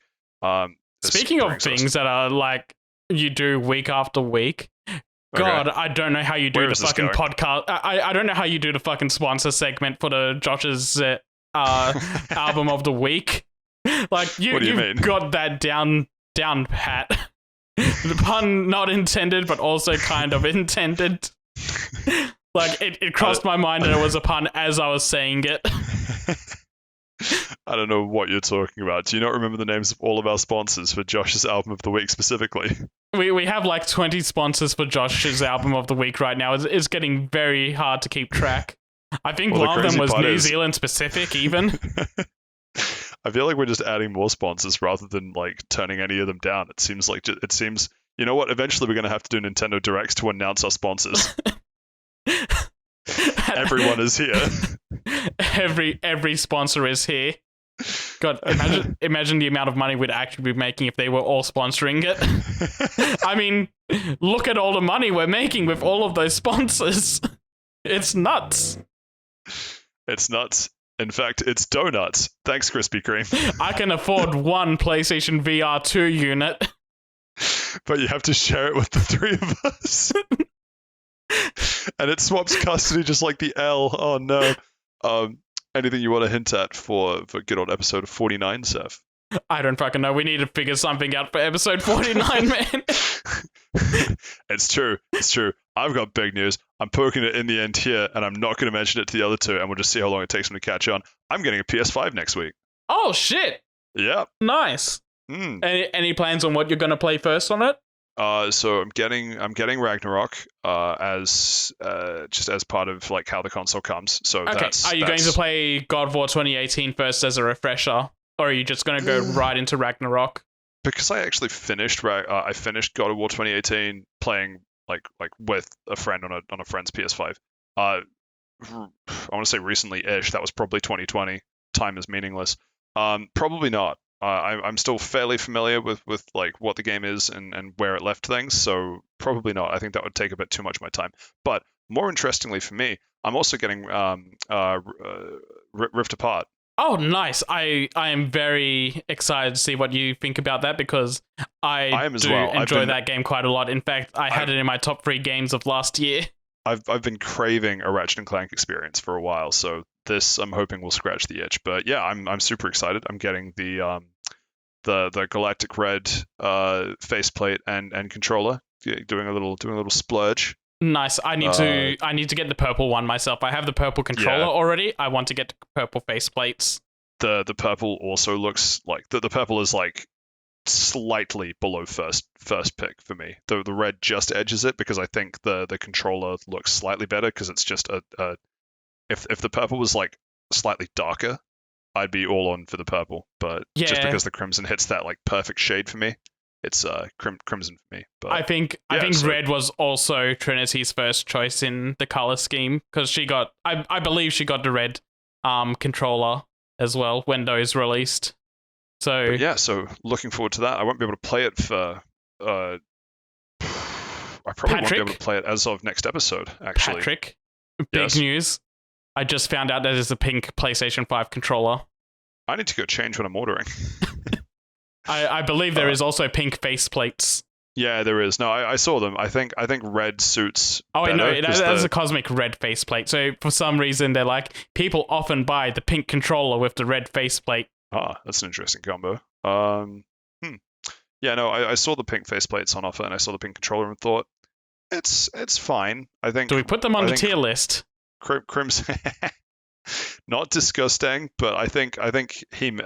Speaking of things that are like you do week after week, God, okay. I don't know how you do the fucking podcast. I don't know how you do the fucking sponsor segment for the Josh's album of the week. Like you've got that down pat. The pun not intended, but also kind of intended. Like it crossed my mind that it was a pun as I was saying it. I don't know what you're talking about. Do you not remember the names of all of our sponsors for Josh's album of the week specifically? We have like 20 sponsors for Josh's album of the week right now. It's getting very hard to keep track. I think one of them was New Zealand specific even. I feel like we're just adding more sponsors rather than like turning any of them down. It seems, you know what? Eventually we're going to have to do Nintendo Directs to announce our sponsors. Everyone is here. Every sponsor is here. God, imagine the amount of money we'd actually be making if they were all sponsoring it. I mean, look at all the money we're making with all of those sponsors. It's nuts. It's nuts. In fact, it's donuts. Thanks, Krispy Kreme. I can afford one PlayStation VR 2 unit. But you have to share it with the 3 of us. And it swaps custody just like the L. Oh no. Anything you want to hint at for good old episode 49, Saif? I don't fucking know. We need to figure something out for episode 49, man. It's true. I've got big news. I'm poking it in the end here, and I'm not going to mention it to the other 2, and we'll just see how long it takes them to catch on. I'm getting a PS5 next week. Oh, shit. Yeah. Nice. Any plans on what you're going to play first on it? So I'm getting Ragnarok as part of like how the console comes. So okay. Are you going to play God of War 2018 first as a refresher, or are you just going to go right into Ragnarok? Because I actually finished I finished God of War 2018 playing like with a friend on a friend's PS5. I want to say recently-ish. That was probably 2020. Time is meaningless. Probably not. I'm still fairly familiar with like what the game is and where it left things, so probably not. I think that would take a bit too much of my time. But more interestingly for me, I'm also getting Rift Apart. Oh, nice! I am very excited to see what you think about that because I am as well. Enjoy that game quite a lot. In fact, I had it in my top 3 games of last year. I've been craving a Ratchet and Clank experience for a while, so this I'm hoping will scratch the itch. But yeah, I'm super excited. I'm getting the Galactic Red faceplate and controller, doing a little splurge. Nice. I need to get the purple one myself. I have the purple controller already. I want to get the purple faceplates. The purple also looks like the purple is like slightly below first pick for me. The red just edges it because I think the controller looks slightly better because it's just if the purple was like slightly darker, I'd be all on for the purple. But just because the crimson hits that like perfect shade for me, it's crimson for me. But I think red was also Trinity's first choice in the color scheme because she got I believe she got the red controller as well when those released. So but yeah, so looking forward to that. I won't be able to play it for I probably won't be able to play it as of next episode, actually. Patrick, big news. I just found out that there's a pink PlayStation 5 controller. I need to go change what I'm ordering. I believe there is also pink faceplates. Yeah, there is. No, I saw them. I think red suits. Oh, no, that's a cosmic red faceplate. So for some reason, they're like, people often buy the pink controller with the red faceplate. Ah, that's an interesting combo. Yeah, no, I saw the pink faceplates on offer, and I saw the pink controller and thought, it's fine. I think. Do we put them on the tier list? Crimson, not disgusting, but I think he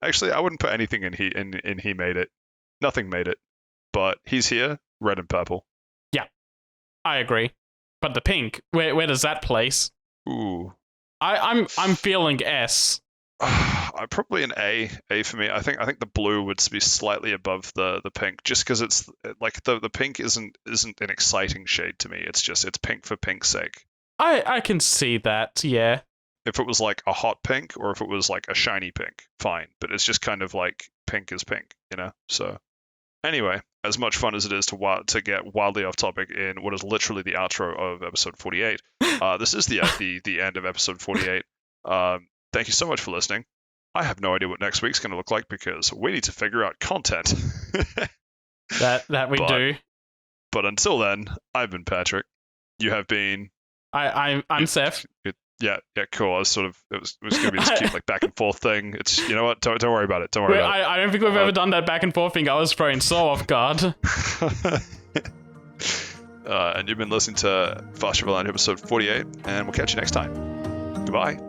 actually I wouldn't put anything in he made it. Nothing made it, but he's here, red and purple. Yeah, I agree. But the pink, where does that place? Ooh, I'm feeling S. Probably an A for me. I think the blue would be slightly above the pink, just because it's like the pink isn't an exciting shade to me. It's pink for pink's sake. I can see that, yeah. If it was like a hot pink or if it was like a shiny pink, fine. But it's just kind of like pink is pink, you know? So anyway, as much fun as it is to get wildly off topic in what is literally the outro of episode 48, this is the end of episode 48. Thank you so much for listening. I have no idea what next week's going to look like because we need to figure out content. that we do. But until then, I've been Patrick. You have been... I'm Saif. Yeah, cool. I was it was going to be this cute like back and forth thing. It's, you know what? Don't worry about it. Don't worry about it. I don't think we've ever done that back and forth thing. I was thrown so off guard. And you've been listening to Fast Travel Line episode 48, and we'll catch you next time. Goodbye.